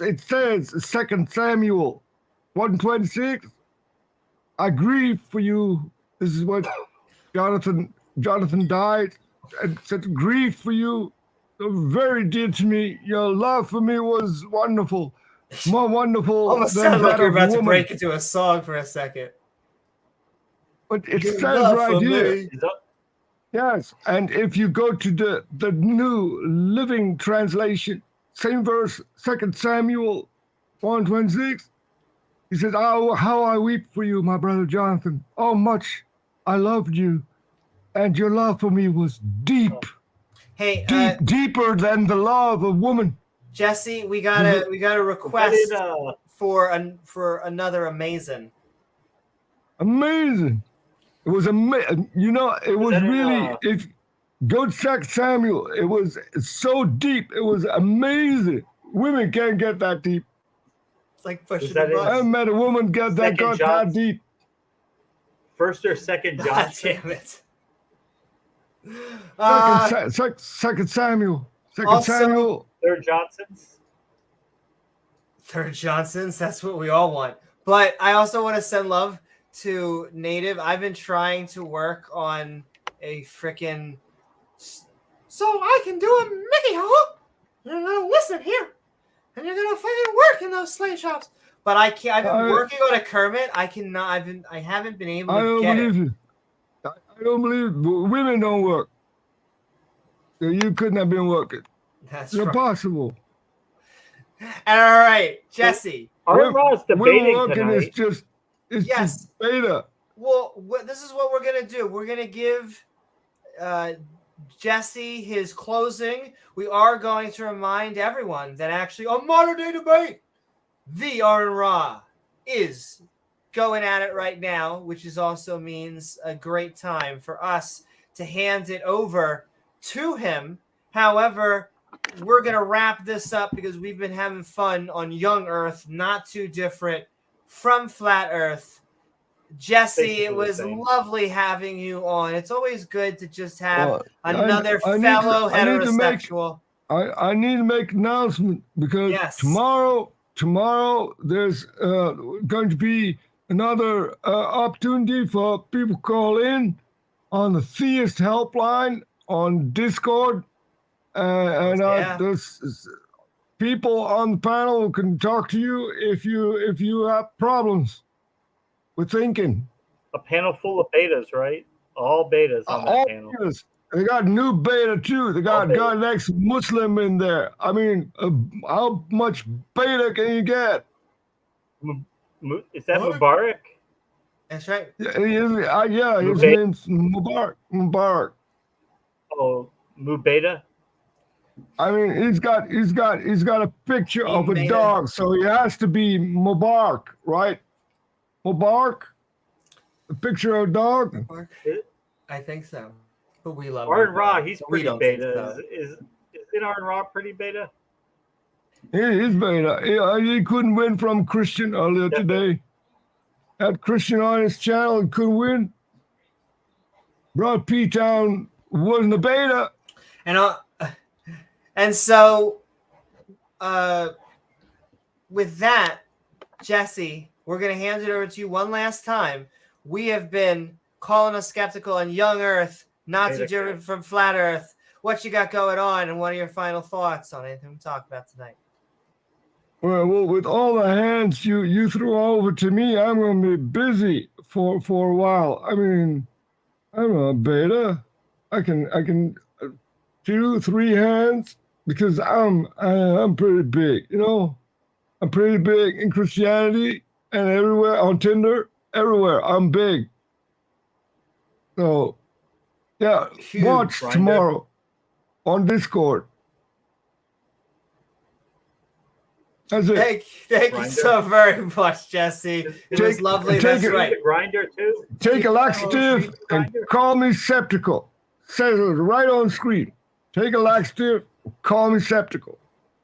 it says 2 Samuel 1:26. I grieve for you. This is what Jonathan died and said, grief for you. Very dear to me. Your love for me was wonderful. More wonderful Almost than sounded like that you're of about to woman. break into a song for a second. But it Your says love right for here. me. Yes, and if you go to the New Living Translation, same verse, 2 Samuel 1:26, he says, "Oh, how I weep for you, my brother Jonathan. Oh, much I loved you, and your love for me was deep, Hey, deeper than the love of woman." Jesse, we got a request for another amazing. Amazing. It was amazing. It was really, if go check Samuel, it was so deep. It was amazing. Women can't get that deep. It's like pushing that a in- I haven't met a woman get that got that deep. First or second God Johnson? damn it. Second Samuel. Also- Samuel. Third Johnsons? Third Johnsons, that's what we all want. But I also want to send love to Native. I've been trying to work on a freaking so I can do a Mickey Hole. You're gonna listen here, and you're gonna fucking work in those slave shops. But I can't. I've been working on a Kermit. I cannot. I haven't been able to I don't get believe it. you. I don't believe women don't work. You couldn't have been working. That's It's right. impossible. And all right, Jesse. Ross debating working tonight. It's just beta. Well, this is what we're gonna do. We're gonna give Jesse his closing. We are going to remind everyone that actually on modern day debate, the R and Raw is going at it right now, which is also means a great time for us to hand it over to him. However, we're going to wrap this up because we've been having fun on Young Earth, not too different from Flat Earth. Jesse, it was lovely having you on. It's always good to just have another fellow heterosexual. I need to make an announcement because tomorrow there's going to be another opportunity for people to call in on the Theist Helpline on Discord. There's people on the panel can talk to you if you have problems with thinking. A panel full of betas, right? All betas on that panel. Betas. They got new beta too. They got an ex-Muslim in there. I mean, how much beta can you get? Is that Mubarak? That's right. Yeah, his name's Mubarak. Oh, Mubeta. I mean, he's got a picture of a dog, so he has to be Mubarak, right? Mubarak, a picture of a dog. I think so, but we love Arn Ra. He's pretty don't beta. think so. Is Arn Ra pretty beta? He's beta. He couldn't win from Christian earlier today. Had Christian on his channel and couldn't win. Brought P-Town wasn't a beta. And so, with that, Jesse, we're going to hand it over to you one last time. We have been calling us skeptical on Young Earth, not too different from Flat Earth. what you got going on, and what are your final thoughts on anything we talked about tonight? Well, with all the hands you threw over to me, I'm going to be busy for a while. I mean, I'm a beta. I can do 3 hands because I'm pretty big, you know. I'm pretty big in Christianity and everywhere on Tinder, everywhere. I'm big. So, yeah, Huge, watch Grinder. tomorrow on Discord. That's it. Thank you Grinder. so very much, Jesse. It was lovely. That's it. right. The grinder too. Take a laxative and call me skeptical. Says it right on screen. Take a laxative, call me skeptical.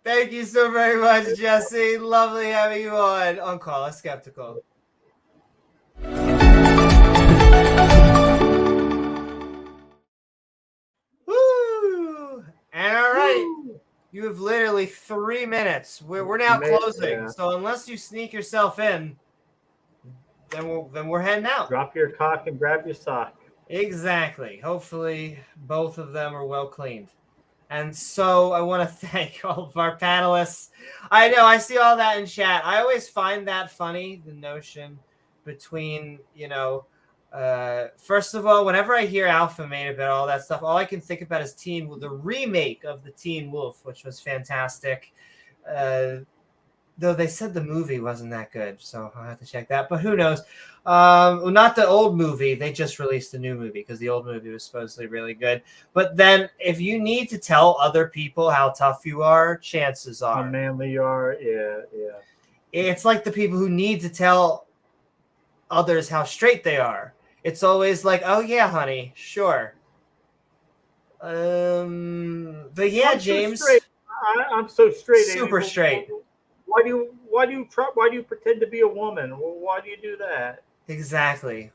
Thank you so very much, Jesse. Lovely having you on Call Us Skeptical. Woo! And all right, you have literally 3 minutes. We're now closing, yeah. so unless you sneak yourself in, then we're heading out. Drop your cock and grab your sock. Exactly. Hopefully, both of them are well cleaned. And so I want to thank all of our panelists. I know, I see all that in chat. I always find that funny, the notion between, first of all, whenever I hear Alpha made about all that stuff, all I can think about is the remake of the Teen Wolf, which was fantastic. Though they said the movie wasn't that good, so I'll have to check that. But who knows? Not the old movie. They just released a new movie because the old movie was supposedly really good. But then if you need to tell other people how tough you are, chances are. How manly you are, yeah. It's like the people who need to tell others how straight they are. It's always like, oh, yeah, honey, sure. But yeah, James. I'm so straight. Super straight. Why do you pretend to be a woman? Why do you do that? Exactly.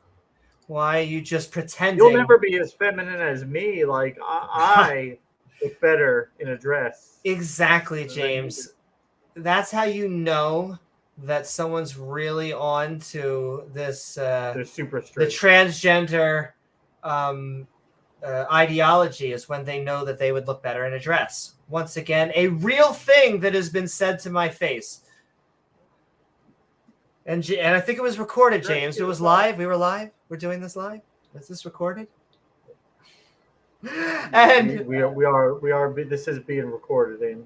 Why are you just pretending? You'll never be as feminine as me. Like I look better in a dress. Exactly, James. That's how you know that someone's really on to this. They're super straight. The transgender ideology is when they know that they would look better in a dress. Once again, a real thing that has been said to my face. And I think it was recorded, James. It was live. We were live. We're doing this live. Is this recorded? And we are. This is being recorded, Amy.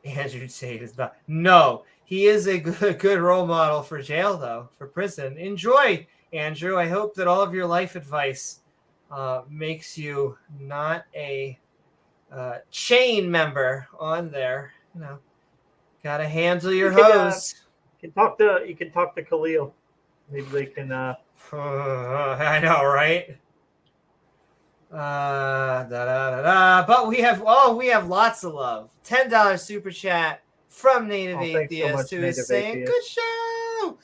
Andrew Tate is not. No, he is a good role model for jail, though, for prison. Enjoy, Andrew. I hope that all of your life advice makes you not a chain member on there. Gotta handle your hose. You can talk to Khalil. Maybe they can. I know, right? But we have lots of love. $10 super chat from Native Atheist, who is saying, "Good show."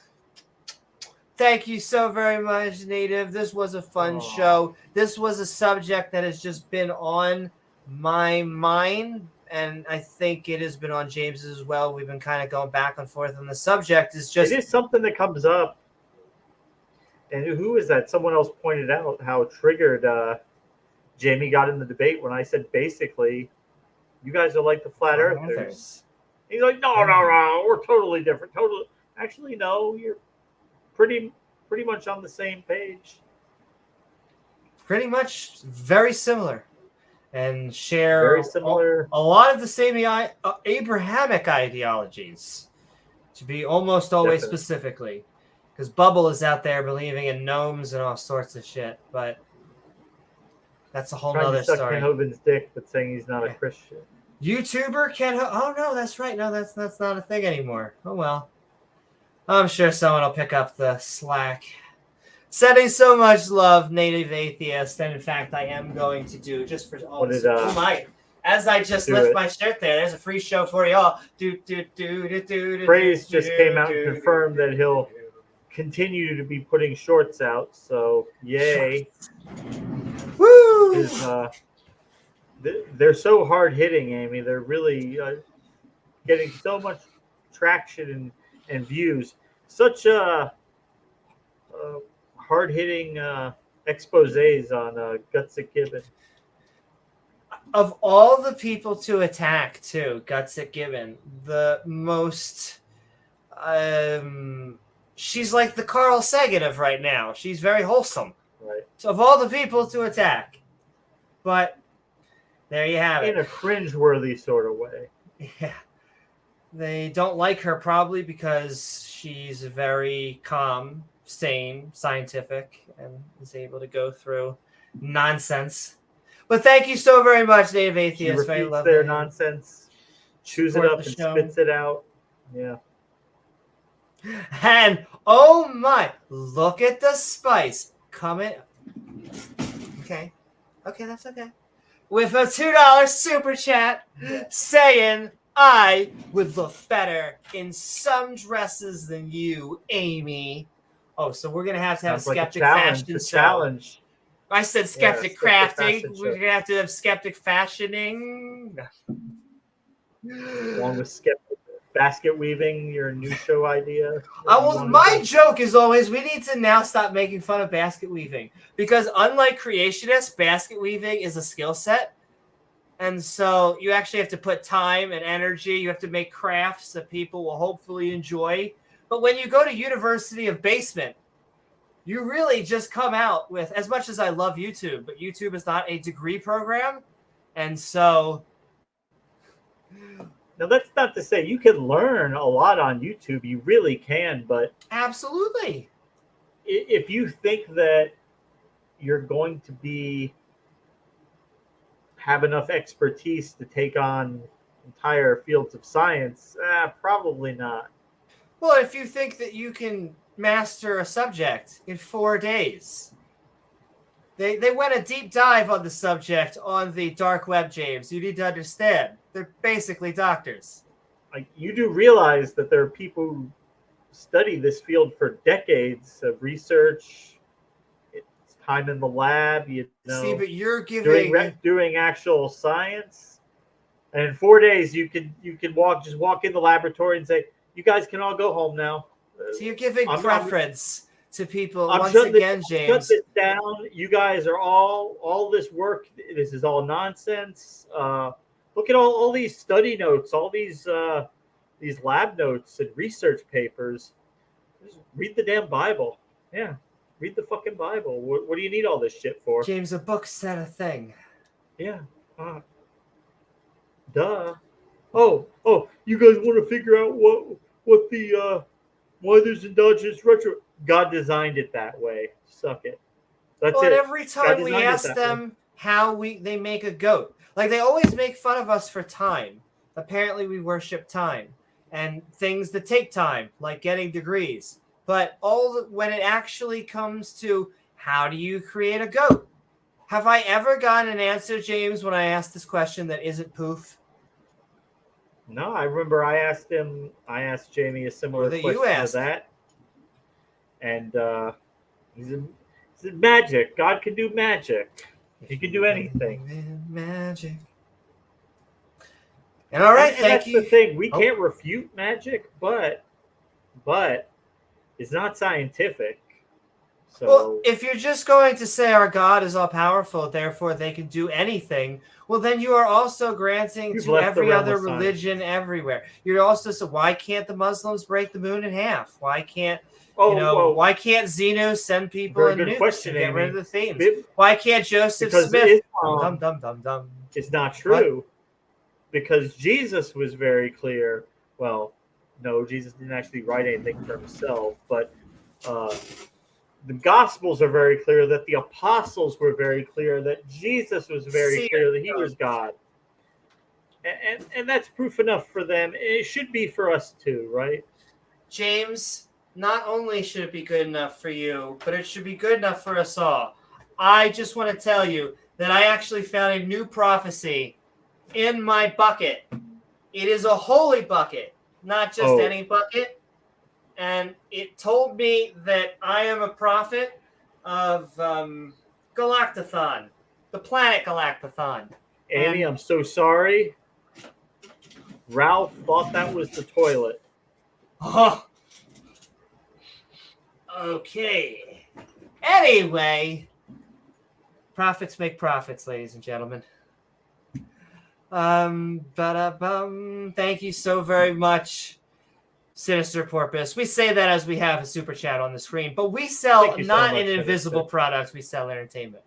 Thank you so very much, Native. This was a fun show. This was a subject that has just been on my mind, and I think it has been on James's as well. We've been kind of going back and forth on the subject. It is something that comes up. And who is that? Someone else pointed out how triggered Jamie got in the debate when I said basically, you guys are like the flat earthers. He's like, no, we're totally different. Totally. Actually, no, you're pretty much on the same page. Pretty much very similar. And share very similar. A lot of the same Abrahamic ideologies, to be almost always specifically. Because Bubble is out there believing in gnomes and all sorts of shit, but that's a whole nother story. Ken Hovind's dick, but saying he's not a Christian. YouTuber Ken oh no, that's right. No, that's not a thing anymore. Oh well. I'm sure someone will pick up the slack. Sending so much love, Native Atheist, and in fact, I am going to do just for as I just lift my shirt there. There's a free show for y'all. Praise just came out and confirmed that he'll continue to be putting shorts out. So yay! Woo! They're so hard hitting, Amy. They're really getting so much traction and views. Such hard-hitting exposés on Guts at Gibbon. Of all the people to attack, too, Gutsit Gibbon, the most... she's like the Carl Sagan of right now. She's very wholesome. Right. So of all the people to attack. But there you have it. In a cringeworthy sort of way. Yeah. They don't like her probably because she's very calm, sane, scientific, and is able to go through nonsense. But thank you so very much, Native Atheist. She repeats very lovely. their nonsense, chews it Support up, the and show. spits it out. Yeah. And oh my, look at the spice coming. Okay, that's okay. With a $2 super chat saying, I would look better in some dresses than you, Amy. Oh, so we're going to have Sounds like Skeptic a challenge, fashion a show. challenge. I said Skeptic Skeptic crafting. fashion We're show. going to have to have Skeptic fashioning. Along with Skeptic basket weaving, your new show idea. My joke is always we need to now stop making fun of basket weaving because unlike creationists, basket weaving is a skill set. And so you actually have to put time and energy. You have to make crafts that people will hopefully enjoy. But when you go to University of Basement, you really just come out with, as much as I love YouTube, but YouTube is not a degree program. And so... Now, that's not to say you can learn a lot on YouTube. You really can, but... Absolutely. If you think that you're going to have enough expertise to take on entire fields of science, probably not. Well, if you think that you can master a subject in 4 days... They went a deep dive on the subject on the dark web, James. You need to understand. They're basically doctors. Like, you do realize that there are people who study this field for decades of research. It's time in the lab, you know. See, but you're giving... doing actual science. And in 4 days, you can walk in the laboratory and say, you guys can all go home now. So you're giving preference to people I'm once again, James. Shut this down. You guys are all this work. This is all nonsense. Look at all these study notes, all these lab notes and research papers. Just read the damn Bible. Yeah, read the fucking Bible. What do you need all this shit for? James, a book said a thing. Yeah. Duh. Oh, you guys want to figure out what the why there's endogenous retro? God designed it that way. Suck it. That's it. Every time we ask them how they make a goat, like they always make fun of us for time. Apparently, we worship time and things that take time, like getting degrees. But when it actually comes to how do you create a goat, have I ever gotten an answer, James, when I asked this question that isn't poof? No, I remember I asked Jamie a similar question to that. And he said, magic. God can do magic. He can do anything. Magic. And all right, thank you. That's the thing. We can't refute magic, but it's not scientific. So, well, if you're just going to say our God is all powerful, therefore they can do anything, well, then you are also granting to every other religion everywhere. You're also so why can't the Muslims break the moon in half? Why can't why can't Zeno send people in nukes to get rid of the themes? Why can't Joseph Smith? Dum. It's not true. What? Because Jesus was very clear. Well, no, Jesus didn't actually write anything for himself, but the Gospels are very clear that the apostles were very clear that Jesus was very clear that he was God. And that's proof enough for them. It should be for us too, right? James, not only should it be good enough for you, but it should be good enough for us all. I just want to tell you that I actually found a new prophecy in my bucket. It is a holy bucket, not just any bucket. And it told me that I am a prophet of Galactathon, the planet Galactathon. Amy, I'm so sorry. Ralph thought that was the toilet. Oh. Okay. Anyway, profits make profits, ladies and gentlemen. Thank you so very much, Sinister Porpoise. We say that as we have a super chat on the screen, but we sell Thank you so not much, an invisible Sinister. product, we sell entertainment.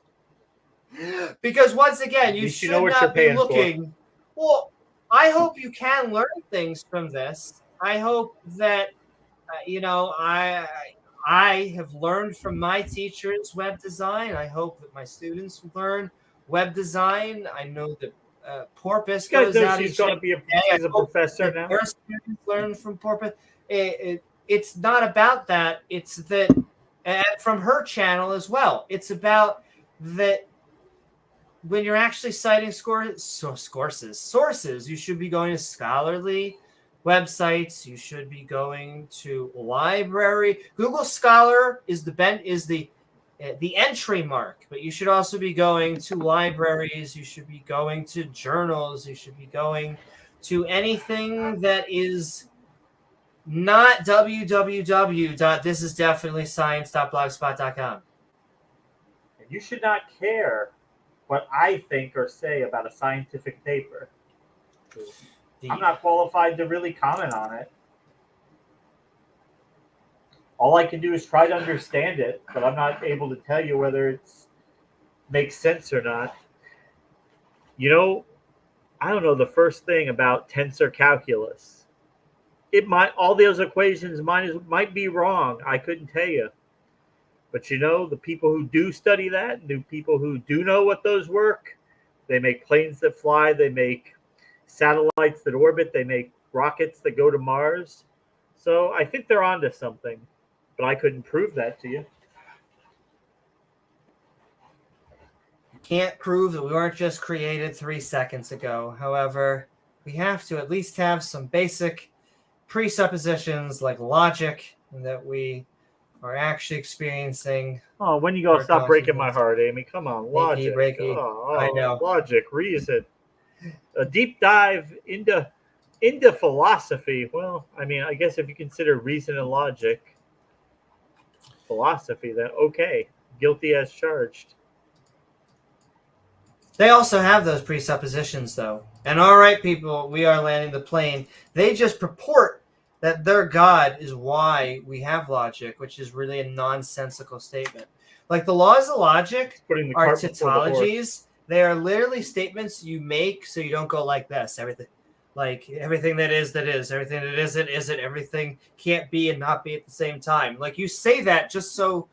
Because once again, you least you should know what you're not be paying for. looking. Well, I hope you can learn things from this. I hope that I have learned from my teachers web design. I hope that my students learn web design. I know that Porpoise You guys goes know out she's each going and to be every day. she's a professor that now. their students learn from Porpoise. It's not about that. It's that, and from her channel as well. It's about that when you're actually citing sources, you should be going to scholarly websites. You should be going to library. Google Scholar is the entry mark, but you should also be going to libraries. You should be going to journals. You should be going to anything that is not www.thisisdefinitely.science.blogspot.com. You should not care what I think or say about a scientific paper. I'm not qualified to really comment on it. All I can do is try to understand it, but I'm not able to tell you whether it makes sense or not. You know, I don't know the first thing about tensor calculus. All those equations might be wrong. I couldn't tell you. But you know, the people who do study that, the people who do know what those work, they make planes that fly, they make satellites that orbit, they make rockets that go to Mars. So I think they're onto something, but I couldn't prove that to you. Can't prove that we weren't just created 3 seconds ago. However, we have to at least have some basic presuppositions like logic that we are actually experiencing. Oh, when you gonna stop breaking my heart, Amy? Come on, logic. I know. Logic, reason. A deep dive into philosophy. Well, I mean, I guess if you consider reason and logic philosophy, then okay, guilty as charged. They also have those presuppositions, though. And all right, people, we are landing the plane. They just purport that their God is why we have logic, which is really a nonsensical statement. Like the laws of logic are tautologies. They are literally statements you make so you don't go like this. Everything that is, everything that isn't, everything can't be and not be at the same time. Like you say that just so,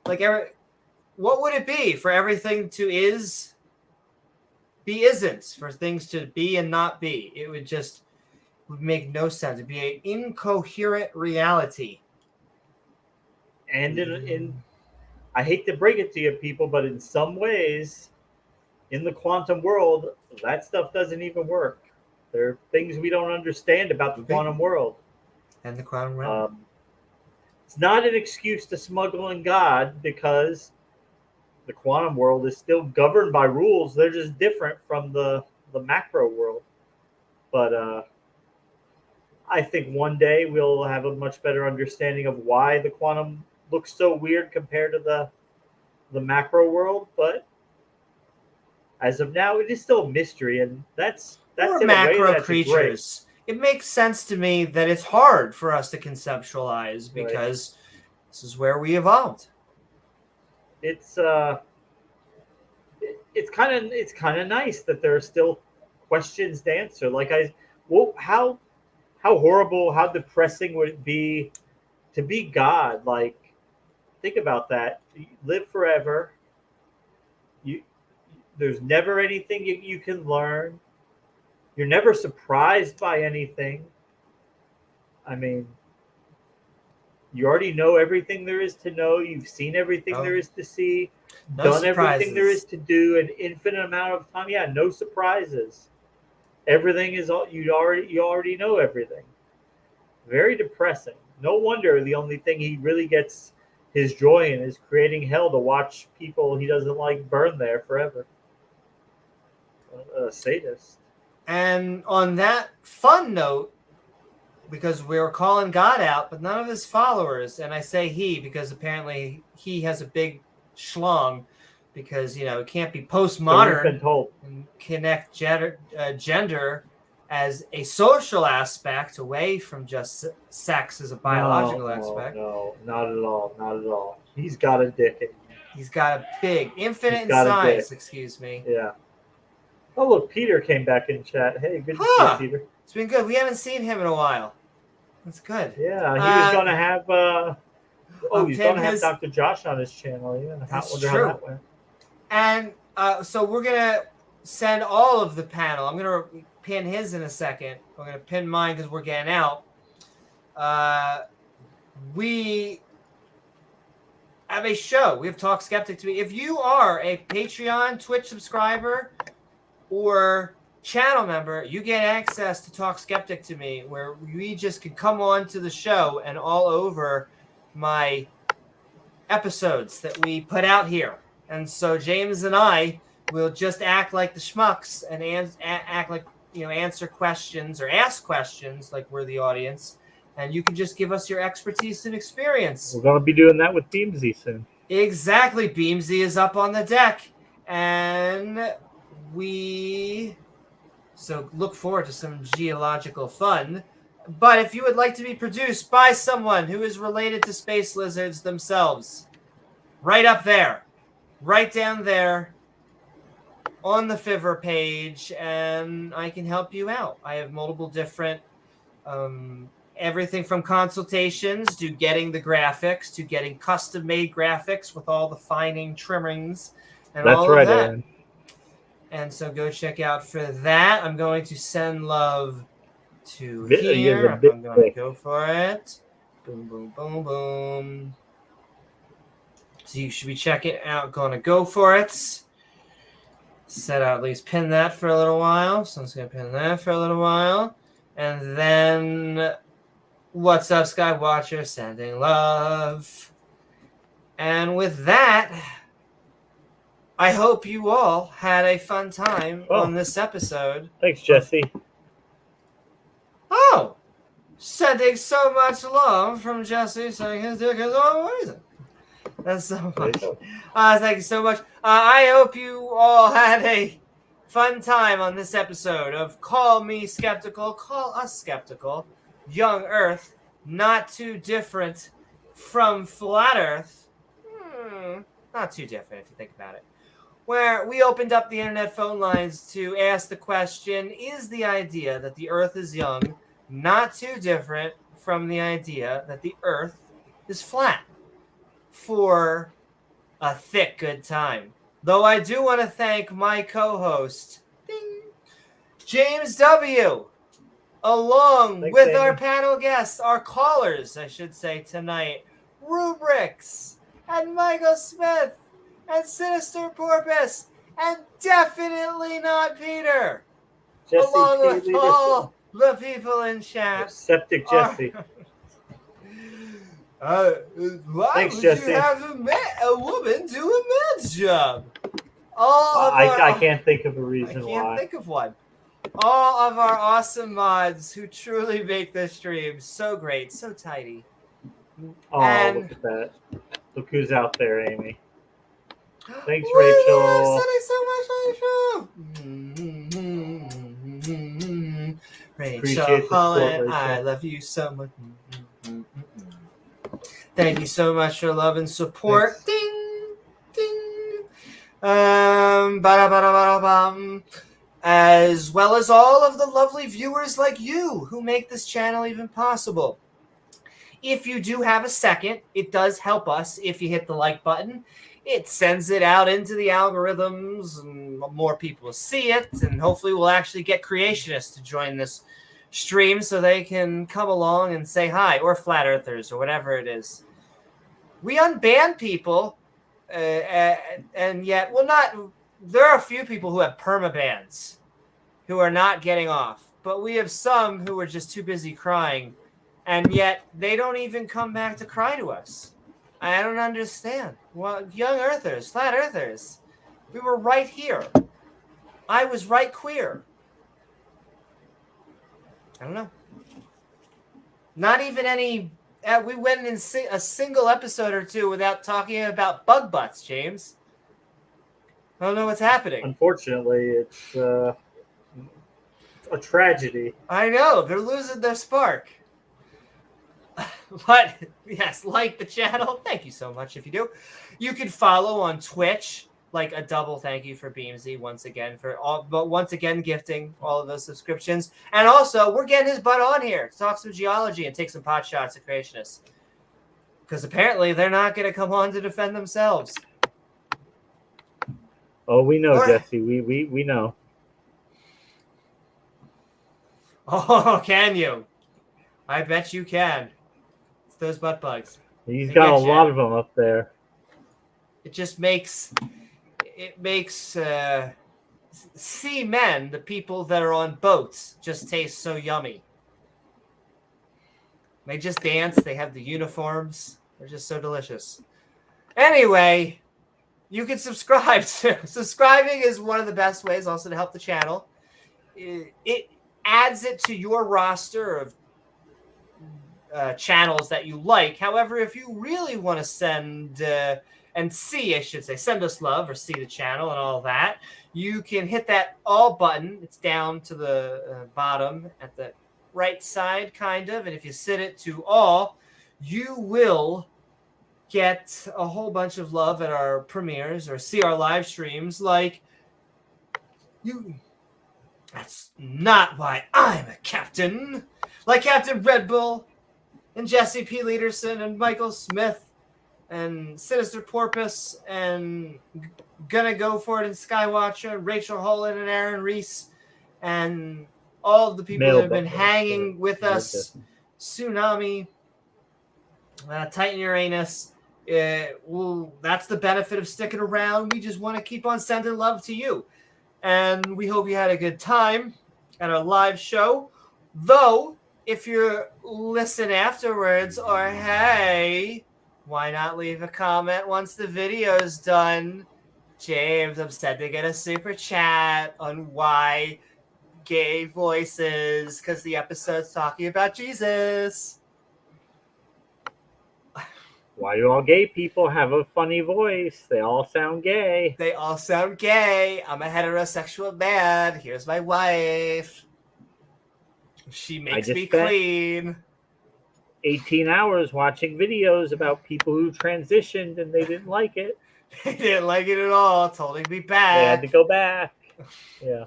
like, what would it be for everything to is, be isn't, for things to be and not be? It would make no sense. It'd be an incoherent reality. And I hate to break it to you people, but in some ways, in the quantum world, that stuff doesn't even work. There are things we don't understand about the quantum world. And the quantum realm. It's not an excuse to smuggle in God, because the quantum world is still governed by rules. They're just different from the macro world. But I think one day we'll have a much better understanding of why the quantum looks so weird compared to the macro world. But as of now, it is still a mystery, and that's We're macro creatures. It makes sense to me that it's hard for us to conceptualize because this is where we evolved. It's kind of nice that there are still questions to answer. Like how horrible, how depressing would it be to be God? Like, think about that. You live forever. There's never anything you can learn. You're never surprised by anything. I mean, you already know everything there is to know. You've seen everything there is to see. Done everything there is to do an infinite amount of time. Yeah, no surprises. Everything is all you already know everything. Very depressing. No wonder the only thing he really gets his joy in is creating hell to watch people he doesn't like burn there forever. A sadist. And on that fun note, because we were calling God out, but none of his followers, and I say he because apparently he has a big schlong, because it can't be So we've postmodern been told. and connect gender as a social aspect away from just sex as a biological aspect. No, not at all. Not at all. He's got a dick in him. He's got a big, infinite He's in got a size, dick. excuse me. Yeah. Oh, look, Peter came back in chat. Hey, good to Huh. see you, Peter. It's been good. We haven't seen him in a while. That's good. Yeah, he was going to have... he's Pin going to have his- Dr. Josh on his channel. Yeah, That's wonder true. how that went. And so we're going to send all of the panel. I'm going to pin his in a second. We're going to pin mine because we're getting out. We have a show. We have Talk Skeptic to me. If you are a Patreon, Twitch subscriber, or channel member, you get access to Talk Skeptic to me, where we just can come on to the show and all over my episodes that we put out here. And so James and I will just act like the schmucks and act like, answer questions or ask questions like we're the audience. And you can just give us your expertise and experience. We're going to be doing that with Beamsy soon. Exactly. Beamsy is up on the deck. And so look forward to some geological fun. But if you would like to be produced by someone who is related to space lizards themselves, right up there, right down there on the Fiverr page, and I can help you out. I have multiple different, everything from consultations to getting the graphics to getting custom-made graphics with all the fining, trimmings, and That's all right, of that. Aaron. And so go check out for that. I'm going to send love to He is a here. big I'm going to dick. go for it. Boom, boom, boom, boom. So you should be checking out. Going to go for it. Set out, at least pin that for a little while. So I'm just going to pin that for a little while. And then, what's up, Skywatcher? Sending love. And with that, I hope you all had a fun time on this episode. Thanks, Jesse. Oh! Sending so much love from Jesse saying his dick is always. That's so much. Thank you so much. I hope you all had a fun time on this episode of Call Me Skeptical, Call Us Skeptical, Young Earth, not too different from Flat Earth. Not too different if you think about it. Where we opened up the internet phone lines to ask the question, is the idea that the Earth is young not too different from the idea that the Earth is flat? For a thick good time. Though I do want to thank my co-host, James W., along Thanks, with our Amy. panel guests, our callers, I should say, tonight, Rubiks, and Michael Smith, and Sinister Porpoise, and definitely not Peter, Jesse along with T. all the people in chat. Septic Jesse. Why Thanks, would Jesse. you have a woman do a man's job? All of I can't think of a reason I can't why. think of one. All of our awesome mods who truly make this stream so great, so tidy. Oh, And- look at that. Look who's out there, Amy. Thanks, Woo, Rachel. Rachel, Appreciate the support, Holen, Rachel. I love you so much. Thank you so much for love and support. Thanks. Ding, ding. Ba-da-ba-da-ba-da-bum. As well as all of the lovely viewers like you who make this channel even possible. If you do have a second, it does help us if you hit the like button. It sends it out into the algorithms and more people will see it, and hopefully we'll actually get creationists to join this stream so they can come along and say hi, or flat earthers, or whatever it is. We unban people, and yet, well, not, there are a few people who have permabans who are not getting off, but we have some who are just too busy crying, and yet they don't even come back to cry to us. I don't understand. Well, young earthers, flat earthers, we were right here. I was right queer. I don't know. Not even any. We went in a single episode or two without talking about bug butts, James. I don't know what's happening. Unfortunately, it's a tragedy. I know, they're losing their spark. But yes, like the channel. Thank you so much if you do. You can follow on Twitch. Like a double thank you for Beamsy once again gifting all of those subscriptions. And also, we're getting his butt on here to talk some geology and take some pot shots at creationists. Because apparently they're not going to come on to defend themselves. Oh, we know, Jesse. We know. Oh, can you? I bet you can. It's those butt bugs. He's got a lot of them up there. It just makes seamen, the people that are on boats, just taste so yummy. They just dance. They have the uniforms. They're just so delicious. Anyway, you can subscribe to. Subscribing is one of the best ways also to help the channel. It adds it to your roster of channels that you like. However, if you really want to send send us love or see the channel and all that, you can hit that all button. It's down to the bottom at the right side, kind of. And if you set it to all, you will get a whole bunch of love at our premieres or see our live streams. Like, that's not why I'm a captain. Like Captain Red Bull and Jesse P. Leaderson and Michael Smith and Sinister Porpoise and Gonna Go For It and Skywatcher and Rachel Holen and Aaron Reese and all of the people that have been hanging with us. Tsunami, Titan Uranus. That's the benefit of sticking around. We just want to keep on sending love to you. And we hope you had a good time at our live show. Though, if you listen afterwards, or hey, why not leave a comment once the video is done? James, I'm set to get a super chat on why gay voices, because the episode's talking about Jesus. Why do all gay people have a funny voice? They all sound gay. They all sound gay. I'm a heterosexual man. Here's my wife. She makes me clean. 18 hours watching videos about people who transitioned and they didn't like it. They didn't like it at all. Told me to be back. They had to go back. Yeah.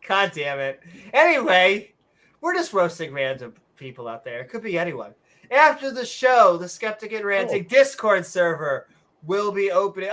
God damn it. Anyway, we're just roasting random people out there. It could be anyone. After the show, the Skeptic and Ranting Discord server will be opening.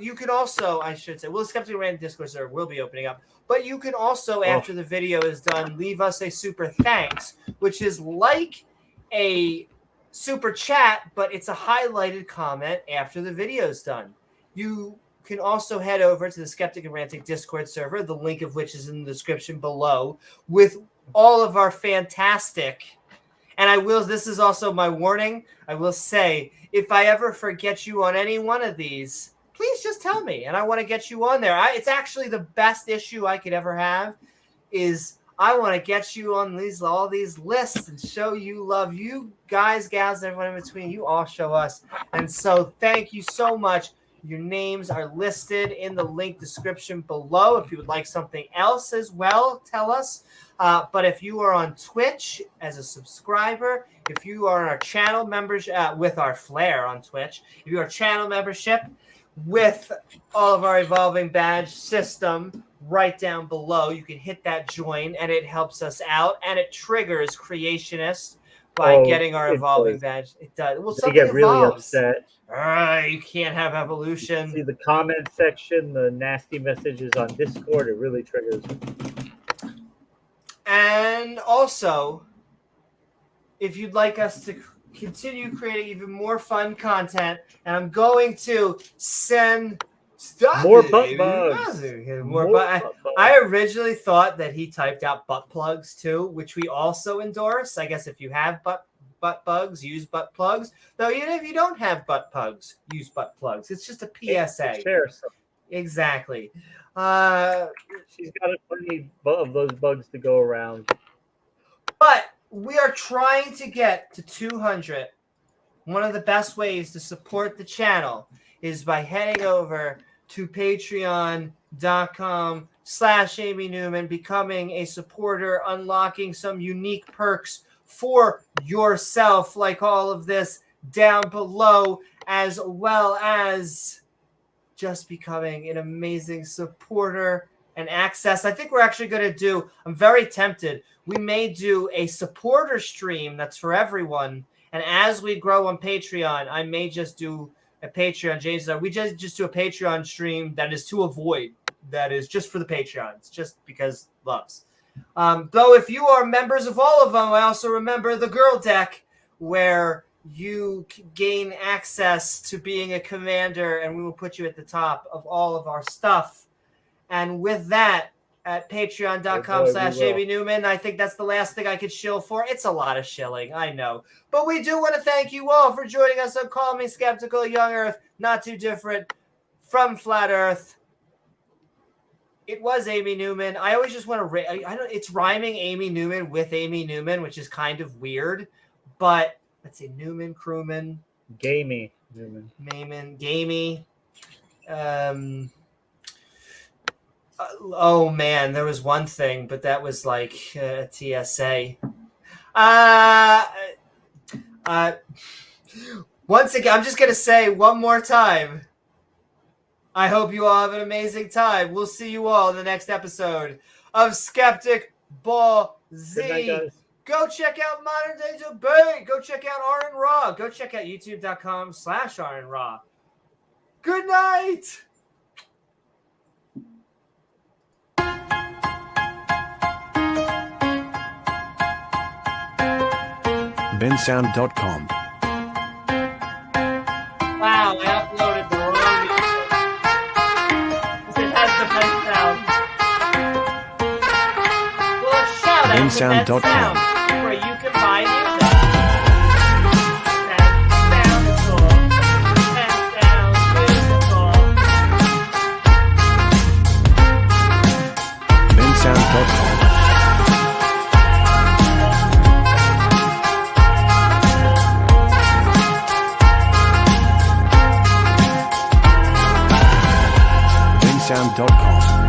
You can also, I should say, the Skeptic and Ranting Discord server will be opening up. But you can also, after the video is done, leave us a super thanks, which is like a super chat, but it's a highlighted comment after the video is done. You can also head over to the Skeptic and Ranting Discord server, the link of which is in the description below, with all of our fantastic. And this is also my warning. I will say, if I ever forget you on any one of these, please just tell me, and I want to get you on there. It's actually the best issue I could ever have. Is I want to get you on all these lists and show you love. You guys, gals, everyone in between, you all show us. And so, thank you so much. Your names are listed in the link description below. If you would like something else as well, tell us. But if you are on Twitch as a subscriber, if you are on our channel membership with our flair on Twitch, if you are channel membership with all of our evolving badge system right down below, you can hit that join and it helps us out and it triggers creationists by getting our evolving badge. It does. Well, they get really upset. You can't have evolution. See the comment section, the nasty messages on Discord. It really triggers. And also, if you'd like us to continue creating even more fun content, and I'm going to send more butt bugs. I originally thought that he typed out butt plugs too, which we also endorse. I guess if you have butt bugs, use butt plugs. Though even if you don't have butt plugs, use butt plugs. It's just a PSA. Exactly. She's got plenty of those bugs to go around. But we are trying to get to 200. One of the best ways to support the channel is by heading over to patreon.com/Amy Newman, becoming a supporter, unlocking some unique perks for yourself, like all of this down below, as well as just becoming an amazing supporter and access. I think we're actually going to do, I'm very tempted, we may do a supporter stream that's for everyone. And as we grow on Patreon, I may just do a Patreon. James, we just do a Patreon stream that is to avoid. That is just for the Patreons, just because loves. Though if you are members of all of them, I also remember the girl deck where you gain access to being a commander, and we will put you at the top of all of our stuff. And with that, at patreon.com/Amy Newman, I think that's the last thing I could shill for. It's a lot of shilling, I know. But we do want to thank you all for joining us on Call Me Skeptical, Young Earth, not too different from Flat Earth. It was Amy Newman. I always just want to, it's rhyming Amy Newman with Amy Newman, which is kind of weird. But let's see, Newman, Crewman. Gamey Newman. Mayman, Gamey. Oh man, there was one thing, but that was like TSA. Once again, I'm just gonna say one more time. I hope you all have an amazing time. We'll see you all in the next episode of Skeptic Ball Z. Good night, guys. Go check out Modern Day Debate. Go check out RN Raw. Go check out youtube.com/RN Raw. Good night. BenSound.com. Wow, I uploaded the wrong music. It has the best sound. Well, shout out to BenSound.com. Best Sound, where you can buy music. That sound is cool. That sound is cool. BenSound.com. BenSound.com.